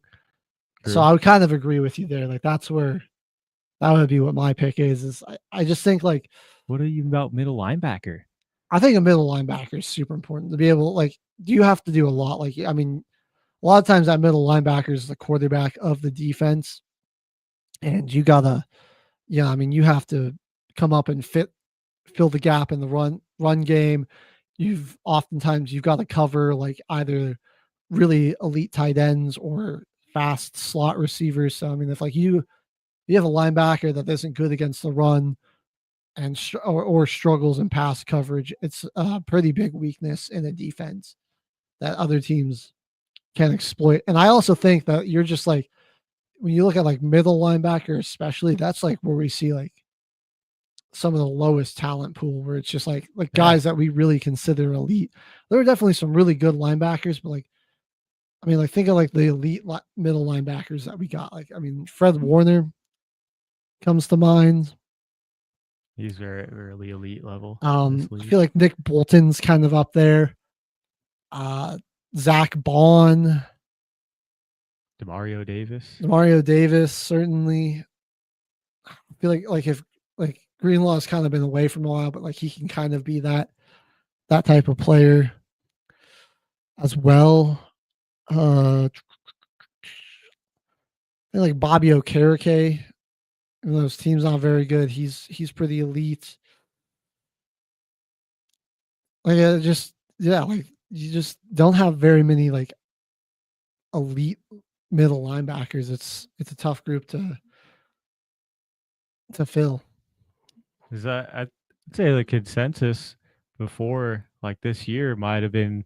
True. So I would kind of agree with you there. Like that would be what my pick is I just think like, what are you about middle linebacker? I think a middle linebacker is super important to be able like, you have to do a lot. Like, I mean, a lot of times that middle linebacker is the quarterback of the defense, and you gotta, I mean, you have to come up and fill the gap in the run game. Oftentimes you've got to cover like either really elite tight ends or fast slot receivers. So I mean, if like you have a linebacker that isn't good against the run and or struggles in pass coverage, it's a pretty big weakness in the defense that other teams can exploit. And I also think that you're just like, when you look at like middle linebacker, especially, that's like where we see like some of the lowest talent pool, where it's just like guys that we really consider elite. There are definitely some really good linebackers, but like, I mean, like think of like the elite middle linebackers that we got. Like, I mean, Fred Warner comes to mind. He's very, very elite level. I feel like Nick Bolton's kind of up there. Zach Bond. Demario Davis, certainly. I feel like if like Greenlaw's kind of been away from a while, but like he can kind of be that type of player as well. I feel like Bobby Okereke, even though his team's not very good, he's pretty elite. Like like you just don't have very many like elite middle linebackers. It's a tough group to fill. Is that, I'd say the consensus before like this year might have been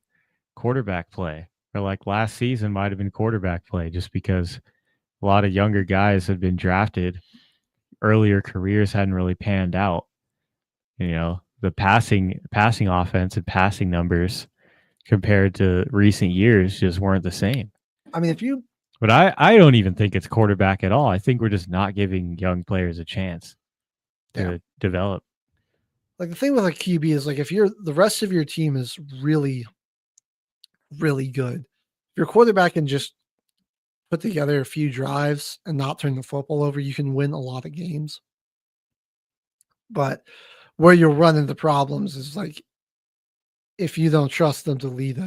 quarterback play, or like last season might have been quarterback play, just because a lot of younger guys had been drafted, earlier careers hadn't really panned out. The passing offense and passing numbers compared to recent years just weren't the same. I mean, but I don't even think it's quarterback at all. I think we're just not giving young players a chance to develop. Like the thing with like QB is like, if the rest of your team is really, really good, if your quarterback can just put together a few drives and not turn the football over, you can win a lot of games. But where you're running the problems is like if you don't trust them to lead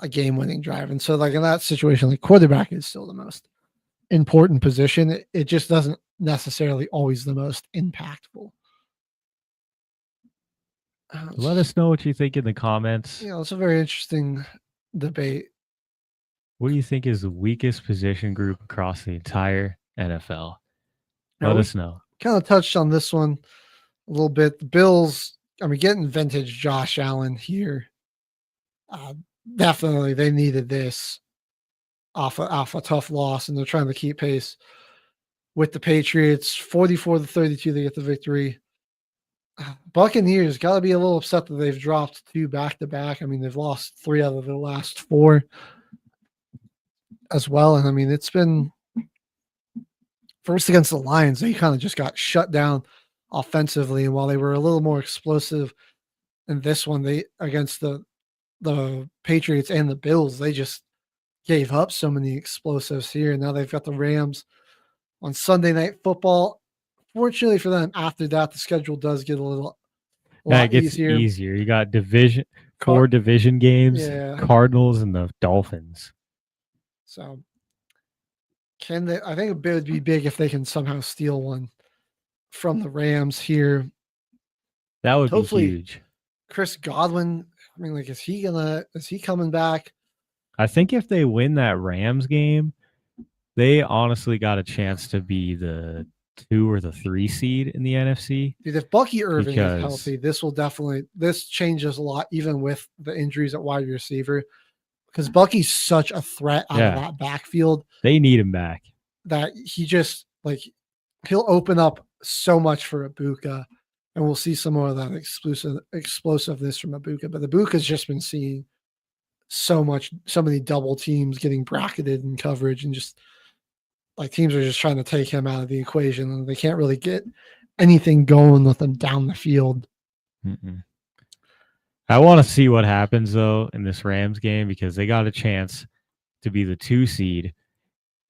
a game-winning drive. And so like in that situation, like quarterback is still the most important position. It just doesn't necessarily always the most impactful. Let us know what you think in the comments. It's a very interesting debate. What do you think is the weakest position group across the entire NFL? Let us know. Kind of touched on this one a little bit. The Bills I mean, getting vintage Josh Allen here, definitely they needed this off a tough loss, and they're trying to keep pace with the Patriots. 44-32, they get the victory. Buccaneers got to be a little upset that they've dropped 2 back-to-back. I mean, they've lost 3 out of their last 4 as well. And I mean, it's been first against the Lions, they kind of just got shut down offensively. And while they were a little more explosive in this one, they against the Patriots and the Bills, they just gave up so many explosives here. And now they've got the Rams on Sunday Night Football. Fortunately for them, after that, the schedule does get a lot it gets easier. You got four division games, Cardinals and the Dolphins. So can they? I think it would be big if they can somehow steal one from the Rams here. That would be huge. Chris Godwin, I mean, like, is he coming back? I think if they win that Rams game, they honestly got a chance to be the 2 or the 3 seed in the NFC. Dude, if Bucky Irving is healthy, this changes a lot, even with the injuries at wide receiver, because Bucky's such a threat out of that backfield. They need him back. That he just he'll open up so much for Ibuka, and we'll see some more of that explosiveness from Ibuka. But Ibuka's just been seeing so many double teams getting bracketed in coverage, and just teams are just trying to take him out of the equation, and they can't really get anything going with him down the field. Mm-mm. I want to see what happens though in this Rams game, because they got a chance to be the 2 seed,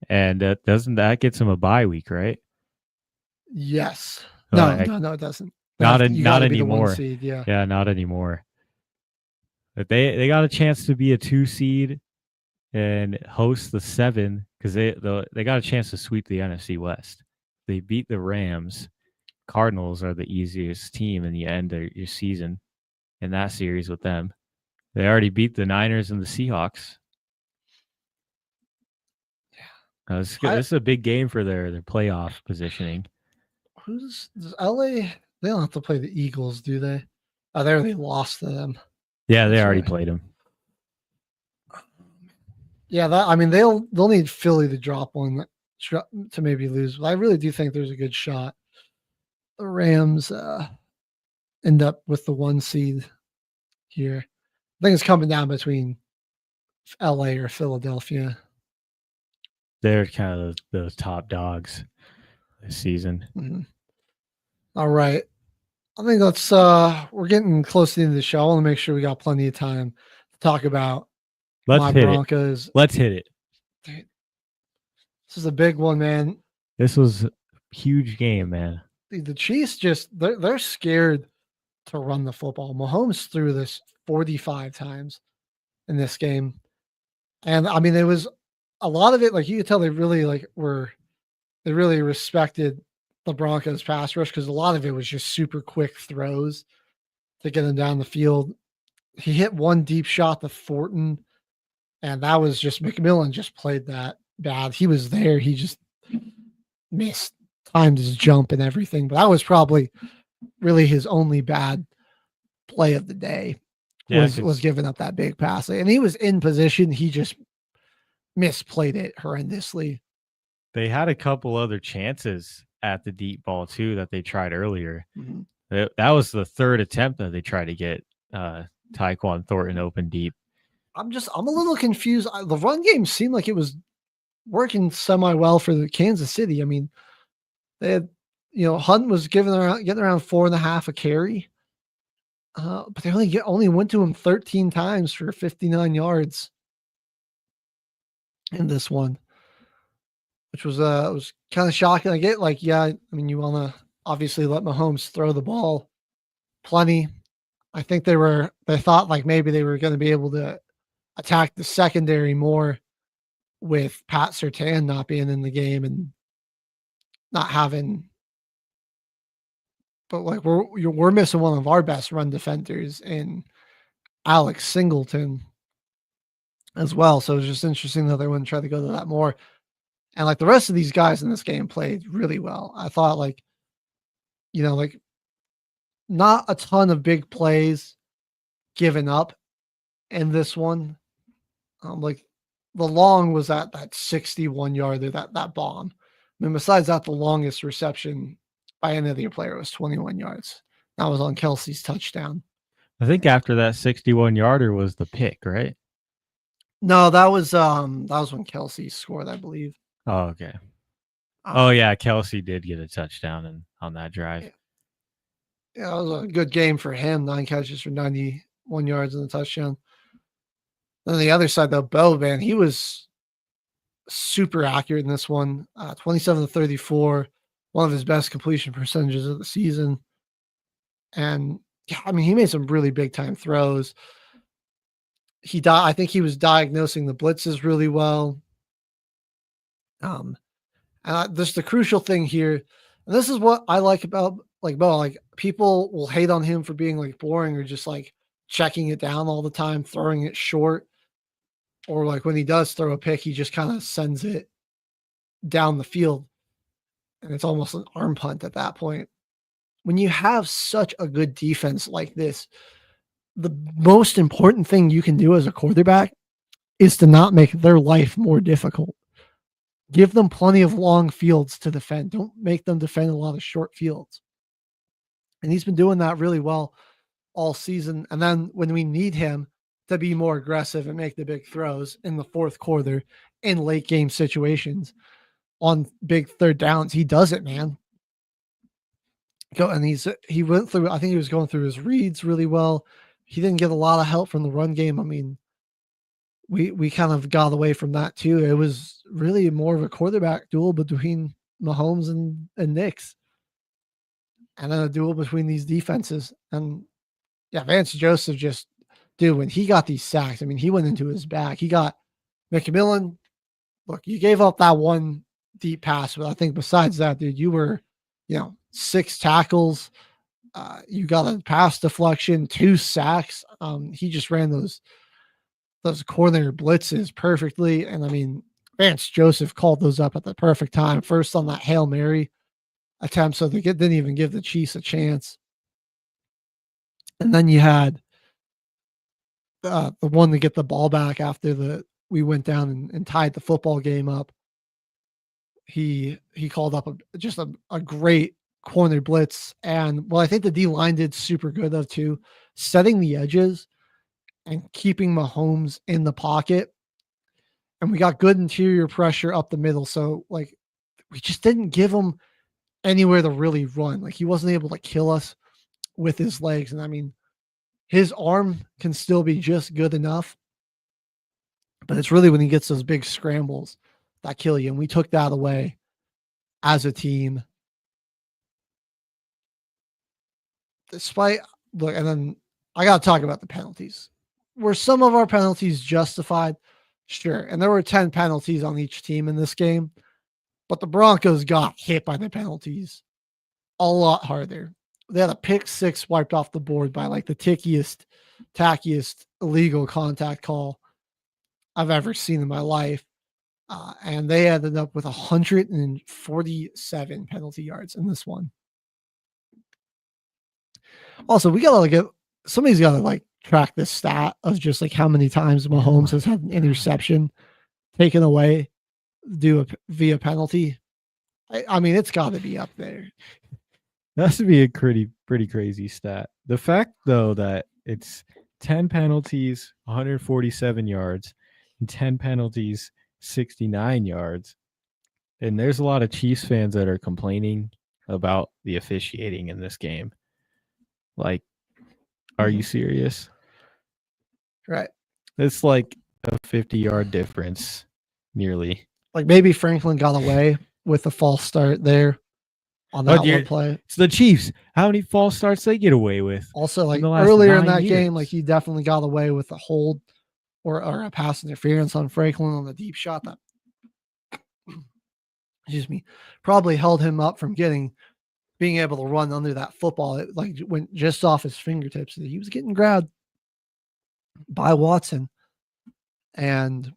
and doesn't that gets them a bye week, right? Yes. No, it doesn't. Not anymore. Seed, yeah, not anymore. But they got a chance to be a 2 seed and host the 7, because they got a chance to sweep the NFC West. They beat the Rams. Cardinals are the easiest team in the end of your season in that series with them. They already beat the Niners and the Seahawks. Yeah, this is a big game for their playoff positioning. Does LA? They don't have to play the Eagles, do they? Oh, they already lost to them. Yeah, they already played them. Yeah, they'll need Philly to drop one to maybe lose. But I really do think there's a good shot the Rams end up with the 1 seed here. I think it's coming down between LA or Philadelphia. They're kind of the top dogs this season. Mm-hmm. All right. I think we're getting close to the end of the show. I want to make sure we got plenty of time to talk about my Broncos. Let's hit it. Dude, this is a big one, man. This was a huge game, man. The Chiefs they're scared to run the football. Mahomes threw this 45 times in this game. And I mean, it was a lot of it, you could tell they really they really respected the Broncos pass rush, because a lot of it was just super quick throws to get him down the field. He hit one deep shot to Thornton, and that was just McMillan just played that bad. He was there. He just missed, timed his jump and everything. But that was probably really his only bad play of the day. Was giving up that big pass. And he was in position. He just misplayed it horrendously. They had a couple other chances at the deep ball too that they tried earlier. Mm-hmm. That was the 3rd attempt that they tried to get Tyquan Thornton open deep. I'm a little confused. The run game seemed like it was working semi well for the Kansas City. I mean, they had, Hunt was getting around 4.5 a carry, but they only went to him 13 times for 59 yards in this one, which was kind of shocking. I get you want to obviously let Mahomes throw the ball plenty. I think they thought maybe they were going to be able to attack the secondary more with Pat Surtain not being in the game and not having. But we're missing one of our best run defenders in Alex Singleton as well. So it's just interesting that they wouldn't try to go to that more. And the rest of these guys in this game played really well. I thought not a ton of big plays given up in this one. Like the long was at that 61 yarder, that bomb. I mean, besides that, the longest reception by any other player was 21 yards. That was on Kelsey's touchdown. I think after that 61 yarder was the pick, right? No, that was when Kelsey scored, I believe. Oh, okay. Oh yeah, Kelsey did get a touchdown on that drive. Yeah, it was a good game for him. 9 catches for 91 yards and a touchdown. Then on the other side, though, Bo, man, he was super accurate in this one. 27 to 34, one of his best completion percentages of the season. And yeah, I mean, he made some really big time throws. I think he was diagnosing the blitzes really well. And this the crucial thing here. And this is what I like about Bo. Like people will hate on him for being like boring or just like checking it down all the time, throwing it short. Or like when he does throw a pick, he just kind of sends it down the field. And it's almost an arm punt at that point. When you have such a good defense like this, the most important thing you can do as a quarterback is to not make their life more difficult. Give them plenty of long fields to defend. Don't make them defend a lot of short fields. And he's been doing that really well all season. And then when we need him to be more aggressive and make the big throws in the fourth quarter in late game situations on big third downs, he does it, man. He went through, I think he was going through his reads really well. He didn't get a lot of help from the run game. I mean, we kind of got away from that too. It was really more of a quarterback duel between Mahomes and Knicks. And then a duel between these defenses. And yeah, Vance Joseph dude, when he got these sacks, I mean, he went into his back. He got McMillan. Look, you gave up that one deep pass, but I think besides that, dude, you were, 6 tackles. You got a pass deflection, 2 sacks. He just ran those corner blitzes perfectly. And I mean, Vance Joseph called those up at the perfect time. First on that Hail Mary attempt, so they didn't even give the Chiefs a chance. And then you had the one to get the ball back after we went down and tied the football game up. He called up a great corner blitz. And I think the D-line did super good of too, setting the edges and keeping Mahomes in the pocket. And we got good interior pressure up the middle. So we just didn't give him anywhere to really run. Like he wasn't able to kill us with his legs. And I mean, his arm can still be just good enough, but it's really when he gets those big scrambles that kill you. And we took that away as a team. And then I got to talk about the penalties. Were some of our penalties justified? Sure. And there were 10 penalties on each team in this game, but the Broncos got hit by the penalties a lot harder. They had a pick 6 wiped off the board by the tackiest illegal contact call I've ever seen in my life. And they ended up with 147 penalty yards in this one. Also, we got to somebody's got to track this stat of just how many times Mahomes has had an interception taken away via penalty. I mean, it's got to be up there. That has to be a pretty crazy stat. The fact, though, that it's 10 penalties, 147 yards, and 10 penalties, 69 yards. And there's a lot of Chiefs fans that are complaining about the officiating in this game. Are you serious? Right. It's like a 50-yard difference, nearly. Maybe Franklin got away with a false start there on that one play. It's the Chiefs. How many false starts they get away with? Also, earlier in that game, he definitely got away with a hold or a pass interference on Franklin on the deep shot that, probably held him up from being able to run under that football. It went just off his fingertips. He was getting grabbed by Watson. And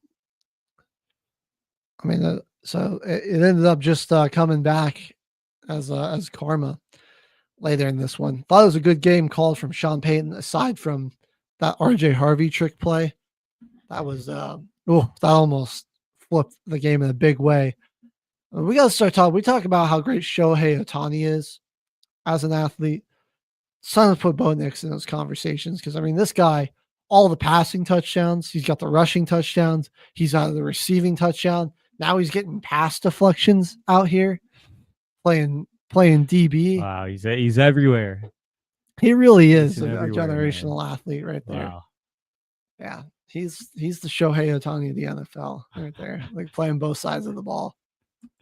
I mean, so it ended up just coming back as karma later in this one. Thought it was a good game called from Sean Payton, aside from that RJ Harvey trick play. That was that almost flipped the game in a big way. We got to start talking. We talk about how great Shohei Ohtani is as an athlete. It's time to put Bo Nix in those conversations because, I mean, this guy, all the passing touchdowns, he's got the rushing touchdowns, he's got the receiving touchdown. Now he's getting pass deflections out here playing DB. Wow, he's everywhere. He really is a generational athlete right there. Wow. Yeah, he's the Shohei Ohtani of the NFL right there, like playing both sides of the ball.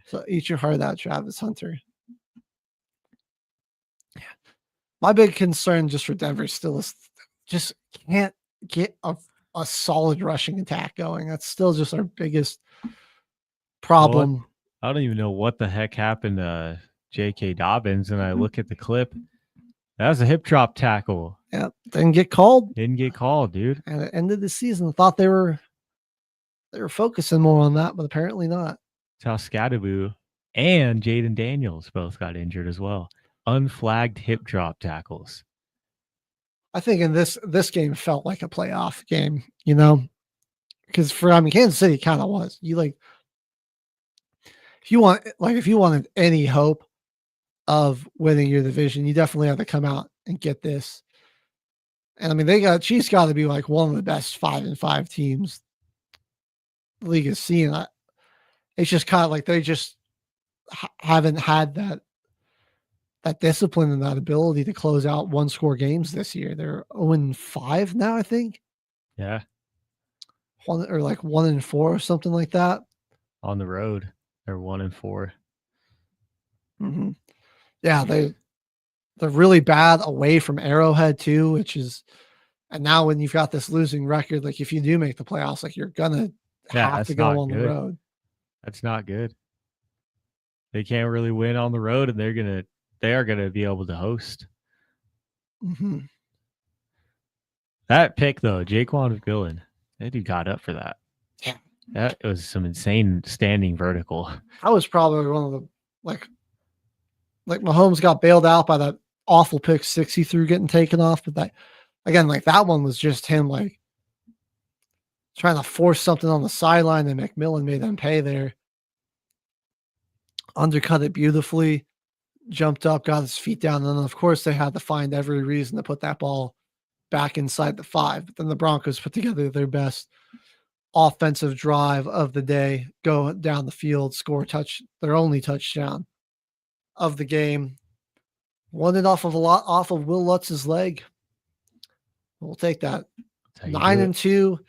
So eat your heart out, Travis Hunter. Yeah. My big concern just for Denver still is just can't get a solid rushing attack going. That's still just our biggest problem. Well, I don't even know what the heck happened to J.K. Dobbins, and I look at the clip. That was a hip drop tackle. Yeah, didn't get called. Didn't get called, dude. And at the end of the season, I thought they were focusing more on that, but apparently not. Scadaboo and Jaden Daniels both got injured as well. Unflagged hip drop tackles. I think in this game felt like a playoff game, because Kansas City kind of was. If you wanted any hope of winning your division, you definitely have to come out and get this. And I mean, Chiefs got to be like one of the best 5-5 teams the league has seen. It's just kind of like they just haven't had that discipline and that ability to close out one-score games this year. They're 0-5 now, I think. Yeah. 1-4 or something like that. On the road, they're 1-4. Mm-hmm. Yeah, they're really bad away from Arrowhead too, and now when you've got this losing record, like if you do make the playoffs, like you're gonna have to go on the road. That's not good. They can't really win on the road, and they are gonna be able to host. Mm-hmm. That pick though, Jaquan McMillan, that dude got up for that. Yeah, that was some insane standing vertical. I was probably one of the like Mahomes got bailed out by that awful pick 6 he threw getting taken off, but that one was just him like trying to force something on the sideline, and McMillan made them pay there. Undercut it beautifully, jumped up, got his feet down, and then of course they had to find every reason to put that ball back inside the 5. But then the Broncos put together their best offensive drive of the day, go down the field, score their only touchdown of the game. Won it off of Will Lutz's leg. We'll take that. 9-2.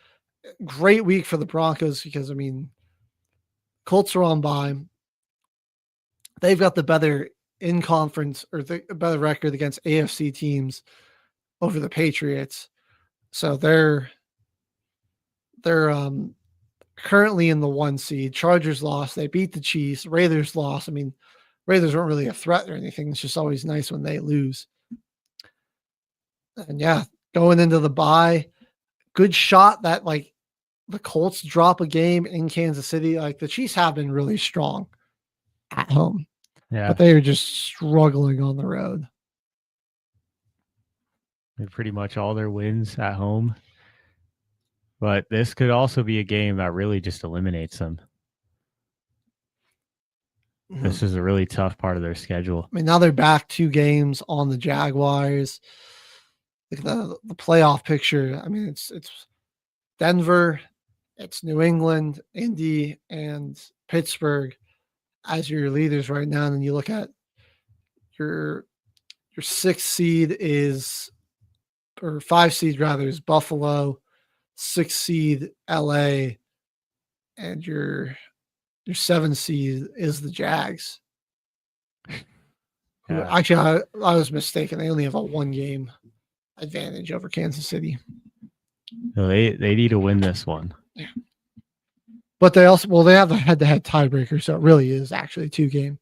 Great week for the Broncos because, I mean, Colts are on bye. They've got the better in-conference or the better record against AFC teams over the Patriots. So they're currently in the 1 seed. Chargers lost. They beat the Chiefs. Raiders lost. I mean, Raiders aren't really a threat or anything. It's just always nice when they lose. And yeah, going into the bye, good shot that like the Colts drop a game in Kansas City. Like the Chiefs have been really strong at home. Yeah. But they are just struggling on the road. Pretty much all their wins at home. But this could also be a game that really just eliminates them. Mm-hmm. This is a really tough part of their schedule. I mean, now they're back 2 games on the Jaguars. Like the playoff picture, I mean, it's Denver, it's New England, Indy, and Pittsburgh as your leaders right now. And then you look at your 6th seed or 5 seed rather is Buffalo, 6th seed LA, and your 7th seed is the Jags. Yeah. Actually, I was mistaken. They only have a 1-game advantage over Kansas City. No, they need to win this one. Yeah. But they have the head-to-head tiebreaker, so it really is actually a 2-game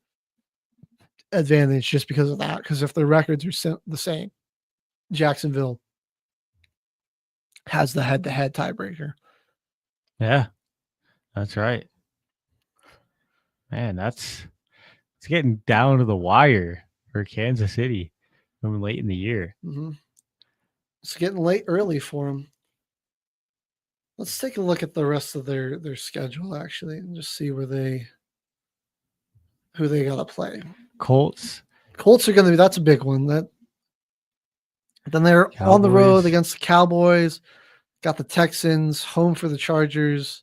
advantage just because of that. Because if their records are the same, Jacksonville has the head-to-head tiebreaker. Yeah, that's right. Man, it's getting down to the wire for Kansas City. Coming late in the year. Mm-hmm. It's getting late early for them. Let's take a look at the rest of their schedule actually, and just see who they got to play. Colts are going to be, that's a big one. Then they're Cowboys. On the road against the Cowboys. Got the Texans, home for the Chargers,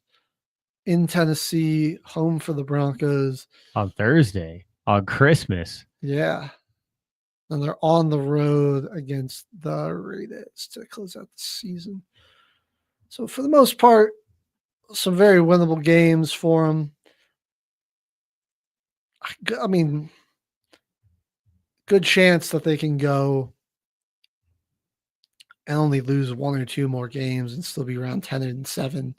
in Tennessee, home for the Broncos. On Thursday, on Christmas. Yeah. And they're on the road against the Raiders to close out the season. So for the most part, some very winnable games for them. I mean, good chance that they can go and only lose one or two more games and still be around 10-7,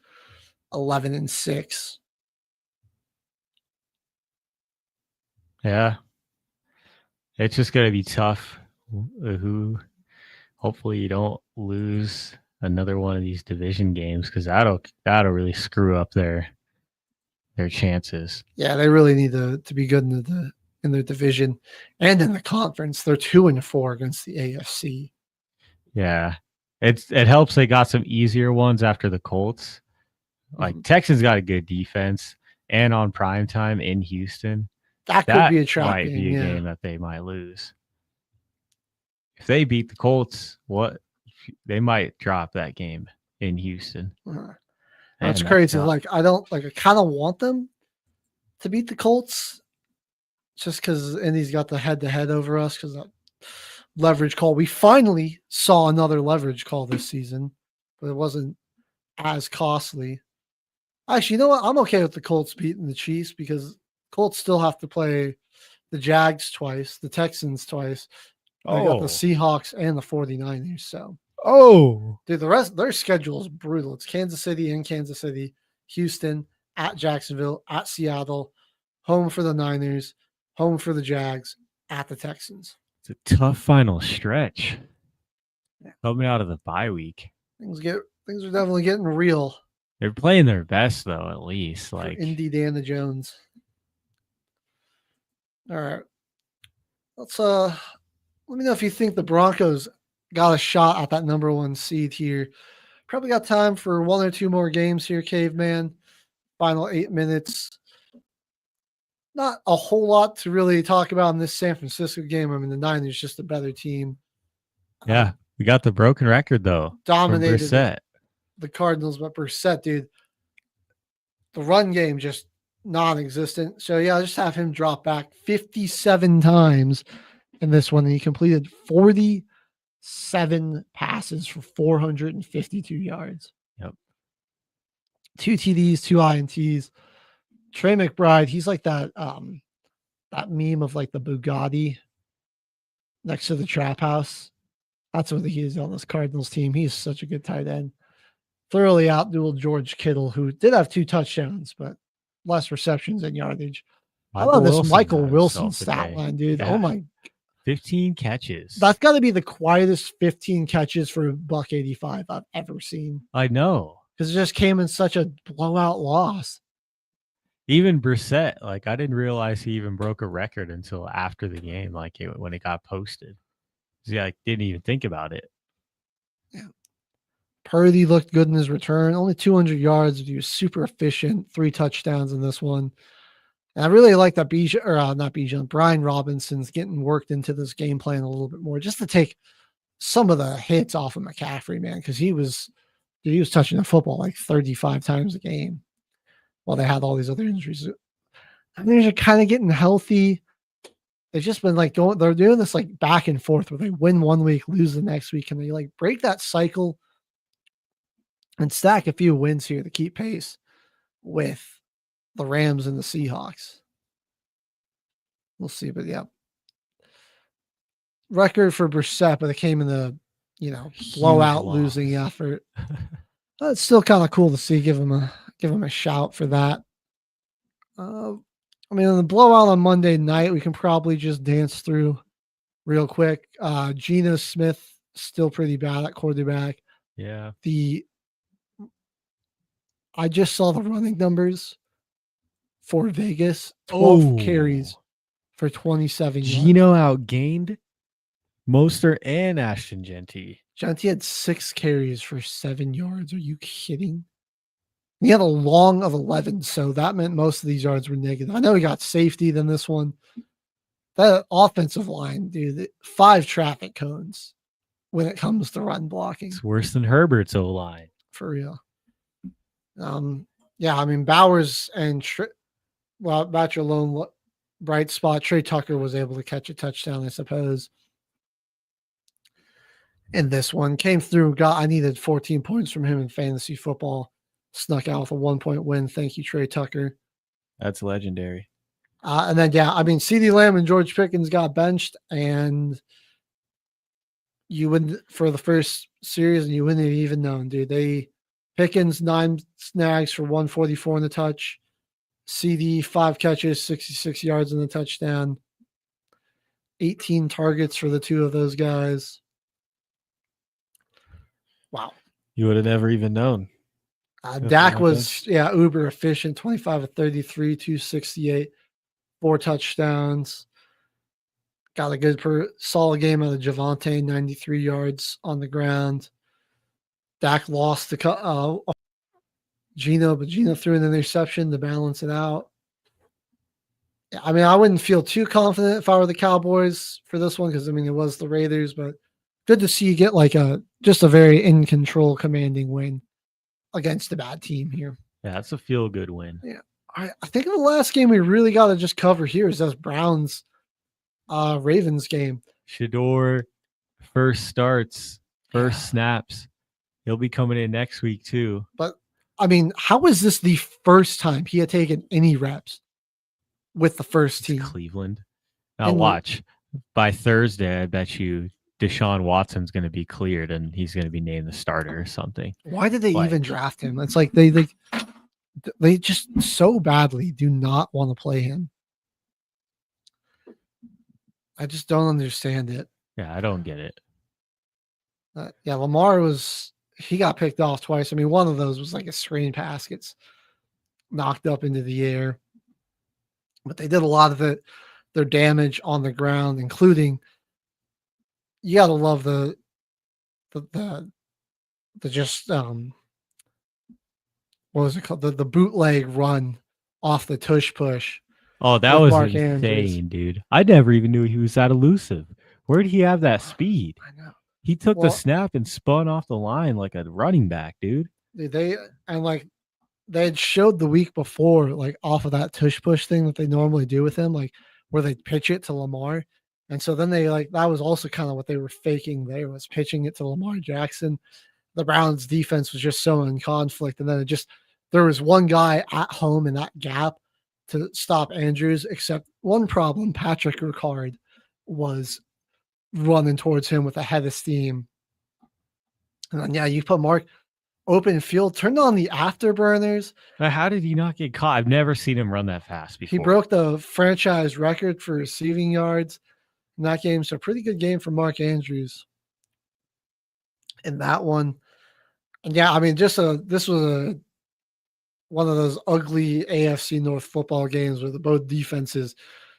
11-6. Yeah. It's just going to be tough. Hopefully you don't lose another one of these division games, because that'll really screw up their chances. Yeah, they really need to be good in their division and in the conference. They're 2-4 against the AFC. Yeah, it helps they got some easier ones after the Colts. Like Texans got a good defense, and on prime time in Houston, that could be a trap might be a game that they might lose. If they beat the Colts, they might drop that game in Houston. That's crazy. I kind of want them to beat the Colts just because Indy's got the head-to-head over us because that leverage call. We finally saw another leverage call this season, but it wasn't as costly. Actually, you know what? I'm okay with the Colts beating the Chiefs because Colts still have to play the Jags twice, the Texans twice. They got the Seahawks and the 49ers. So, dude, the rest their schedule is brutal. It's Kansas City in Kansas City, Houston, at Jacksonville, at Seattle, home for the Niners, home for the Jags, at the Texans. It's a tough final stretch. Coming out of the bye week. Things are definitely getting real. They're playing their best though, at least. Like Indiana Jones. All right. Let's let me know if you think the Broncos got a shot at that number 1 seed here. Probably got time for one or two more games here, Caveman. Final 8 minutes. Not a whole lot to really talk about in this San Francisco game. I mean, the Niners just a better team. Yeah, we got the broken record though. Dominated the Cardinals, but Brissett, dude, the run game just non-existent. So yeah, I'll just have him drop back 57 times in this one. And he completed 47 passes for 452 yards. Yep. 2 TDs, 2 INTs. Trey McBride, he's like that meme of like the Bugatti next to the trap house. That's what he is on this Cardinals team. He's such a good tight end. Thoroughly outdueled George Kittle, who did have 2 touchdowns, but less receptions and yardage. I love this Michael Wilson stat line, dude. Yeah. Oh my. 15 catches. That's got to be the quietest 15 catches for $185 I've ever seen. I know. Because it just came in such a blowout loss. Even Brissett, like I didn't realize he even broke a record until after the game, when it got posted. He didn't even think about it. Yeah. Purdy looked good in his return. Only 200 yards. He was super efficient. 3 touchdowns in this one. And I really like that Brian Robinson's getting worked into this game plan a little bit more, just to take some of the hits off of McCaffrey, man, because he was touching the football like 35 times a game while they had all these other injuries. I mean, they're kind of getting healthy. They've just been they're doing this like back and forth where they win one week, lose the next week, and they like break that cycle and stack a few wins here to keep pace with the Rams and the Seahawks. We'll see, but yeah. Record for Brissett, but it came in the, blowout losing effort. It's still kind of cool to see. Give him a shout for that. I mean, in the blowout on Monday night, we can probably just dance through real quick. Geno Smith still pretty bad at quarterback. Yeah. I just saw the running numbers for Vegas. 12 carries for 27 yards. Geno outgained Mostert and Ashton Genty. Genty had 6 carries for 7 yards. Are you kidding? He had a long of 11, so that meant most of these yards were negative. I know he got safety than this one. That offensive line, dude, 5 traffic cones when it comes to run blocking. It's worse than Herbert's O-line. For real. Yeah, I mean, Bowers and about your lone bright spot, Trey Tucker was able to catch a touchdown, I suppose. In this one, came through. I needed 14 points from him in fantasy football. Snuck out with a 1-point win. Thank you, Trey Tucker. That's legendary. And then, yeah, I mean, CeeDee Lamb and George Pickens got benched, and you win for the first series, and you wouldn't have even known, dude. Pickens 9 snags for 144 in the touch. CD 5 catches, 66 yards in the touchdown. 18 targets for the 2 of those guys. Wow. You would have never even known. Dak was, uber efficient, 25 of 33, 268, 4 touchdowns. Got a good solid game out of Javonte, 93 yards on the ground. Dak lost to Gino, but Gino threw an interception to balance it out. I mean, I wouldn't feel too confident if I were the Cowboys for this one because, I mean, it was the Raiders, but good to see you get just a very in-control commanding win against a bad team here. Yeah, that's a feel-good win. Yeah. I think in the last game we really got to just cover here is this Browns Ravens game. Shador first snaps. He'll be coming in next week too. But I mean, how is this the first time he had taken any reps with the first team? Cleveland. Now watch. By Thursday, I bet you Deshaun Watson's going to be cleared and he's going to be named the starter or something. Why did they even draft him? It's like they just so badly do not want to play him. I just don't understand it. Yeah, I don't get it. Lamar he got picked off twice. I mean, one of those was like a screen pass gets knocked up into the air. But they did a lot of their damage on the ground, including you got to love the just what was it called? The bootleg run off the tush push. Oh, that was Mark insane, Andrews. Dude. I never even knew he was that elusive. Where did he have that speed? I know. He took the snap and spun off the line like a running back, dude. They had showed the week before, off of that tush push thing that they normally do with him, where they pitch it to Lamar. And so then that was also kind of what they were faking there, was pitching it to Lamar Jackson. The Browns defense was just so in conflict. And then there was one guy at home in that gap to stop Andrews, except one problem. Patrick Ricard was running towards him with a head of steam. And then, you put Mark open field, turned on the afterburners. Now, how did he not get caught? I've never seen him run that fast before. He broke the franchise record for receiving yards in that game. So pretty good game for Mark Andrews in that one. And I mean, this was one of those ugly AFC North football games where both defenses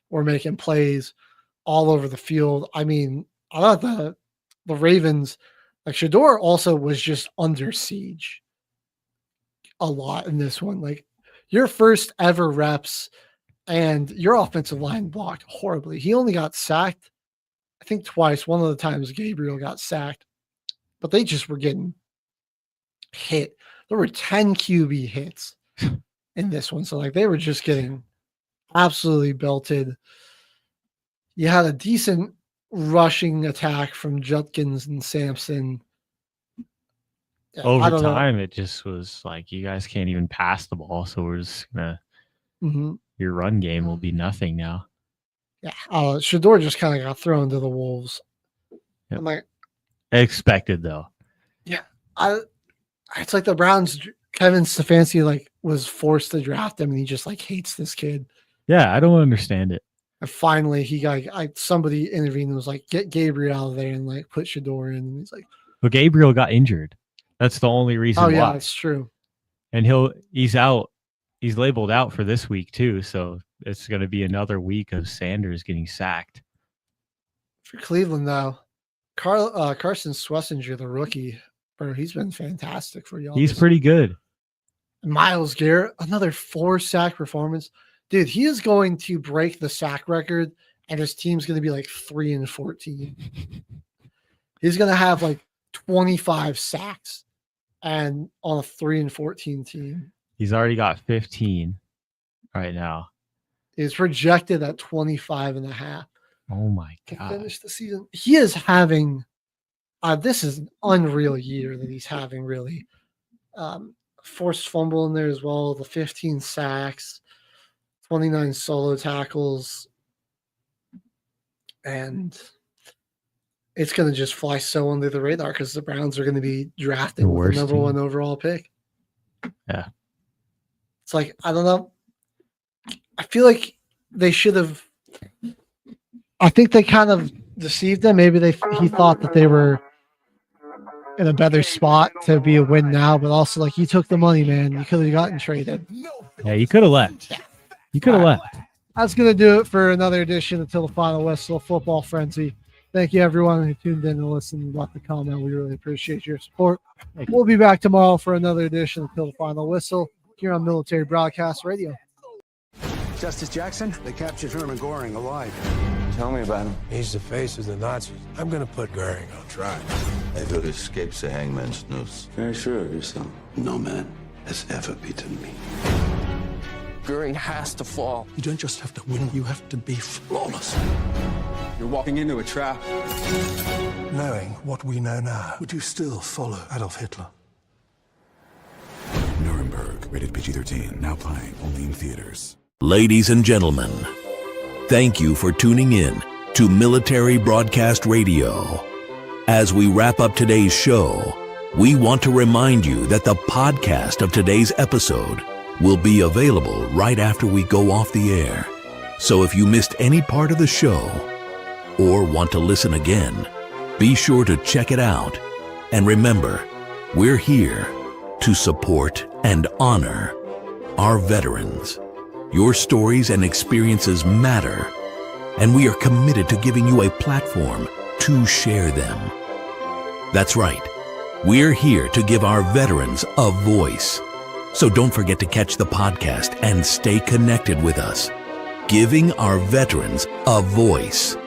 were making plays all over the field. I mean, I thought the Ravens, Shador also was just under siege a lot in this one. Your first ever reps and your offensive line blocked horribly. He only got sacked, I think twice. One of the times Gabriel got sacked, but they just were getting hit. There were 10 QB hits in this one. So they were just getting absolutely belted. You had a decent rushing attack from Judkins and Sampson. Over time, it just was you guys can't even pass the ball. So we're just going to, your run game will be nothing now. Yeah. Shador just kind of got thrown to the wolves. Yep. I'm expected though. Yeah. It's like the Browns, Kevin Stefanski was forced to draft him and he just hates this kid. Yeah. I don't understand it. And finally he got, somebody intervened and was get Gabriel out of there and put Shador in. And he's but Gabriel got injured. That's the only reason why. Yeah, that's true. And he's out. He's labeled out for this week too. So it's going to be another week of Sanders getting sacked. For Cleveland though, Carson Schlesinger, the rookie, bro, he's been fantastic for y'all. He's pretty good. Myles Garrett, another 4-sack performance. Dude, he is going to break the sack record, and his team's going to be like 3-14. He's going to have like 25 sacks and on a 3-14 team. He's already got 15 right now. He's projected at 25.5. Oh my to God. finish the season. He is having this is an unreal year that he's having, really. Forced fumble in there as well, the 15 sacks, 29 solo tackles, and it's going to just fly so under the radar because the Browns are going to be drafting with the number 1 overall pick. Yeah. It's like, I don't know. I feel like they should have. I think they kind of deceived him. Maybe he thought that they were in a better spot to be a win now, but also like you took the money, man. You could have gotten traded. Yeah, you could have left. You could have left. That's going to do it for another edition until the final whistle, Football Frenzy. Thank you, everyone who tuned in and listened and left the comment. We really appreciate your support. We'll be back tomorrow for another edition until the final whistle here on Military Broadcast Radio. Justice Jackson, they captured Herman Goring alive. Tell me about him. He's the face of the Nazis. I'm going to put Goering on trial. I will escape the hangman's noose. Very sure of yourself. No man has ever beaten me. Goering has to fall. You don't just have to win, you have to be flawless. You're walking into a trap. Knowing what we know now, would you still follow Adolf Hitler? Nuremberg, rated PG-13, now playing only in theaters. Ladies and gentlemen, thank you for tuning in to Military Broadcast Radio. As we wrap up today's show, we want to remind you that the podcast of today's episode will be available right after we go off the air. So if you missed any part of the show or want to listen again, be sure to check it out. And remember, we're here to support and honor our veterans. Your stories and experiences matter, and we are committed to giving you a platform to share them. That's right. We're here to give our veterans a voice. So don't forget to catch the podcast and stay connected with us. Giving our veterans a voice.